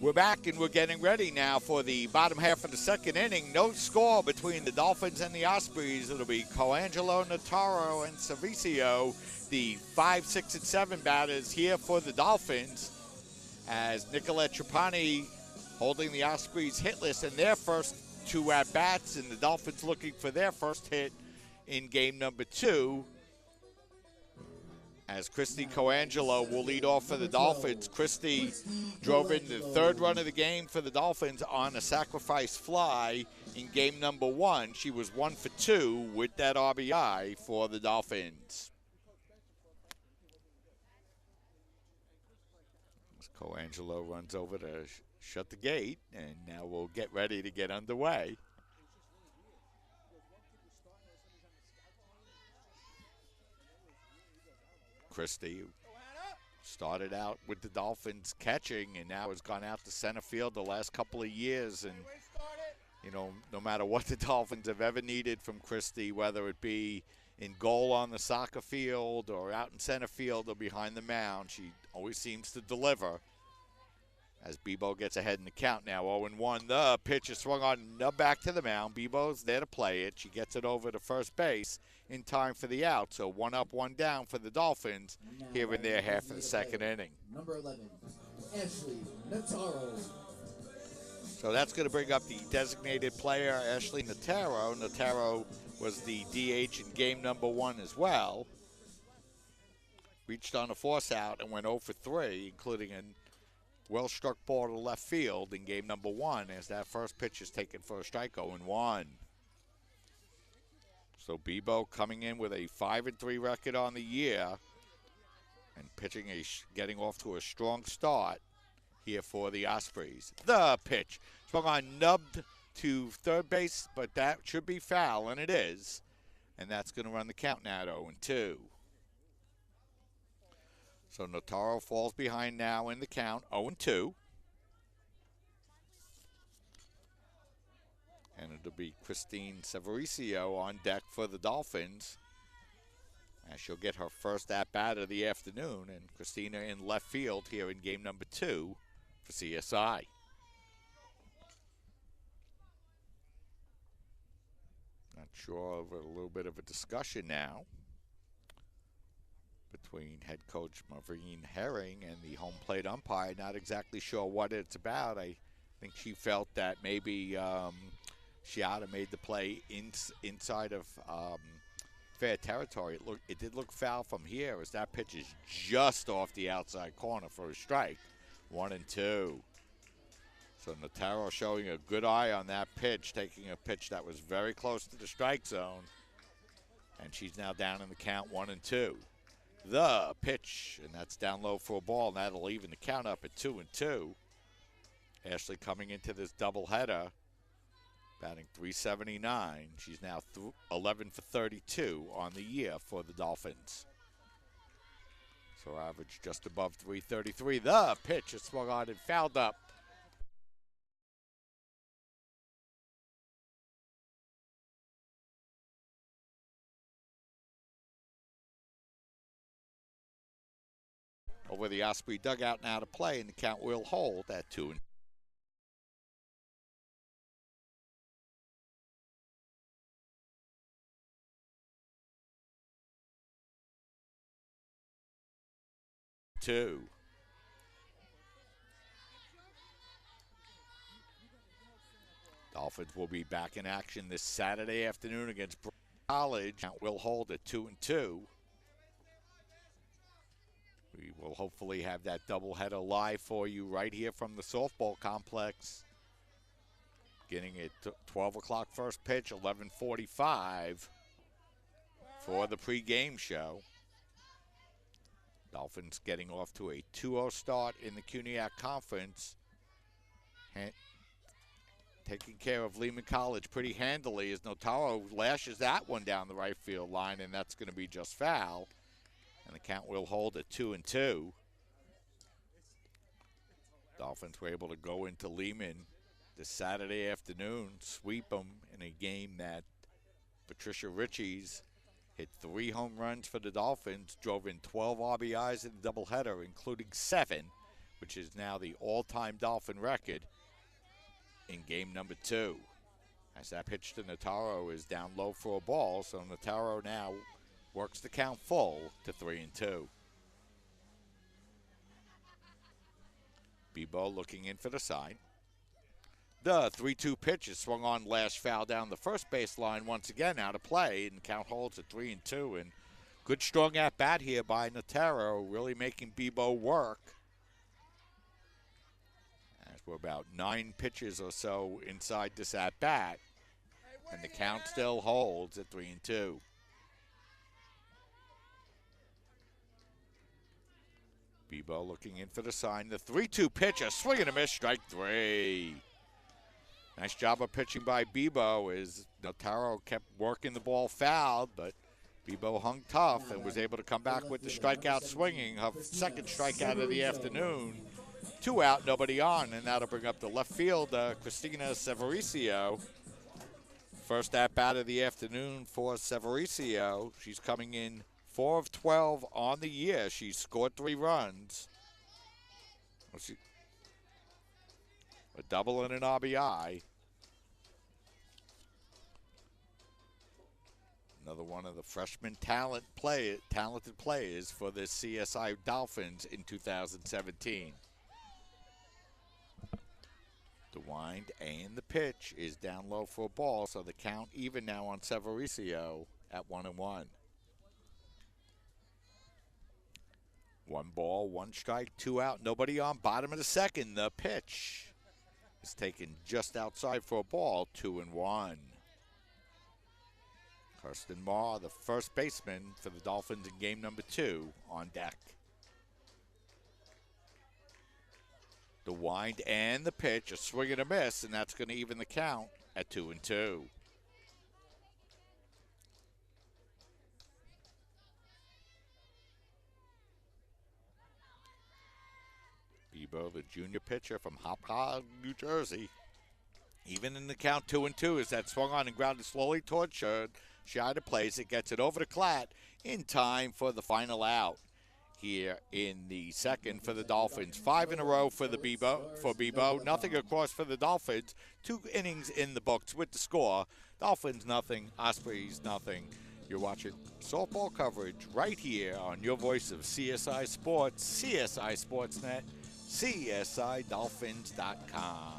We're back and we're getting ready now for the bottom half of the second inning. No score between the Dolphins and the Ospreys. It'll be Colangelo, Notaro, and Servicio, the 5, 6, and 7 batters here for the Dolphins, as Nicolette Trapani holding the Ospreys hitless in their first 2 at-bats, and the Dolphins looking for their first hit in game number 2. As Christy Colangelo will lead off for the Dolphins. Christy drove in the 3rd run of the game for the Dolphins on a sacrifice fly in game number 1. She was 1 for 2 with that RBI for the Dolphins. As Colangelo runs over to shut the gate, and now we'll get ready to get underway. Christy, who started out with the Dolphins catching and now has gone out to center field the last couple of years. And, no matter what the Dolphins have ever needed from Christy, whether it be in goal on the soccer field or out in center field or behind the mound, she always seems to deliver. As Bebo gets ahead in the count now, 0-1. The pitch is swung on, back to the mound. Bebo's there to play it. She gets it over to first base in time for the out. So 1 up, 1 down for the Dolphins here in their half of the second inning. Number 11, Ashley Notaro. So that's going to bring up the designated player, Ashley Notaro. Notaro was the DH in game number 1 as well. Reached on a force out and went 0 for 3, including a well-struck ball to left field in game number 1 as that first pitch is taken for a strike, 0-1. So Bebo coming in with a 5-3 record on the year and pitching getting off to a strong start here for the Ospreys. The pitch swung on, nubbed to third base, but that should be foul, and it is. And that's going to run the count now to 0-2. So Notaro falls behind now in the count, 0-2. And it'll be Christine Severicio on deck for the Dolphins, as she'll get her first at-bat of the afternoon. And Christina in left field here in game number 2 for CSI. Not sure of a little bit of a discussion now between head coach Maureen Herring and the home plate umpire. Not exactly sure what it's about. I think she felt that maybe Chiata made the play inside of fair territory. It did look foul from here, as that pitch is just off the outside corner for a strike. 1-2. So Notaro showing a good eye on that pitch, taking a pitch that was very close to the strike zone. And she's now down in the count, 1-2. The pitch, and that's down low for a ball, and that'll even the count up at 2-2. Ashley coming into this doubleheader, batting .379. She's now 11 for 32 on the year for the Dolphins. So average just above .333. The pitch is swung on and fouled up. Over the Osprey dugout now to play, and the count will hold at 2-2. Dolphins will be back in action this Saturday afternoon against College. Count will hold at 2-2. We will hopefully have that doubleheader live for you right here from the softball complex. Beginning at 12 o'clock first pitch, 11:45 for the pregame show. Dolphins getting off to a 2-0 start in the CUNYAC Conference. Taking care of Lehman College pretty handily as Notaro lashes that one down the right field line, and that's going to be just foul. And the count will hold at 2-2. Dolphins were able to go into Lehman this Saturday afternoon, sweep them in a game that Patricia Richie's hit 3 home runs for the Dolphins, drove in 12 RBIs in the doubleheader, including 7, which is now the all-time Dolphin record in game number 2. As that pitch to Notaro is down low for a ball, so Notaro now works the count full to 3-2. Bebo looking in for the side. The 3-2 pitch is swung on, last foul down the first baseline once again out of play, and count holds at 3-2. And good strong at bat here by Notaro, really making Bebo work. As we're about 9 pitches or so inside this at bat, and the count still holds at 3-2. Bebo looking in for the sign. The 3-2 pitch, a swing and a miss, strike 3. Nice job of pitching by Bebo as Notaro kept working the ball fouled, but Bebo hung tough and was able to come back with the strikeout swinging. Her second strikeout of the afternoon. 2 out, nobody on, and that'll bring up the left field, Christina Severicio. First at-bat of the afternoon for Severicio. She's coming in 4 of 12 on the year. She's scored 3 runs. A double and an RBI. Another one of the freshman talented players for the CSI Dolphins in 2017. The wind and the pitch is down low for a ball, so the count even now on Severicio at 1-1. 1 ball, 1 strike, 2 out, nobody on. Bottom of the second, the pitch is taken just outside for a ball, 2-1. Kirsten Marr, the first baseman for the Dolphins in game number 2, on deck. The wind and the pitch, a swing and a miss, and that's going to even the count at 2-2. Bebo, the junior pitcher from Hopkins, New Jersey. Even in the count 2-2 as that swung on and grounded slowly towards Scheider plays it, gets it over to Klatt in time for the final out here in the second for the Dolphins. 5 in a row for Bebo. Nothing, of course, for the Dolphins. 2 innings in the books with the score. Dolphins nothing, Ospreys nothing. You're watching softball coverage right here on your voice of CSI Sports, CSI Sportsnet, CSIDolphins.com.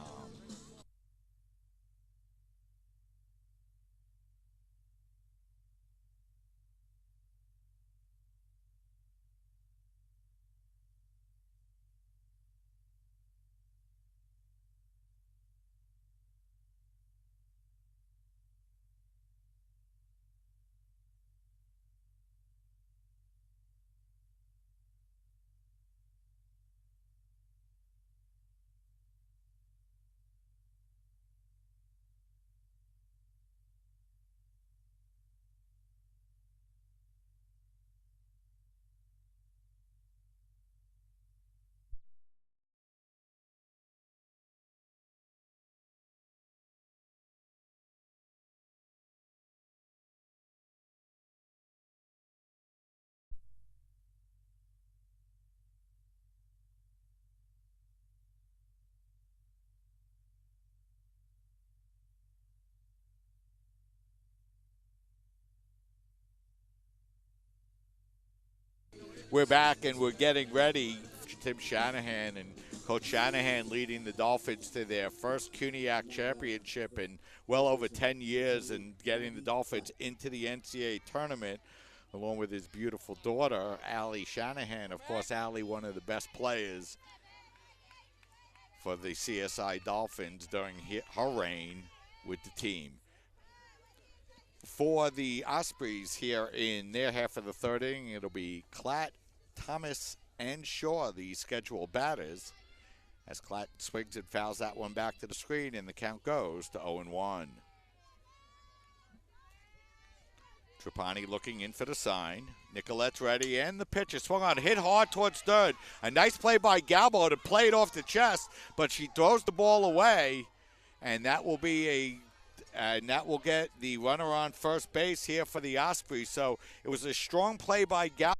We're back and we're getting ready. Tim Shanahan and Coach Shanahan leading the Dolphins to their first CUNYAC championship in well over 10 years and getting the Dolphins into the NCAA tournament along with his beautiful daughter, Allie Shanahan. Of course, Allie, one of the best players for the CSI Dolphins during her reign with the team. For the Ospreys here in their half of the third inning, it'll be Klatt, Thomas, and Shaw, the scheduled batters, as Klatt swings and fouls that one back to the screen, and the count goes to 0-1. Trapani looking in for the sign. Nicolette's ready, and the pitch is swung on, hit hard towards third. A nice play by Galbo to play it off the chest, but she throws the ball away, and that will be and that will get the runner on first base here for the Ospreys. So it was a strong play by Galbo.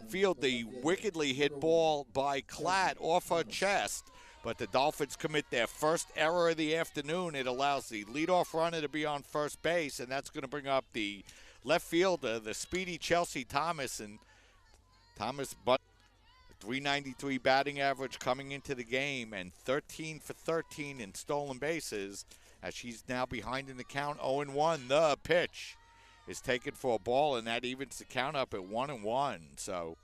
Field the wickedly hit ball by Klatt off her chest, but the Dolphins commit their first error of the afternoon. It allows the leadoff runner to be on first base, and that's going to bring up the left fielder, the speedy Chelsea Thomas, and Thomas but 393 batting average coming into the game and 13 for 13 in stolen bases as she's now behind in the count 0-1. The pitch is taken for a ball, and that evens the count up at 1-1. So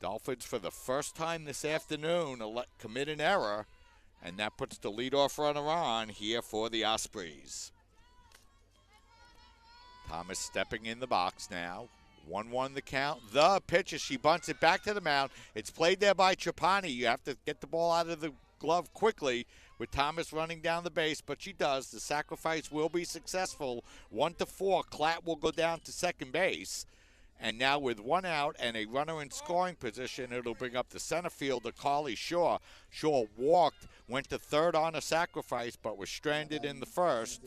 Dolphins, for the first time this afternoon, commit an error, and that puts the leadoff runner on here for the Ospreys. Thomas stepping in the box now. 1-1 the count. The pitch as she bunts it back to the mound. It's played there by Trapani. You have to get the ball out of the glove quickly with Thomas running down the base, but she does. The sacrifice will be successful. 1-4. Klatt will go down to second base. And now with 1 out and a runner in scoring position, it'll bring up the center fielder, Carly Shaw. Shaw walked, went to third on a sacrifice, but was stranded in the first.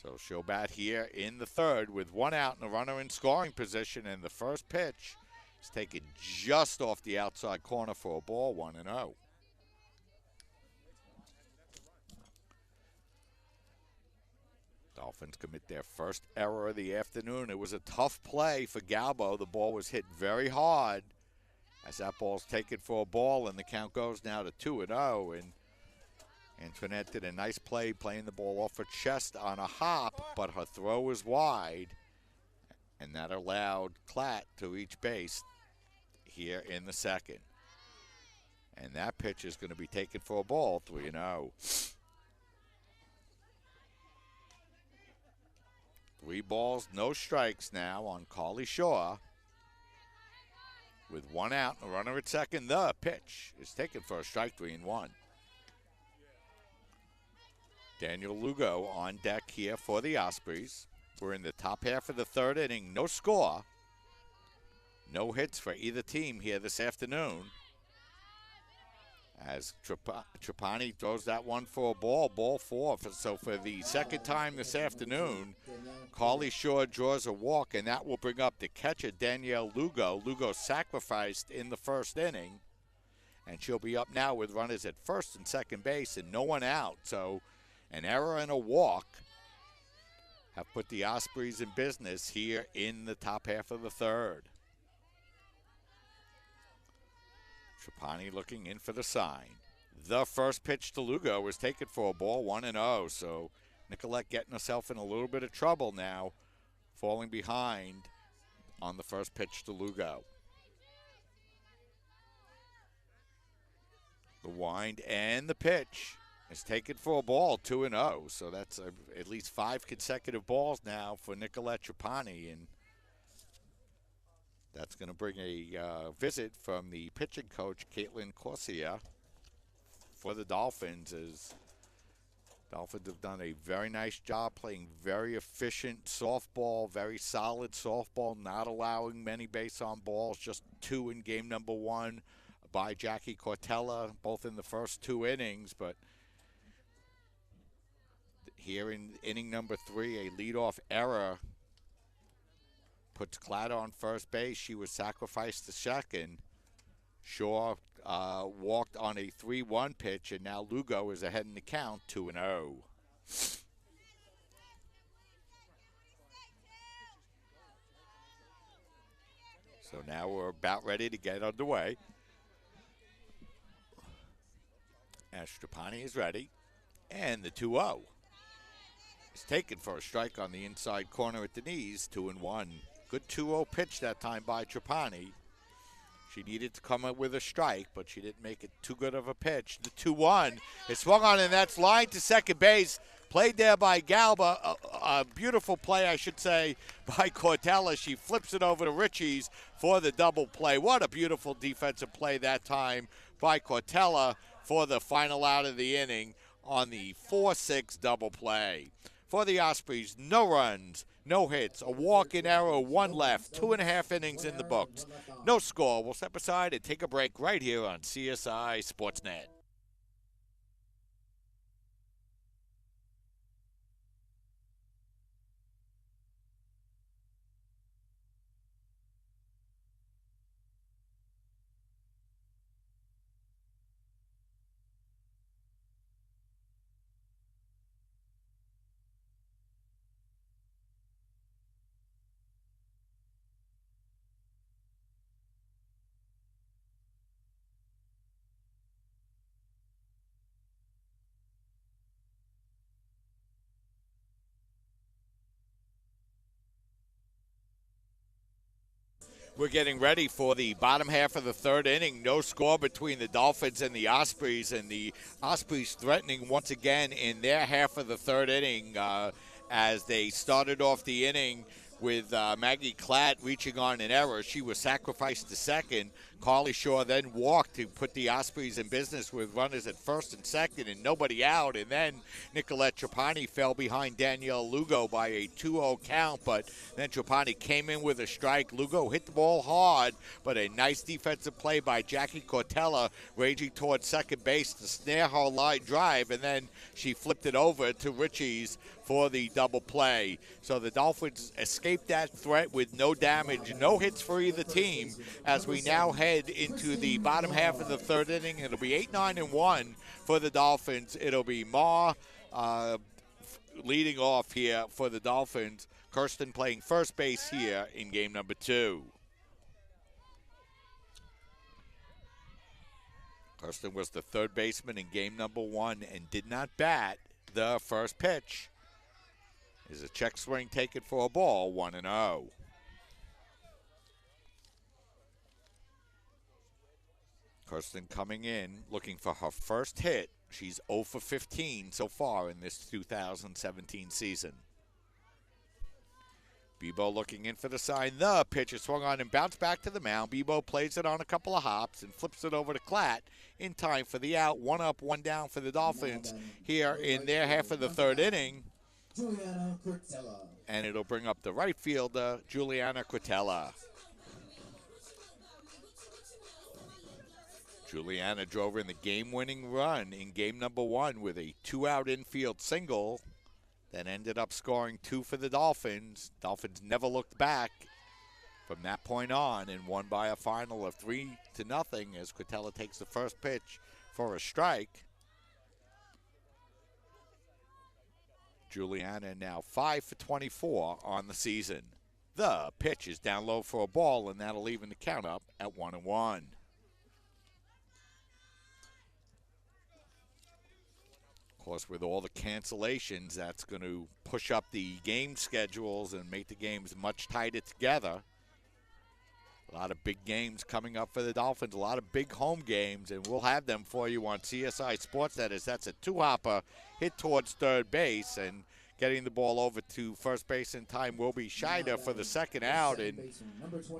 So she'll bat here in the third with 1 out and a runner in scoring position, and the first pitch is taken just off the outside corner for a ball, 1-0. Dolphins commit their first error of the afternoon. It was a tough play for Galbo. The ball was hit very hard as that ball's taken for a ball, and the count goes now to 2-0. And Antoinette did a nice play playing the ball off her chest on a hop, but her throw was wide, and that allowed Klatt to reach base here in the second. And that pitch is going to be taken for a ball, 3-0. 3 balls, no strikes now on Carly Shaw. With 1 out and a runner at second, the pitch is taken for a strike, 3-1. Daniel Lugo on deck here for the Ospreys. We're in the top half of the third inning. No score. No hits for either team here this afternoon. As Trapani throws that one for a ball 4. So for the second time this afternoon, Carly Shaw draws a walk, and that will bring up the catcher, Danielle Lugo. Lugo sacrificed in the first inning, and she'll be up now with runners at first and second base and no one out. So an error and a walk have put the Ospreys in business here in the top half of the third. Trapani looking in for the sign. The first pitch to Lugo was taken for a ball, 1-0. So Nicolette getting herself in a little bit of trouble now, falling behind on the first pitch to Lugo. The wind and the pitch is taken for a ball, 2-0. So that's at least 5 consecutive balls now for Nicolette Trapani, and that's going to bring a visit from the pitching coach, Caitlin Corsia, for the Dolphins, as Dolphins have done a very nice job playing very efficient softball, very solid softball, not allowing many base on balls, just 2 in game number 1 by Jackie Cortella, both in the first 2 innings. But here in inning number 3, a leadoff error puts Klatt on first base. She was sacrificed to second. Shaw walked on a 3-1 pitch, and now Lugo is ahead in the count, 2-0. So now we're about ready to get underway. As Trapani is ready, and the 2-0 is taken for a strike on the inside corner at the knees, 2-1. Good 2-0 pitch that time by Trapani. She needed to come up with a strike, but she didn't make it too good of a pitch. The 2-1 is swung on, and that's lined to second base. Played there by Galba. A beautiful play, I should say, by Cortella. She flips it over to Richie's for the double play. What a beautiful defensive play that time by Cortella for the final out of the inning on the 4-6 double play. For the Ospreys, no runs, no hits, a walk-in error, 1 left, 2.5 innings in the books. No score. We'll step aside and take a break right here on CSI Sportsnet. We're getting ready for the bottom half of the third inning. No score between the Dolphins and the Ospreys, and the Ospreys threatening once again in their half of the third inning as they started off the inning with Maggie Klatt reaching on an error. She was sacrificed to second. Carly Shaw then walked to put the Ospreys in business with runners at first and second and nobody out. And then Nicolette Trapani fell behind Danielle Lugo by a 2-0 count. But then Trapani came in with a strike. Lugo hit the ball hard, but a nice defensive play by Jackie Cortella raging towards second base to snare her line drive. And then she flipped it over to Richie's for the double play. So the Dolphins escaped that threat with no damage, no hits for either team as we now head into the bottom half of the third inning. It'll be 8-9-1 for the Dolphins. It'll be Ma leading off here for the Dolphins. Kirsten playing first base here in game number 2. Kirsten was the third baseman in game number 1 and did not bat the first pitch. Is a check swing taken for a ball, 1-0. Kirsten coming in, looking for her first hit. She's 0 for 15 so far in this 2017 season. Bebo looking in for the sign. The pitch is swung on and bounced back to the mound. Bebo plays it on a couple of hops and flips it over to Klatt in time for the out. 1 up, 1 down for the Dolphins here in their half of the third inning. And it'll bring up the right fielder, Juliana Quintella. Juliana drove in the game-winning run in game number 1 with a 2-out infield single that ended up scoring 2 for the Dolphins. Dolphins never looked back from that point on and won by a final of 3-0 as Quintella takes the first pitch for a strike. Juliana now 5 for 24 on the season. The pitch is down low for a ball, and that'll even the count up at 1-1. Of course, with all the cancellations, that's going to push up the game schedules and make the games much tighter together. A lot of big games coming up for the Dolphins, a lot of big home games, and we'll have them for you on CSI Sportsnet as that's a 2-hopper hit towards third base, and getting the ball over to first base in time will be Scheider for the second out. And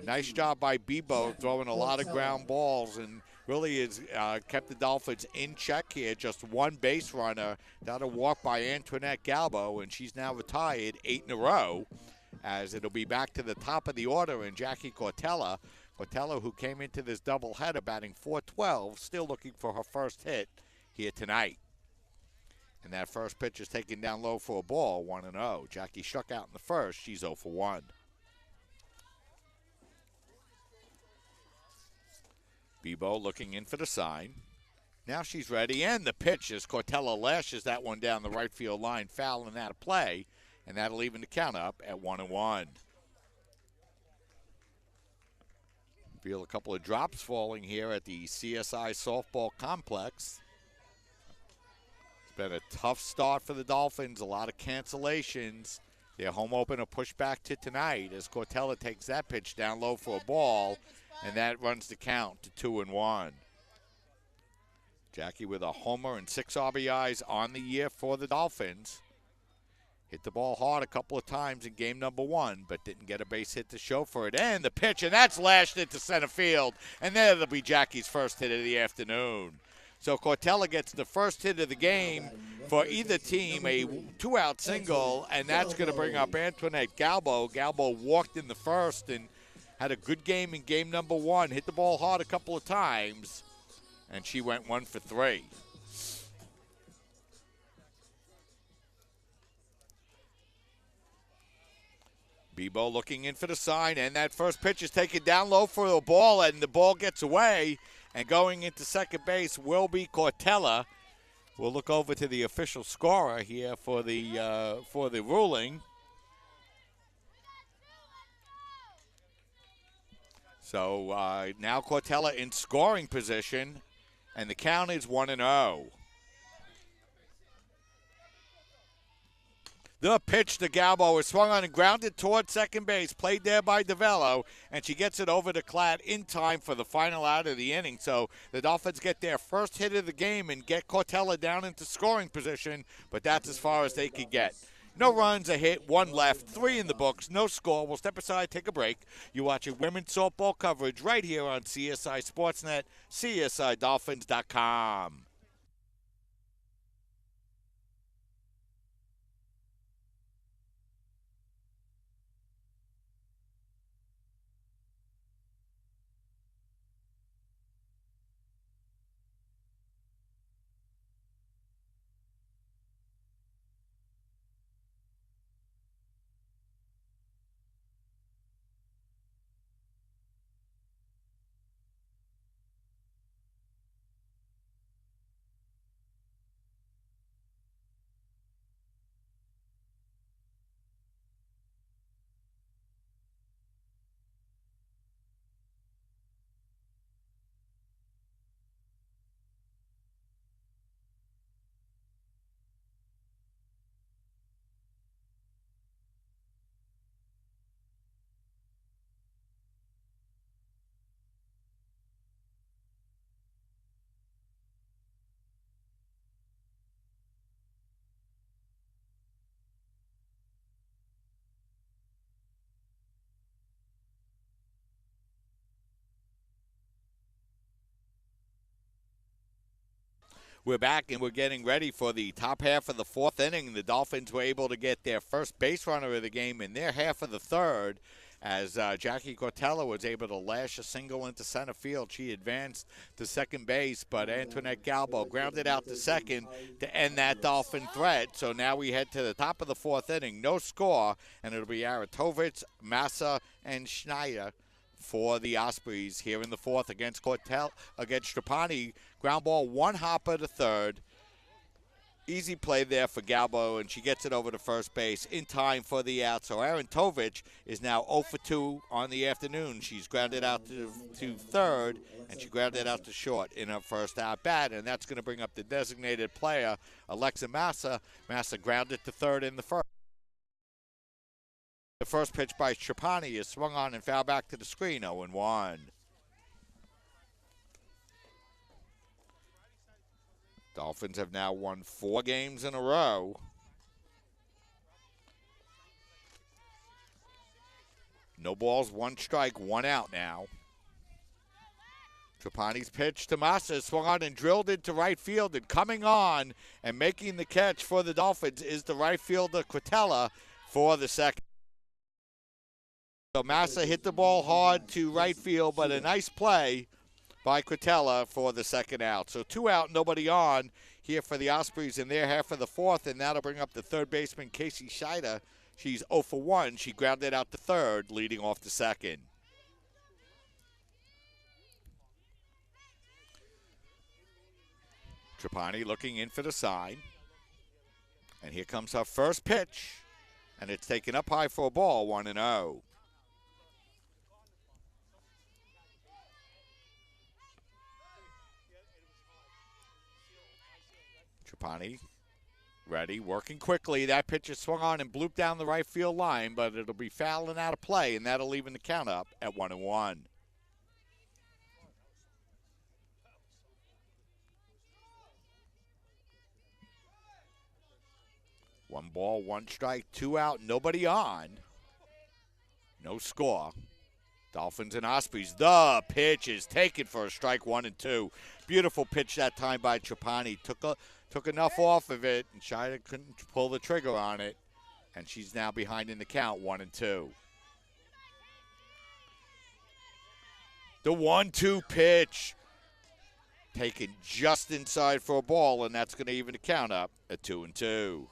nice job by Bebo throwing a lot of ground balls and really has kept the Dolphins in check here. Just one base runner. Got a walk by Antoinette Galbo, and she's now retired 8 in a row, as it'll be back to the top of the order and Jackie Cortella. Cortella, who came into this doubleheader batting .412, still looking for her first hit here tonight. And that first pitch is taken down low for a ball, 1-0. Jackie struck out in the first. She's 0 for 1. Bebo looking in for the sign. Now she's ready, and the pitch as Cortella lashes that one down the right field line, foul and out of play, and that'll even the count up at 1-1. Feel a couple of drops falling here at the CSI softball complex. It's been a tough start for the Dolphins, a lot of cancellations. Their home opener pushed back to tonight as Cortella takes that pitch down low for a ball, and that runs the count to 2-1. Jackie with a homer and 6 RBIs on the year for the Dolphins. Hit the ball hard a couple of times in game number 1, but didn't get a base hit to show for it. And the pitch, and that's lashed into center field. And that'll be Jackie's first hit of the afternoon. So Cortella gets the first hit of the game for either team, a 2-out single, and that's going to bring up Antoinette Galbo. Galbo walked in the first and had a good game in game number 1. Hit the ball hard a couple of times, and she went 1 for 3. Bebo looking in for the sign, and that first pitch is taken down low for the ball, and the ball gets away. And going into second base will be Cortella. We'll look over to the official scorer here for the ruling. So now Cortella in scoring position, and the count is 1-0. The pitch to Galbo is swung on and grounded towards second base, played there by DeVello, and she gets it over to Klatt in time for the final out of the inning. So the Dolphins get their first hit of the game and get Cortella down into scoring position, but that's as far as they could get. No runs, a hit, 1 left, 3 in the books, no score. We'll step aside, take a break. You're watching women's softball coverage right here on CSI Sportsnet, CSIDolphins.com. We're back and we're getting ready for the top half of the fourth inning. The Dolphins were able to get their first base runner of the game in their half of the third as Jackie Cortella was able to lash a single into center field. She advanced to second base, but Antoinette Galbo grounded out to second to end that Dolphin threat. So now we head to the top of the fourth inning. No score, and it'll be Aratovich, Massa, and Schneider for the Ospreys here in the fourth against Trapani. Ground ball, one hopper to third. Easy play there for Galbo, and she gets it over to first base in time for the out. So Aaron Tovich is now 0 for 2 on the afternoon. She's grounded out to third, and she grounded out to short in her first at-bat, and that's going to bring up the designated player, Alexa Massa. Massa grounded to third in the first. The first pitch by Trapani is swung on and fouled back to the screen, 0-1. Dolphins have now won 4 games in a row. No balls, 1 strike, 1 out now. Trapani's pitch to Massa is swung on and drilled into right field, and coming on and making the catch for the Dolphins is the right fielder Quatella for the second. So Massa hit the ball hard to right field, but a nice play by Quatella for the second out. So 2 out, nobody on here for the Ospreys in their half of the fourth, and that'll bring up the third baseman, Casey Scheider. She's 0 for 1. She grounded out to third, leading off the second. Trapani looking in for the sign. And here comes her first pitch, and it's taken up high for a ball, 1-0. Trapani ready, working quickly. That pitch is swung on and blooped down the right field line, but it'll be foul and out of play, and that'll even the count up at 1-1. One ball, 1 strike, 2 out, nobody on. No score. Dolphins and Ospreys. The pitch is taken for a strike, 1-2. Beautiful pitch that time by Trapani. Took enough off of it, and Scheider couldn't pull the trigger on it. And she's now behind in the count, 1-2. The 1-2 pitch. Taken just inside for a ball, and that's going to even the count up at 2-2.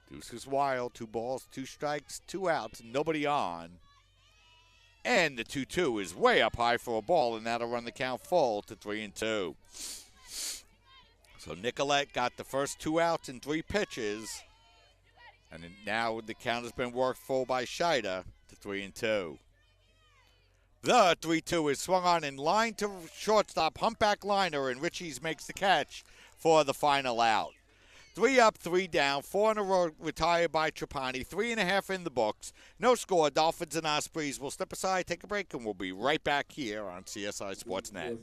Deuce is wild. 2 balls, 2 strikes, 2 outs, nobody on. And the 2-2 is way up high for a ball, and that'll run the count full to 3-2. So Nicolette got the first 2 outs in 3 pitches. And now the count has been worked full by Scheider to 3-2. The 3-2 is swung on in line to shortstop, humpback liner, and Richie's makes the catch for the final out. 3 up, 3 down, 4 in a row retired by Trapani, 3.5 in the books. No score. Dolphins and Ospreys will step aside, take a break, and we'll be right back here on CSI Sportsnet.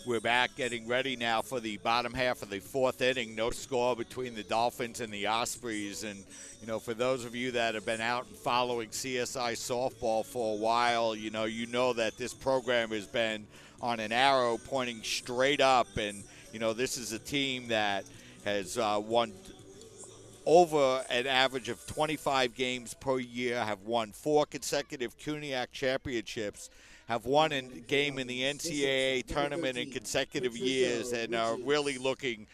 We're back getting ready now for the bottom half of the fourth inning. No score between the Dolphins and the Ospreys. And, you know, for those of you that have been out and following CSI softball for a while, you know that this program has been on an arrow pointing straight up. And, you know, this is a team that has won over an average of 25 games per year, have won 4 consecutive CUNYAC championships, have won a game in the NCAA tournament in consecutive years, and are really looking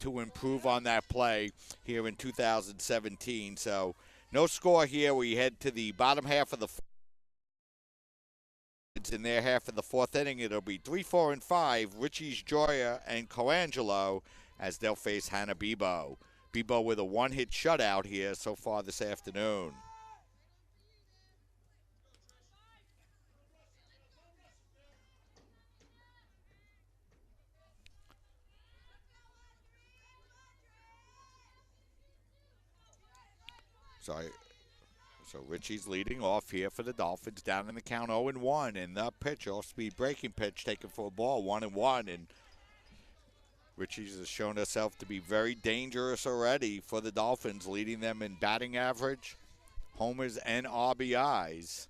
to improve on that play here in 2017. So No score here. We head to the bottom half of the in their half of the fourth inning. It'll be 3, 4, and 5. Richie's Joya and Colangelo as they'll face Hannah Bebo. Bebo with a one-hit shutout here so far this afternoon. So Richie's leading off here for the Dolphins, down in the count 0-1, and the pitch, off-speed breaking pitch, taken for a ball, 1-1, and Richie's has shown herself to be very dangerous already for the Dolphins, leading them in batting average, homers, and RBIs.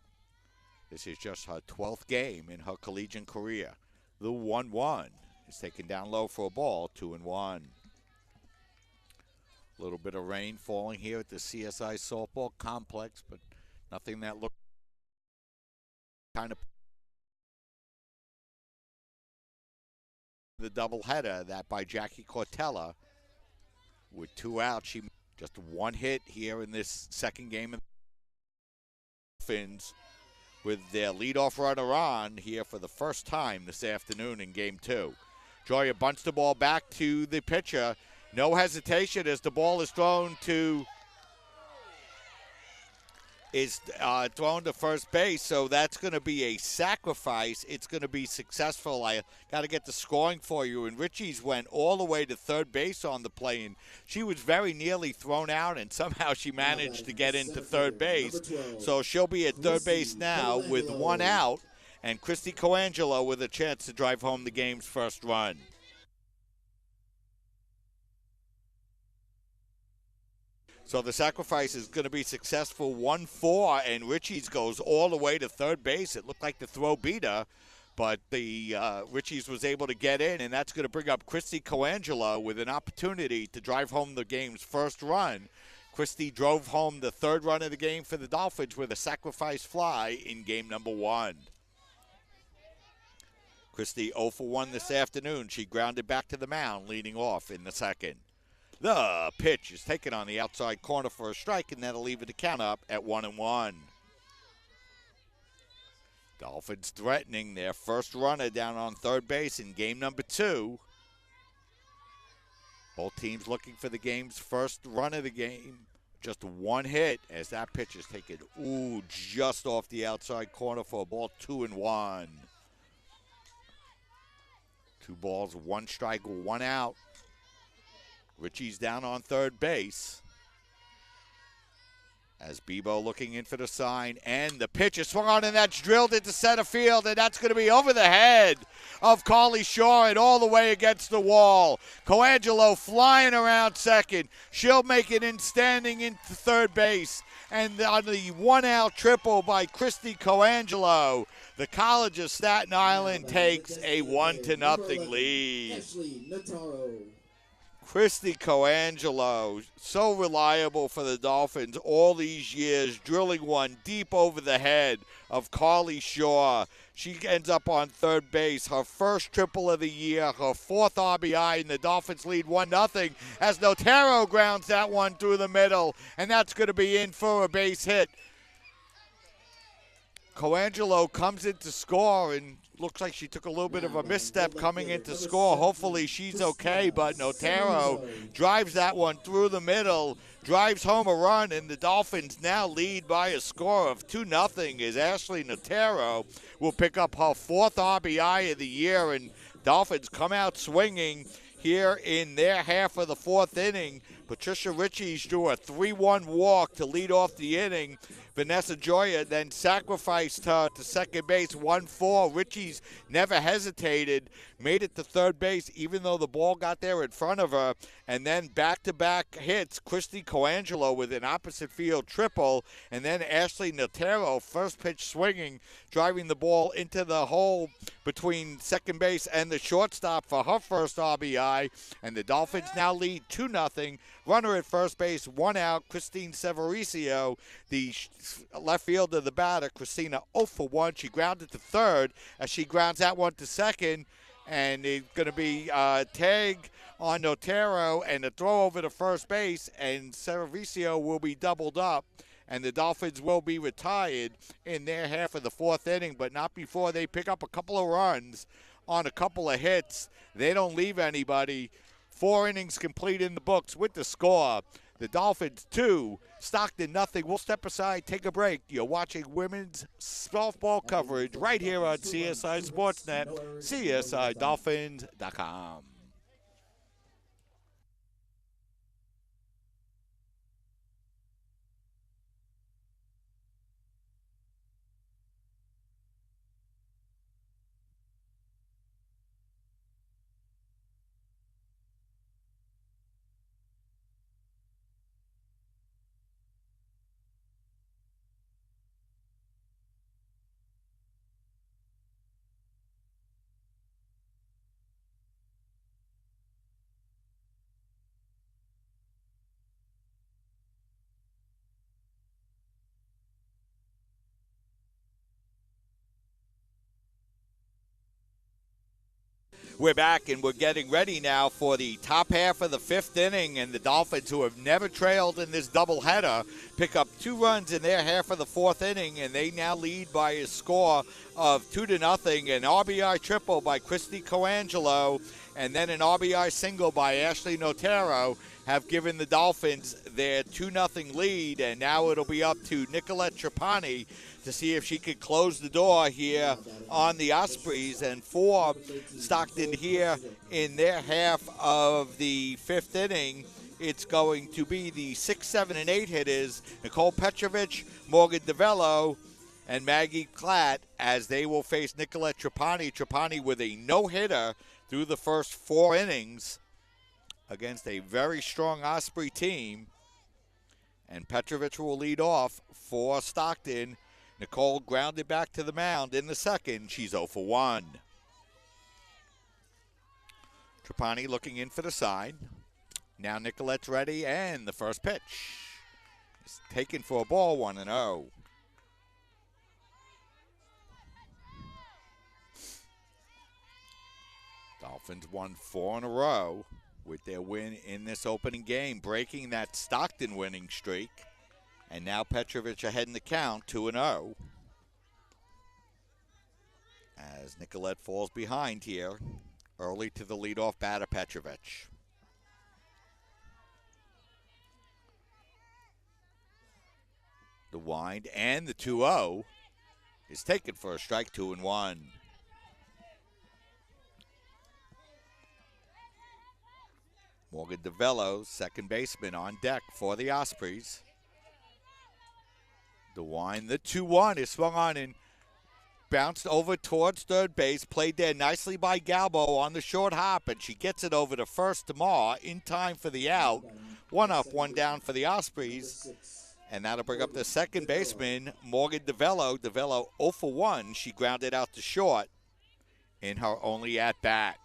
This is just her 12th game in her collegiate career. The 1-1 is taken down low for a ball, 2-1. A little bit of rain falling here at the CSI softball complex, but nothing that looks kind of the doubleheader that by Jackie Cortella with 2 outs. She just one hit here in this second game of the Dolphins with their leadoff runner on here for the first time this afternoon in game 2. Joya bunts the ball back to the pitcher. No hesitation as the ball is thrown to first base, so that's going to be a sacrifice. It's going to be successful. I got to get the scoring for you. And Richie's went all the way to third base on the play, and she was very nearly thrown out, and somehow she managed to get into third base. So she'll be at third base now with 1 out, and Christy Colangelo with a chance to drive home the game's first run. So the sacrifice is going to be successful, 1-4, and Richie's goes all the way to third base. It looked like the throw beat her, but the Richie's was able to get in, and that's going to bring up Christy Colangelo with an opportunity to drive home the game's first run. Christy drove home the third run of the game for the Dolphins with a sacrifice fly in game number 1. Christy 0 for 1 this afternoon. She grounded back to the mound, leading off in the second. The pitch is taken on the outside corner for a strike, and that'll leave it to count up at 1-1. Dolphins threatening their first runner down on third base in game number 2. Both teams looking for the game's first run of the game. Just one hit as that pitch is taken, just off the outside corner for a ball, 2-1. 2 balls, 1 strike, 1 out. Richie's down on third base as Bebo looking in for the sign, and the pitch is swung on, and that's drilled into center field, and that's going to be over the head of Carly Shaw and all the way against the wall. Colangelo flying around second. She'll make it in, standing into third base, and on the 1-out triple by Christy Colangelo, the College of Staten Island takes a 1-0 lead. Christy Colangelo, so reliable for the Dolphins all these years, drilling one deep over the head of Carly Shaw. She ends up on third base, her first triple of the year, her 4th RBI, and the Dolphins lead 1-0 as Notaro grounds that one through the middle, and that's going to be in for a base hit. Colangelo comes in to score, and looks like she took a little bit of a misstep coming in to score. Hopefully she's okay, but Notaro drives that one through the middle, drives home a run, and the Dolphins now lead by a score of 2-0 as Ashley Notaro will pick up her 4th RBI of the year, and Dolphins come out swinging here in their half of the 4th inning. Patricia Richie drew a 3-1 walk to lead off the inning. Vanessa Joya then sacrificed her to second base, 1-4. Richie's never hesitated, made it to third base even though the ball got there in front of her. And then back-to-back hits, Christy Colangelo with an opposite field triple, and then Ashley Notaro, first pitch swinging, driving the ball into the hole between second base and the shortstop for her first RBI. And the Dolphins now lead 2-0. Runner at first base, 1 out. Christine Severicio, the left fielder, the batter. Christina 0 for 1. She grounded to third as she grounds that one to second. And it's going to be tag on Notaro and a throw over to first base. And Severicio will be doubled up and the Dolphins will be retired in their half of the fourth inning, but not before they pick up a couple of runs on a couple of hits. They don't leave anybody. 4 innings complete in the books with the score. The Dolphins 2, Stockton nothing. We'll step aside, take a break. You're watching women's softball coverage right here on CSI Sportsnet, CSIDolphins.com. We're back, and we're getting ready now for the top half of the fifth inning, and the Dolphins, who have never trailed in this doubleheader, pick up 2 runs in their half of the fourth inning, and they now lead by a score of 2-0. An RBI triple by Christy Colangelo, and then an RBI single by Ashley Notaro have given the Dolphins their 2-0 lead, and now it'll be up to Nicole Petrovich to see if she could close the door here on the Ospreys. And for Stockton here in their half of the fifth inning, it's going to be the 6, 7, and 8 hitters, Nicole Petrovich, Morgan DeVello, and Maggie Klatt, as they will face Nicole Petrovich. Petrovich with a no-hitter through the first 4 innings against a very strong Osprey team. And Petrovich will lead off for Stockton. Nicole grounded back to the mound in the second. She's 0 for 1. Trapani looking in for the sign. Now Nicolette's ready, and the first pitch is taken for a ball, 1-0. Dolphins won 4 in a row with their win in this opening game, breaking that Stockton winning streak. And now Petrovich ahead in the count, 2-0. As Nicolette falls behind here, early to the leadoff batter, Petrovich. The wind and the 2-0 is taken for a strike, 2-1. Morgan DeVello, second baseman, on deck for the Ospreys. The wind, the 2-1 is swung on and bounced over towards third base. Played there nicely by Galbo on the short hop, and she gets it over to first to Ma in time for the out. 1 up, 1 down for the Ospreys. And that'll bring up the second baseman, Morgan DeVello. DeVello 0 for 1. She grounded out to short in her only at-bat.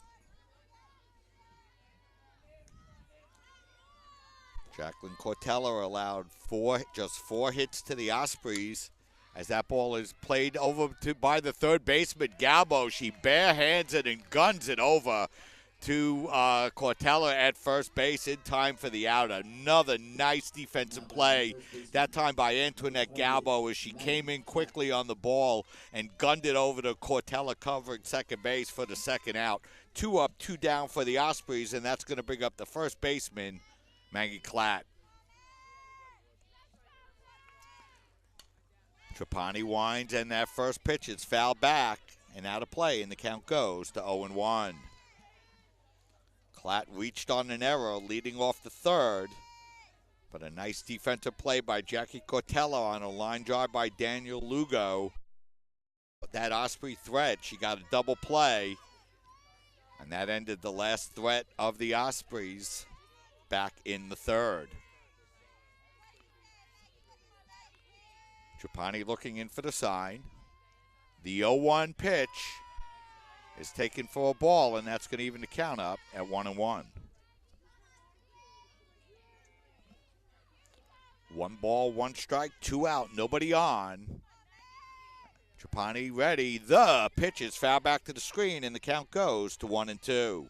Jacqueline Cortella allowed just four hits to the Ospreys as that ball is played over by the third baseman, Galbo. She barehands it and guns it over to Cortella at first base in time for the out. Another nice defensive play, that time by Antoinette Galbo, as she came in quickly on the ball and gunned it over to Cortella covering second base for the second out. 2 up, 2 down for the Ospreys, and that's going to bring up the first baseman, Maggie Klatt. Trapani winds, and that first pitch is fouled back and out of play, and the count goes to 0-1. Klatt reached on an error, leading off the third, but a nice defensive play by Jackie Cortella on a line drive by Daniel Lugo. That Osprey threat, she got a double play, and that ended the last threat of the Ospreys back in the third. Trapani looking in for the sign. The 0-1 pitch is taken for a ball, and that's going to even the count up at 1-1. 1 ball, 1 strike, 2 out, nobody on. Trapani ready. The pitch is fouled back to the screen, and the count goes to 1-2.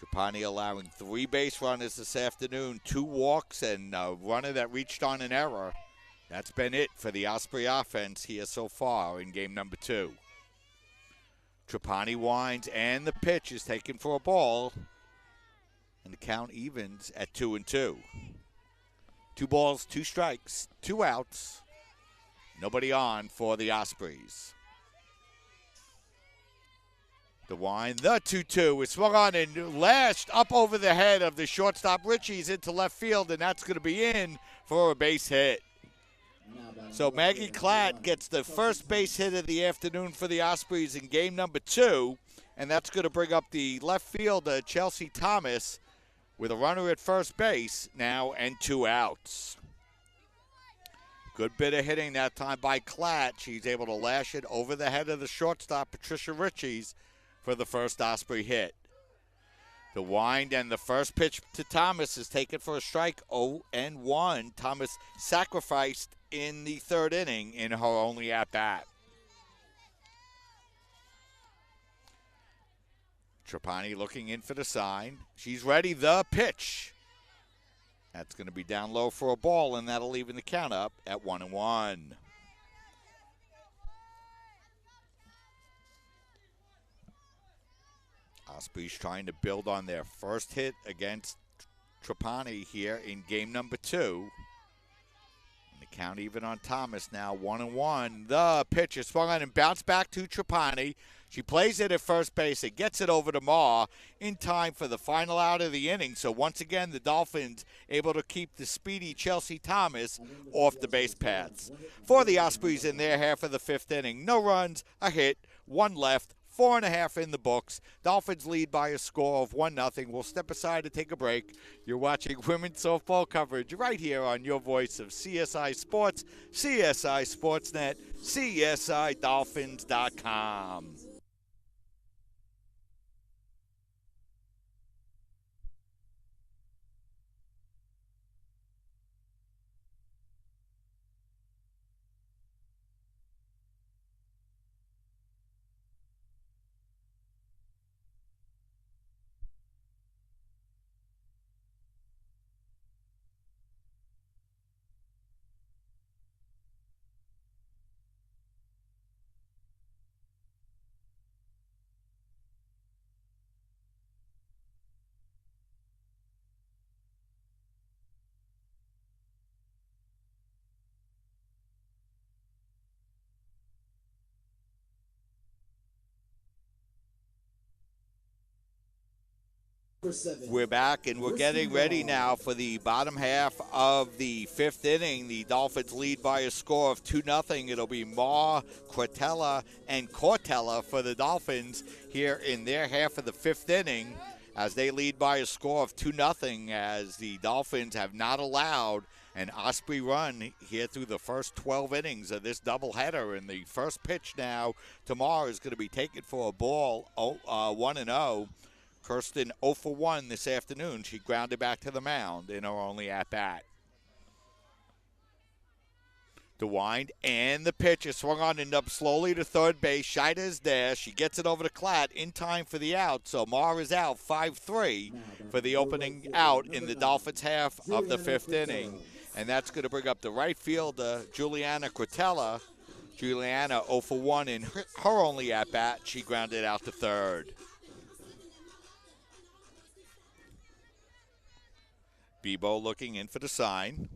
Trapani allowing 3 base runners this afternoon, 2 walks, and a runner that reached on an error. That's been it for the Osprey offense here so far in game number 2. Trapani winds, and the pitch is taken for a ball. And the count evens at 2-2. 2 balls, 2 strikes, 2 outs. Nobody on for the Ospreys. The wind, the 2-2 is swung on and lashed up over the head of the shortstop Richie's into left field, and that's going to be in for a base hit. So Maggie Klatt gets the first base hit of the afternoon for the Ospreys in game number 2, and that's going to bring up the left fielder Chelsea Thomas with a runner at first base now and 2 outs. Good bit of hitting that time by Klatt. She's able to lash it over the head of the shortstop Patricia Richie's for the first Osprey hit. The wind and the first pitch to Thomas is taken for a strike, 0-1. Thomas sacrificed in the 3rd inning in her only at-bat. Trapani looking in for the sign. She's ready, the pitch. That's going to be down low for a ball, and that'll even the count up at 1-1. Osprey's trying to build on their first hit against Trapani here in game number 2. And the count even on Thomas now, 1-1. The pitch is swung on and bounced back to Trapani. She plays it at first base and gets it over to Maher in time for the final out of the inning. So once again, the Dolphins able to keep the speedy Chelsea Thomas off the base paths. For the Ospreys in their half of the 5th inning, no runs, a hit, 1 left, 4.5 in the books. Dolphins lead by a score of 1-0. We'll step aside to take a break. You're watching women's softball coverage right here on your voice of CSI Sports, CSI Sportsnet, CSIDolphins.com. We're back, and we're getting ready now for the bottom half of the 5th inning. The Dolphins lead by a score of 2-0. It'll be Maher, Cortella, and Cortella for the Dolphins here in their half of the 5th inning as they lead by a score of 2-0, as the Dolphins have not allowed an Osprey run here through the first 12 innings of this doubleheader. And the first pitch now to Maher is going to be taken for a ball, 1-0. Kirsten 0 for 1 this afternoon. She grounded back to the mound in her only at-bat. The wind and the pitch is swung on and up slowly to third base. Scheida is there. She gets it over to Klatt in time for the out. So Maher is out 5-3 for the opening out in the Dolphins' half of the 5th inning. And that's going to bring up the right fielder, Juliana Cortella. Juliana 0 for 1 in her only at-bat. She grounded out to third. Bebo looking in for the sign.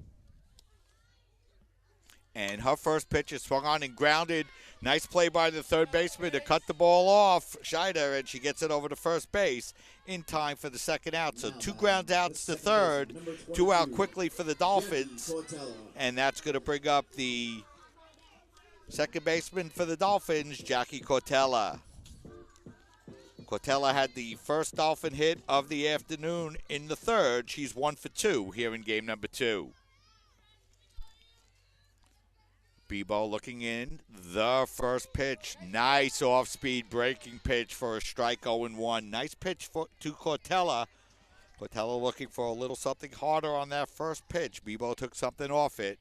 And her first pitch is swung on and grounded. Nice play by the third baseman to cut the ball off, Scheida, and she gets it over to first base in time for the second out. So 2 ground outs to third, 2 out quickly for the Dolphins. And that's going to bring up the second baseman for the Dolphins, Jackie Cortella. Cortella had the first Dolphin hit of the afternoon in the 3rd. She's 1 for 2 here in game number 2. Bebo looking in. The first pitch. Nice off-speed breaking pitch for a strike, 0-1. Nice pitch to Cortella. Cortella looking for a little something harder on that first pitch. Bebo took something off it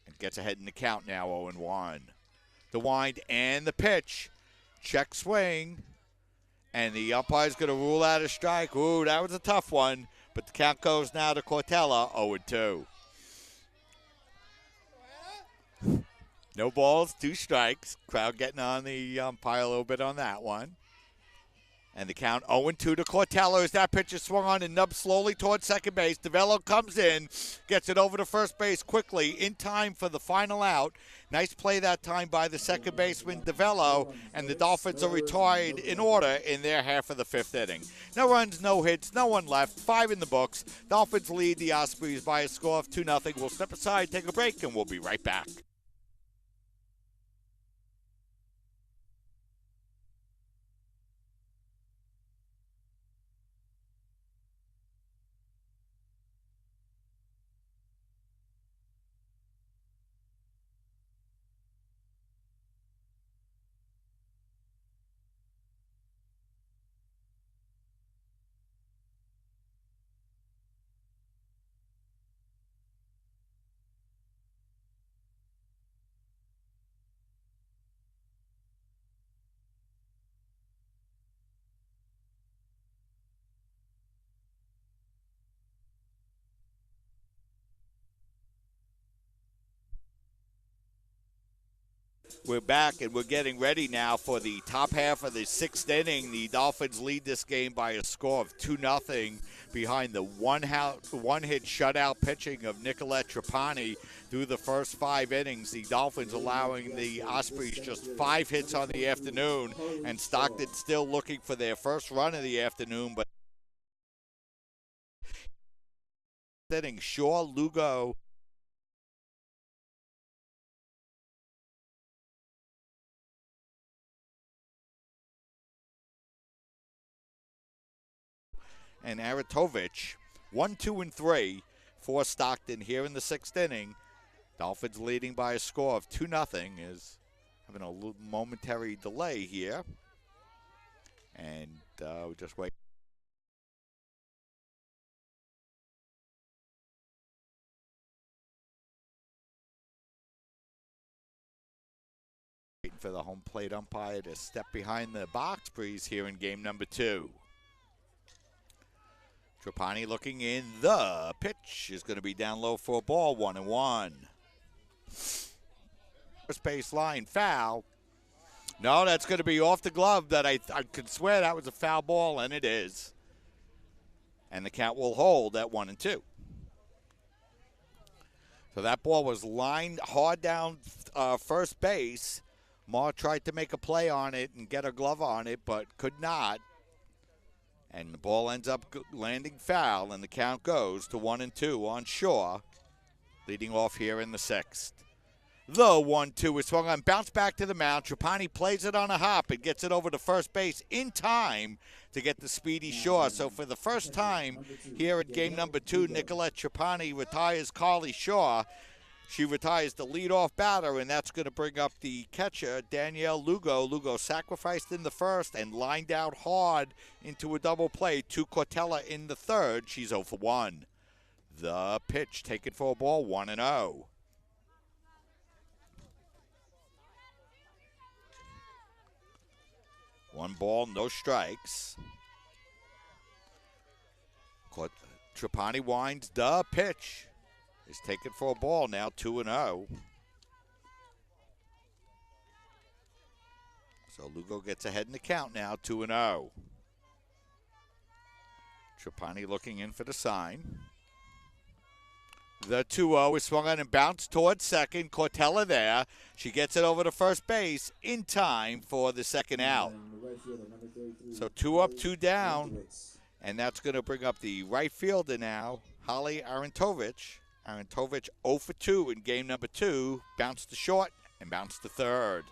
and gets ahead in the count now, 0-1. The wind and the pitch. Check swing. And the umpire's going to rule out a strike. Ooh, that was a tough one. But the count goes now to Cortella, 0-2. No balls, 2 strikes. Crowd getting on the umpire a little bit on that one. And the count 0-2 to Cortella as that pitch is swung on and nubbed slowly towards second base. DeVello comes in, gets it over to first base quickly in time for the final out. Nice play that time by the second baseman DeVello, and the Dolphins are retired in order in their half of the 5th inning. No runs, no hits, no one left, 5 in the books. Dolphins lead the Ospreys by a score of 2-0. We'll step aside, take a break, and we'll be right back. We're back, and we're getting ready now for the top half of the 6th inning. The Dolphins lead this game by a score of 2-0 behind the one-hit shutout pitching of Nicole Petrovich through the first 5 innings. The Dolphins allowing the Ospreys just 5 hits on the afternoon, and Stockton still looking for their first run of the afternoon. But inning, Shaw, Lugo, and Aritovich, 1, 2, and 3 for Stockton here in the 6th inning. Dolphins leading by a score of 2-0, is having a little momentary delay here. And we just wait. Waiting for the home plate umpire to step behind the box breeze here in game number 2. Trapani looking in. The pitch is going to be down low for a ball, 1-1. First base line, foul. No, that's going to be off the glove. That I could swear that was a foul ball, and it is. And the count will hold at 1-2. So that ball was lined hard down first base. Marr tried to make a play on it and get a glove on it, but could not. And the ball ends up landing foul, and the count goes to 1-2 on Shaw, leading off here in the 6th. The 1-2 is swung on, bounced back to the mound. Trapani plays it on a hop and gets it over to first base in time to get the speedy Shaw. So for the first time here at game number 2, Nicolette Trapani retires Carly Shaw. She retires the leadoff batter, and that's going to bring up the catcher, Danielle Lugo. Lugo sacrificed in the first and lined out hard into a double play to Cortella in the 3rd. She's 0 for 1. The pitch taken for a ball, 1-0. One ball, no strikes. Trapani winds the pitch. Is taken for a ball now, 2-0. So Lugo gets ahead in the count now, 2-0. Trapani looking in for the sign. The 2-0 is swung on and bounced towards second. Cortella there. She gets it over to first base in time for the second out. So 2 up, 2 down. And that's going to bring up the right fielder now, Holly Arantovich. Arantovich 0 for 2 in game number 2. Bounced to short and bounced to third.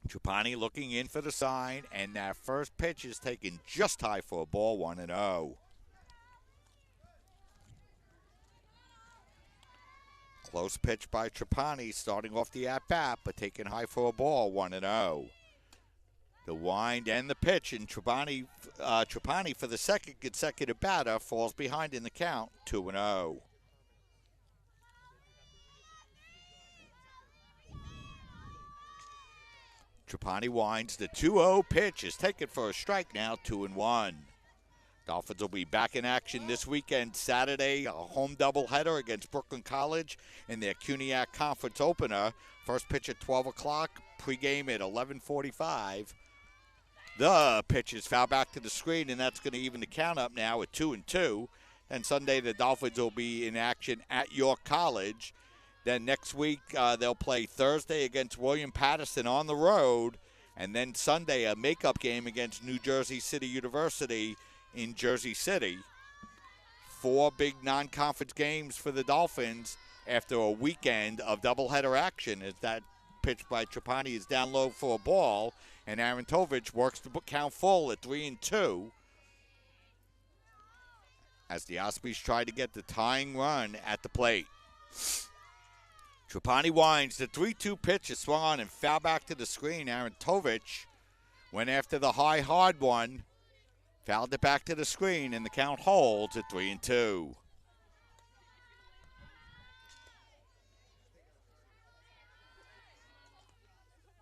Trapani looking in for the sign, and that first pitch is taken just high for a ball, 1-0. Close pitch by Trapani, starting off the at-bat, but taken high for a ball, 1-0. The wind and the pitch, and Trapani for the second consecutive batter falls behind in the count, 2-0. Trapani winds. The 2-0 pitch is taken for a strike now, 2-1. Dolphins will be back in action this weekend, Saturday, a home doubleheader against Brooklyn College in their CUNYAC Conference opener. First pitch at 12 o'clock, pregame at 11:45. The pitch is foul back to the screen, and that's going to even the count up now at 2-2. And Sunday, the Dolphins will be in action at York College. Then next week, they'll play Thursday against William Patterson on the road. And then Sunday, a makeup game against New Jersey City University in Jersey City. 4 big non-conference games for the Dolphins after a weekend of doubleheader action, as that pitch by Trapani is down low for a ball, and Aaron Tovich works the count full at 3-2 as the Ospreys try to get the tying run at the plate. Trapani winds. The 3-2 pitch is swung on and foul back to the screen. Aaron Tovich went after the high, hard one, fouled it back to the screen, and the count holds at 3-2.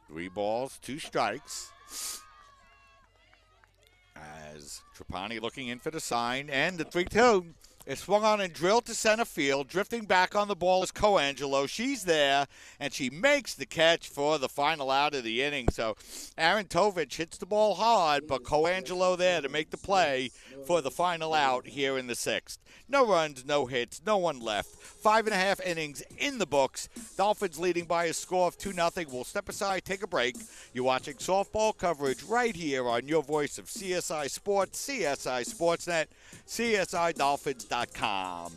Three balls, 2 strikes. As Trapani looking in for the sign, and the 3-2 is swung on and drilled to center field. Drifting back on the ball is Colangelo. She's there, and she makes the catch for the final out of the inning. So Aaron Tovich hits the ball hard, but Colangelo there to make the play for the final out here in the 6th. No runs, no hits, no one left. 5.5 innings in the books. Dolphins leading by a score of 2-0. We'll step aside, take a break. You're watching softball coverage right here on your voice of CSI Sports, CSI Sportsnet, CSIDolphins.com.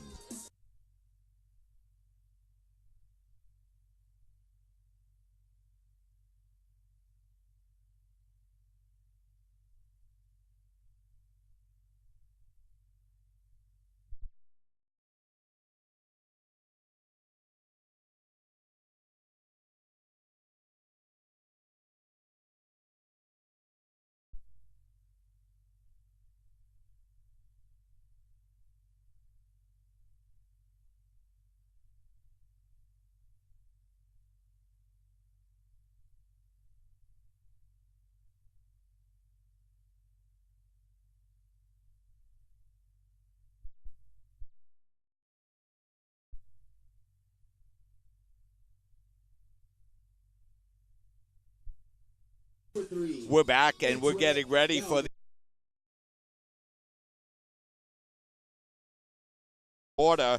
We're back, and we're getting ready for the order.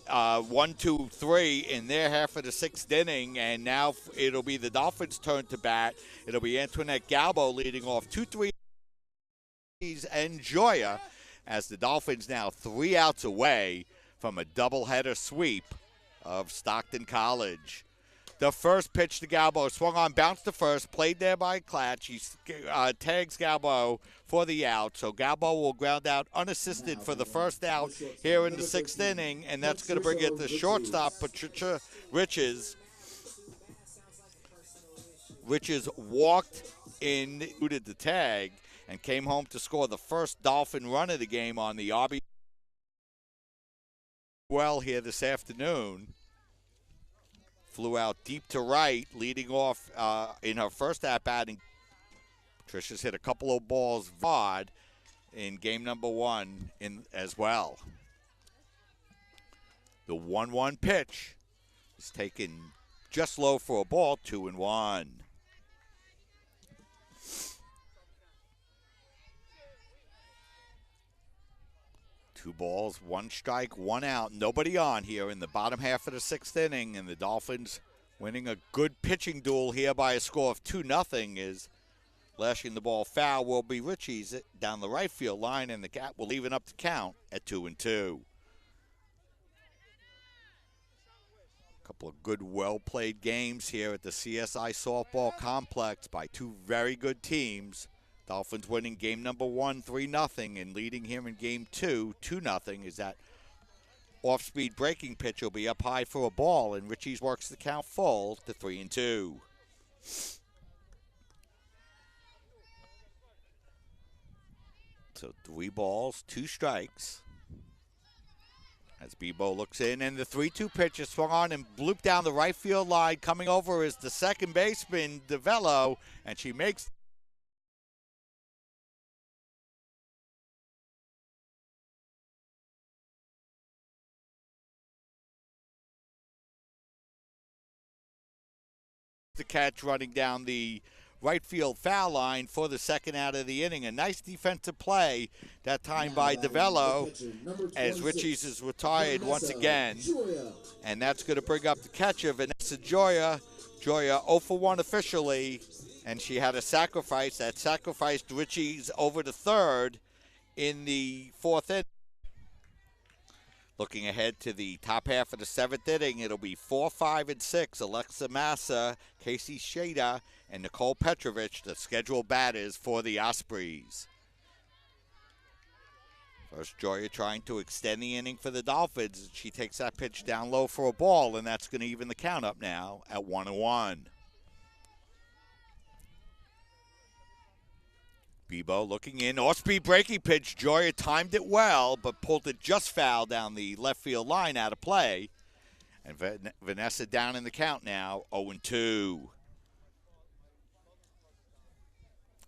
1, 2, 3 in their half of the 6th inning, and now it'll be the Dolphins' turn to bat. It'll be Antoinette Galbo leading off 2-3 and Joya, as the Dolphins now 3 outs away from a doubleheader sweep of Stockton College. The first pitch to Galbo, swung on, bounced to first, played there by Klatch. He tags Galbo for the out, so Galbo will ground out unassisted for the first out here in the 6th inning, and that's going to bring it to shortstop Patricia Richie. Richie walked in, booted the tag, and came home to score the first Dolphin run of the game on the RB. Well, here this afternoon. Flew out deep to right, leading off in her first at-bat. Patricia's hit a couple of balls wide in game number 1 as well. The 1-1 pitch is taken just low for a ball, 2-1. Two balls, 1 strike, 1 out. Nobody on here in the bottom half of the 6th inning, and the Dolphins winning a good pitching duel here by a score of 2-0 is lashing the ball foul will be Richie's down the right field line, and the Cat will even up the count at 2-2. A couple of good, well-played games here at the CSI Softball Complex by 2 very good teams. Dolphins winning game number 1, 3-0, and leading here in game 2, 2-0, is that off-speed breaking pitch will be up high for a ball, and Richie's works the count full to 3-2. So 3 balls, 2 strikes. As Bebo looks in, and the 3-2 pitch is swung on and blooped down the right field line. Coming over is the second baseman, DeVello, and she makes the catch running down the right field foul line for the second out of the inning. A nice defensive play that time by DeVello as Richie's is retired once again. And that's going to bring up the catcher, Vanessa Joya. Joya 0 for 1 officially, and she had a sacrifice. That sacrificed Richie's over to third in the fourth inning. Looking ahead to the top half of the seventh inning, it'll be 4, 5, and 6. Alexa Massa, Casey Shada, and Nicole Petrovich, the scheduled batters for the Ospreys. First, Joya trying to extend the inning for the Dolphins. She takes that pitch down low for a ball, and that's going to even the count up now at 1-1. Bebo looking in. Osprey breaking pitch. Joya timed it well, but pulled it just foul down the left field line out of play. And Vanessa down in the count now, 0-2.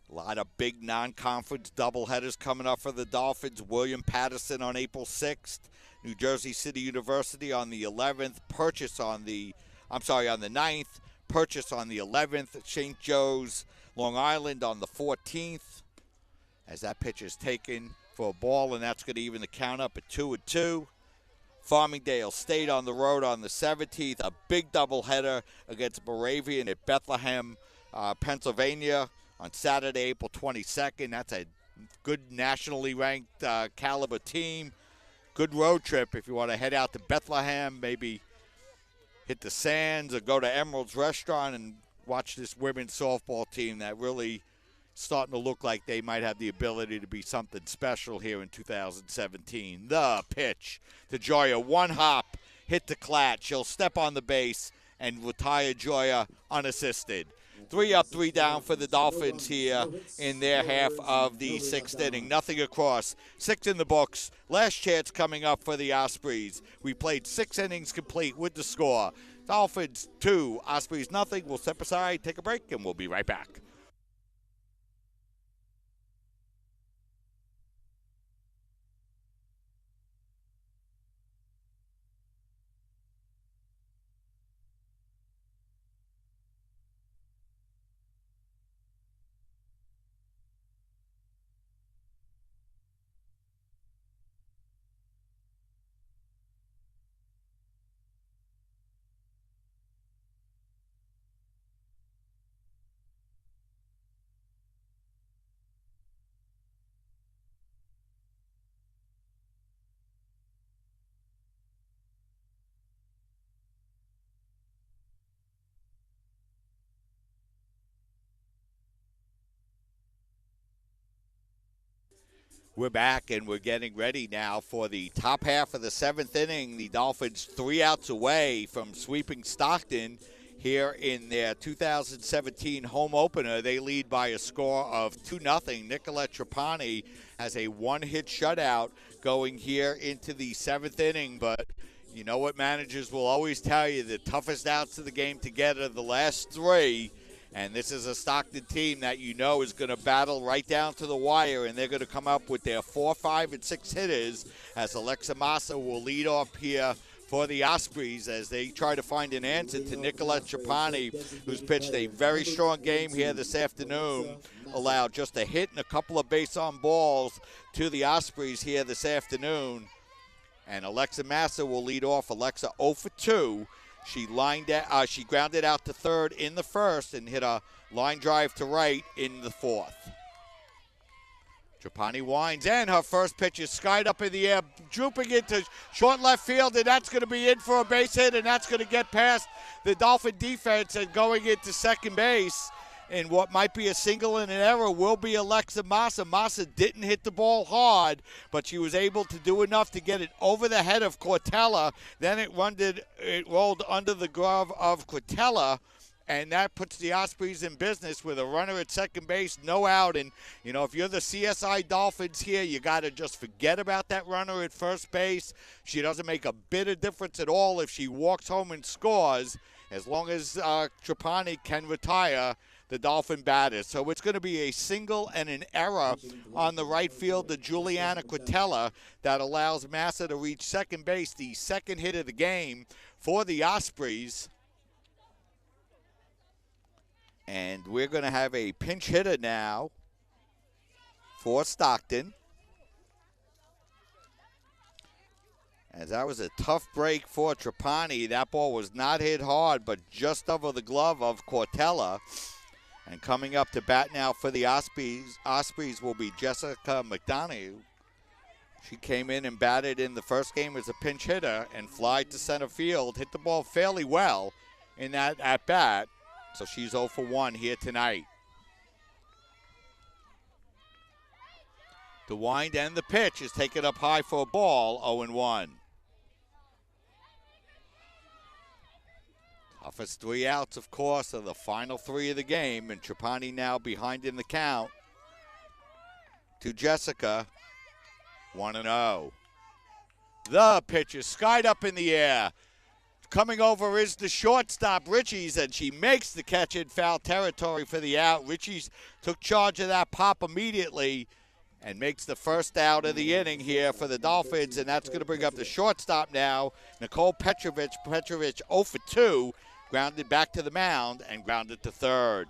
A lot of big non-conference doubleheaders coming up for the Dolphins. William Patterson on April 6th. New Jersey City University on the 11th. On the 9th. Purchase on the 11th. St. Joe's, Long Island on the 14th. As that pitch is taken for a ball, and that's going to even the count up at 2-2. Farmingdale State on the road on the 17th. A big doubleheader against Moravian at Bethlehem, Pennsylvania on Saturday, April 22nd. That's a good nationally ranked caliber team. Good road trip if you want to head out to Bethlehem, maybe hit the Sands or go to Emerald's Restaurant and watch this women's softball team that really starting to look like they might have the ability to be something special here in 2017. The pitch to Joya. One hop, hit the clat. She'll step on the base and retire Joya unassisted. 3 up, 3 down for the Dolphins here in their half of the sixth inning. Nothing across. 6 in the books. Last chance coming up for the Ospreys. We played 6 innings complete with the score. Dolphins 2, Ospreys nothing. We'll step aside, take a break, and we'll be right back. We're back, and we're getting ready now for the top half of the seventh inning. The Dolphins 3 outs away from sweeping Stockton here in their 2017 home opener. They lead by a score of 2-0. Nicolette Trapani has a one-hit shutout going here into the seventh inning. But you know what managers will always tell you, the toughest outs of the game to get are the last 3. And this is a Stockton team that you know is going to battle right down to the wire, and they're going to come up with their 4, 5, and 6 hitters as Alexa Massa will lead off here for the Ospreys as they try to find an answer to Nicolette Trapani, who's pitched a very strong game here this afternoon, allowed just a hit and a couple of base-on balls to the Ospreys here this afternoon. And Alexa Massa will lead off. Alexa 0 for 2. She grounded out to third in the first and hit a line drive to right in the fourth. Trapani winds, and her first pitch is skied up in the air, drooping into short left field, and that's going to be in for a base hit, and that's going to get past the Dolphin defense and going into second base. And what might be a single and an error will be Alexa Massa. Massa didn't hit the ball hard, but she was able to do enough to get it over the head of Cortella. Then it rolled under the glove of Cortella, and that puts the Ospreys in business with a runner at second base, no out. And, you know, if you're the CSI Dolphins here, you got to just forget about that runner at first base. She doesn't make a bit of difference at all if she walks home and scores, as long as Trapani can retire the Dolphin batters. So it's going to be a single and an error on the right field to Juliana Quintella that allows Massa to reach second base, the second hit of the game for the Ospreys. And we're going to have a pinch hitter now for Stockton. As that was a tough break for Trapani. That ball was not hit hard, but just over the glove of Quintella. And coming up to bat now for the Ospreys will be Jessica McDonough. She came in and batted in the first game as a pinch hitter and flied to center field. Hit the ball fairly well in that at-bat. So she's 0 for 1 here tonight. The wind and the pitch is taken up high for a ball, 0-1. Toughest 3 outs, of course, are the final 3 of the game, and Trapani now behind in the count to Jessica, 1-0. The pitch is skied up in the air. Coming over is the shortstop, Richie's, and she makes the catch in foul territory for the out. Richie's took charge of that pop immediately and makes the first out of the inning here for the Dolphins, and that's going to bring up the shortstop now, Nicole Petrovich. Petrovich 0 for 2. Grounded back to the mound and grounded to third.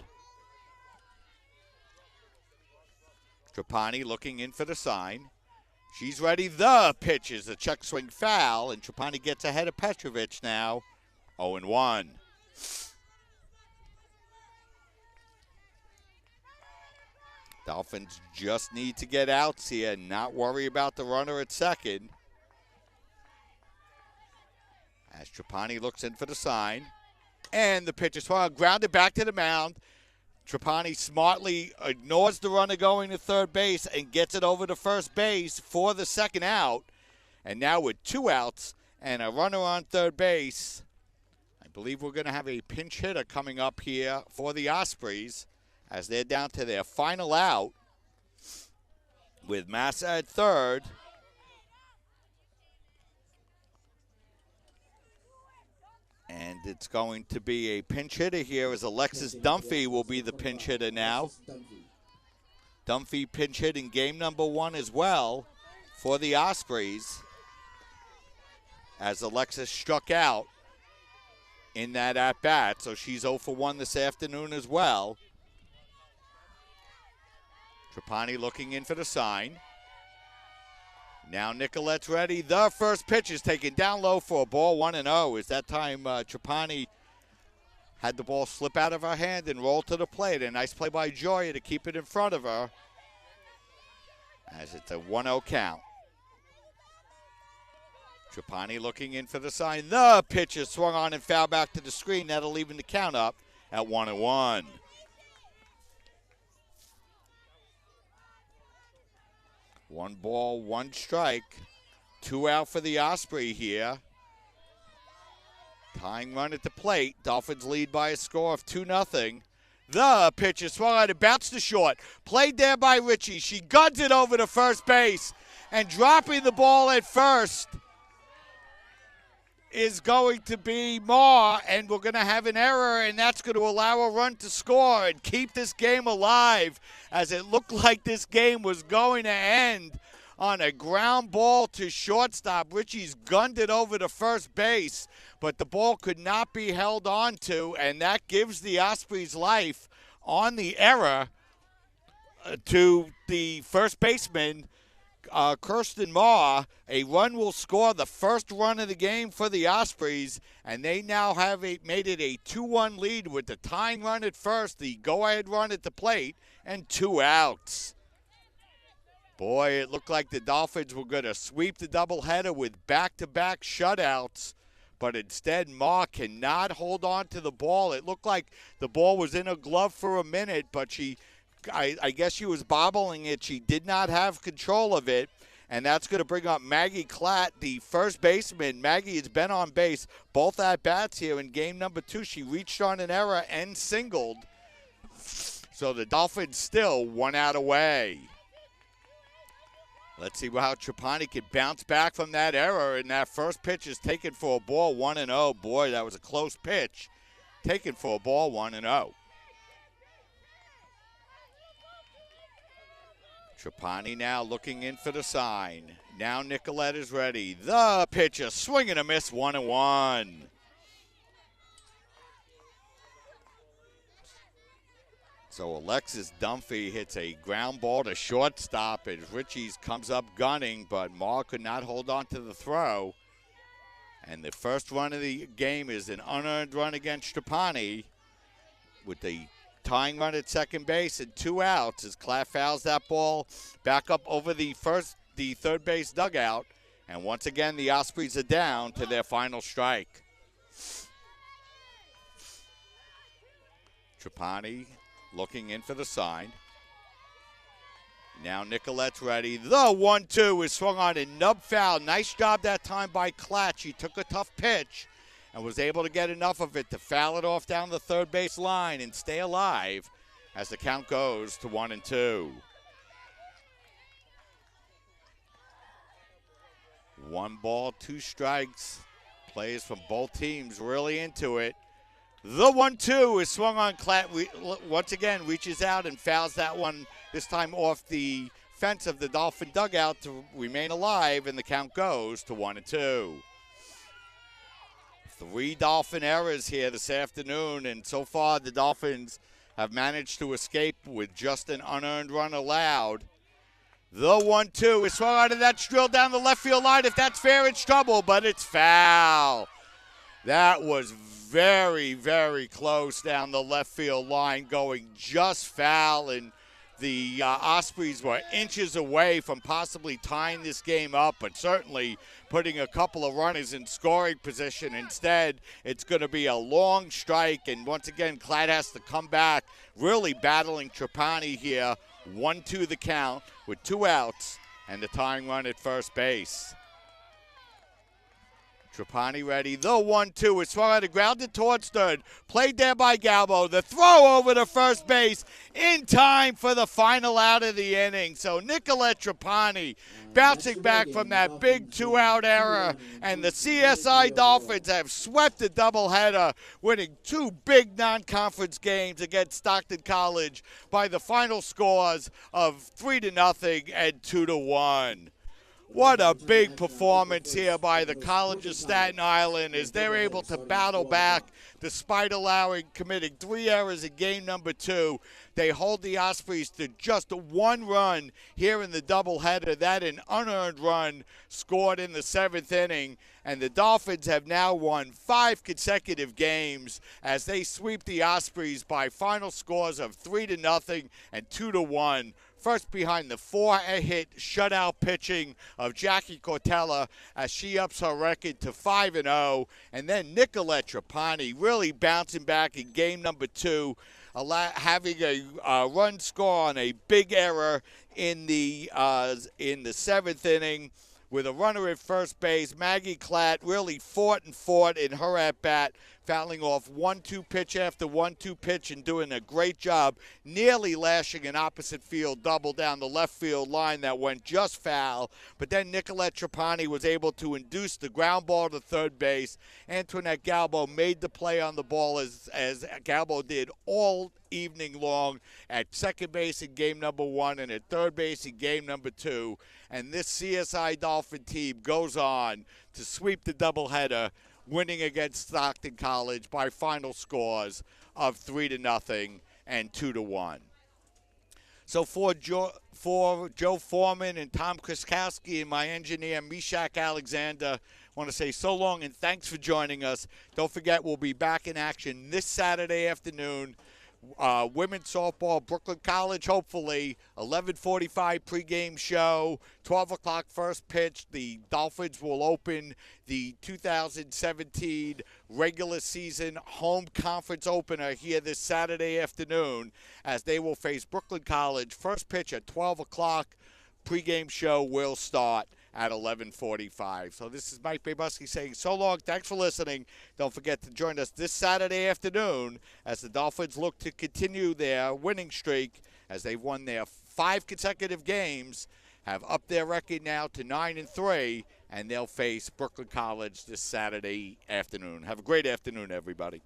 Trapani looking in for the sign. She's ready. The pitch is a check swing foul, and Trapani gets ahead of Petrovich now, 0-1. Dolphins just need to get outs here and not worry about the runner at second. As Trapani looks in for the sign. And the pitch is swung, grounded back to the mound. Trapani smartly ignores the runner going to third base and gets it over to first base for the second out. And now with 2 outs and a runner on third base, I believe we're going to have a pinch hitter coming up here for the Ospreys as they're down to their final out with Massa at third. And it's going to be a pinch hitter here as Alexis Dunphy will be the pinch hitter now. Dunphy pinch hit in game number 1 as well for the Ospreys as Alexis struck out in that at-bat. So she's 0 for 1 this afternoon as well. Trapani looking in for the sign. Now Nicolette's ready. The first pitch is taken down low for a ball, 1-0. As that time Trapani had the ball slip out of her hand and roll to the plate. A nice play by Joya to keep it in front of her as it's a 1-0 count. Trapani looking in for the sign. The pitch is swung on and foul back to the screen. That'll even the count up at 1-1. One ball, 1 strike. 2 out for the Osprey here. Tying run at the plate. Dolphins lead by a score of 2-0. The pitch is swung on and bounced to short. Played there by Richie. She guns it over to first base. And dropping the ball at first is going to be Marr. And we're going to have an error, and that's going to allow a run to score and keep this game alive, as it looked like this game was going to end on a ground ball to shortstop. Richie's gunned it over to first base, but the ball could not be held on to, and that gives the Ospreys life on the error to the first baseman, Kirsten Marr. A run will score the first run of the game for the Ospreys, and they now have made it a 2-1 lead with the tying run at first, the go-ahead run at the plate, and 2 outs. Boy, it looked like the Dolphins were going to sweep the doubleheader with back-to-back shutouts, but instead Marr cannot hold on to the ball. It looked like the ball was in her glove for a minute, but I guess she was bobbling it. She did not have control of it, and that's going to bring up Maggie Klatt, the first baseman. Maggie has been on base both at-bats here in game number 2. She reached on an error and singled. So the Dolphins still 1 out away. Let's see how Trapani can bounce back from that error, and that first pitch is taken for a ball, 1-0. Boy, that was a close pitch. Taken for a ball, 1-0. Trapani now looking in for the sign. Now Nicolette is ready. The pitcher, swing and a miss, 1-1. So Alexis Dunphy hits a ground ball to shortstop as Richie's comes up gunning, but Maher could not hold on to the throw. And the first run of the game is an unearned run against Trapani with the tying run at second base and 2 outs as Klatt fouls that ball back up over the third base dugout. And once again, the Ospreys are down to their final strike. Trapani looking in for the sign. Now Nicolette's ready. The 1-2 is swung on a nub foul. Nice job that time by Klatt. She took a tough pitch and was able to get enough of it to foul it off down the third base line and stay alive as the count goes to 1-2. 1 ball, 2 strikes. Players from both teams really into it. The 1-2 is swung on. Klatt once again reaches out and fouls that one, this time off the fence of the Dolphin dugout to remain alive, and the count goes to 1-2. 3 Dolphin errors here this afternoon, and so far the Dolphins have managed to escape with just an unearned run allowed. The 1-2 is swung out, and that's drilled down the left field line. If that's fair, it's trouble, but it's foul. That was very, very close down the left field line, going just foul, and the Ospreys were inches away from possibly tying this game up, but certainly putting a couple of runners in scoring position. Instead, it's going to be a long strike, and once again, Klatt has to come back, really battling Trapani here. 1-2 the count with 2 outs and the tying run at first base. Trapani ready. The 1-2 is swung out and grounded towards third. Played there by Galbo. The throw over to first base in time for the final out of the inning. So Nicolette Trapani bouncing back from that big 2-out error. And the CSI Dolphins have swept the doubleheader, winning 2 big non-conference games against Stockton College by the final scores of 3-0 and 2-1. What a big performance here by the College of Staten Island as they're able to battle back despite committing 3 errors in game number 2. They hold the Ospreys to just 1 run here in the doubleheader. That an unearned run scored in the 7th inning. And the Dolphins have now won 5 consecutive games as they sweep the Ospreys by final scores of 3-0 and 2-1. First behind the 4-hit shutout pitching of Jackie Cortella as she ups her record to 5-0. And then Nicolette Trapani really bouncing back in game number 2, having a run score on a big error in the 7th inning with a runner at first base. Maggie Klatt really fought in her at-bat, fouling off 1-2 pitch after 1-2 pitch and doing a great job, nearly lashing an opposite field double down the left field line that went just foul. But then Nicolette Trapani was able to induce the ground ball to third base. Antoinette Galbo made the play on the ball as Galbo did all evening long at second base in game number 1 and at third base in game number 2. And this CSI Dolphin team goes on to sweep the doubleheader, winning against Stockton College by final scores of 3-0 and 2-1. So for Joe Foreman and Tom Kriskowski and my engineer, Mishak Alexander, I want to say so long and thanks for joining us. Don't forget, we'll be back in action this Saturday afternoon. Women's softball, Brooklyn College, hopefully. 11:45 pregame show, 12 o'clock first pitch. The Dolphins will open the 2017 regular season home conference opener here this Saturday afternoon as they will face Brooklyn College. First pitch at 12 o'clock. pregame show will start at 11:45. So this is Mike Babusky saying so long. Thanks for listening. Don't forget to join us this Saturday afternoon as the Dolphins look to continue their winning streak as they've won their 5 consecutive games, have upped their record now to 9-3, and they'll face Brooklyn College this Saturday afternoon. Have a great afternoon, everybody.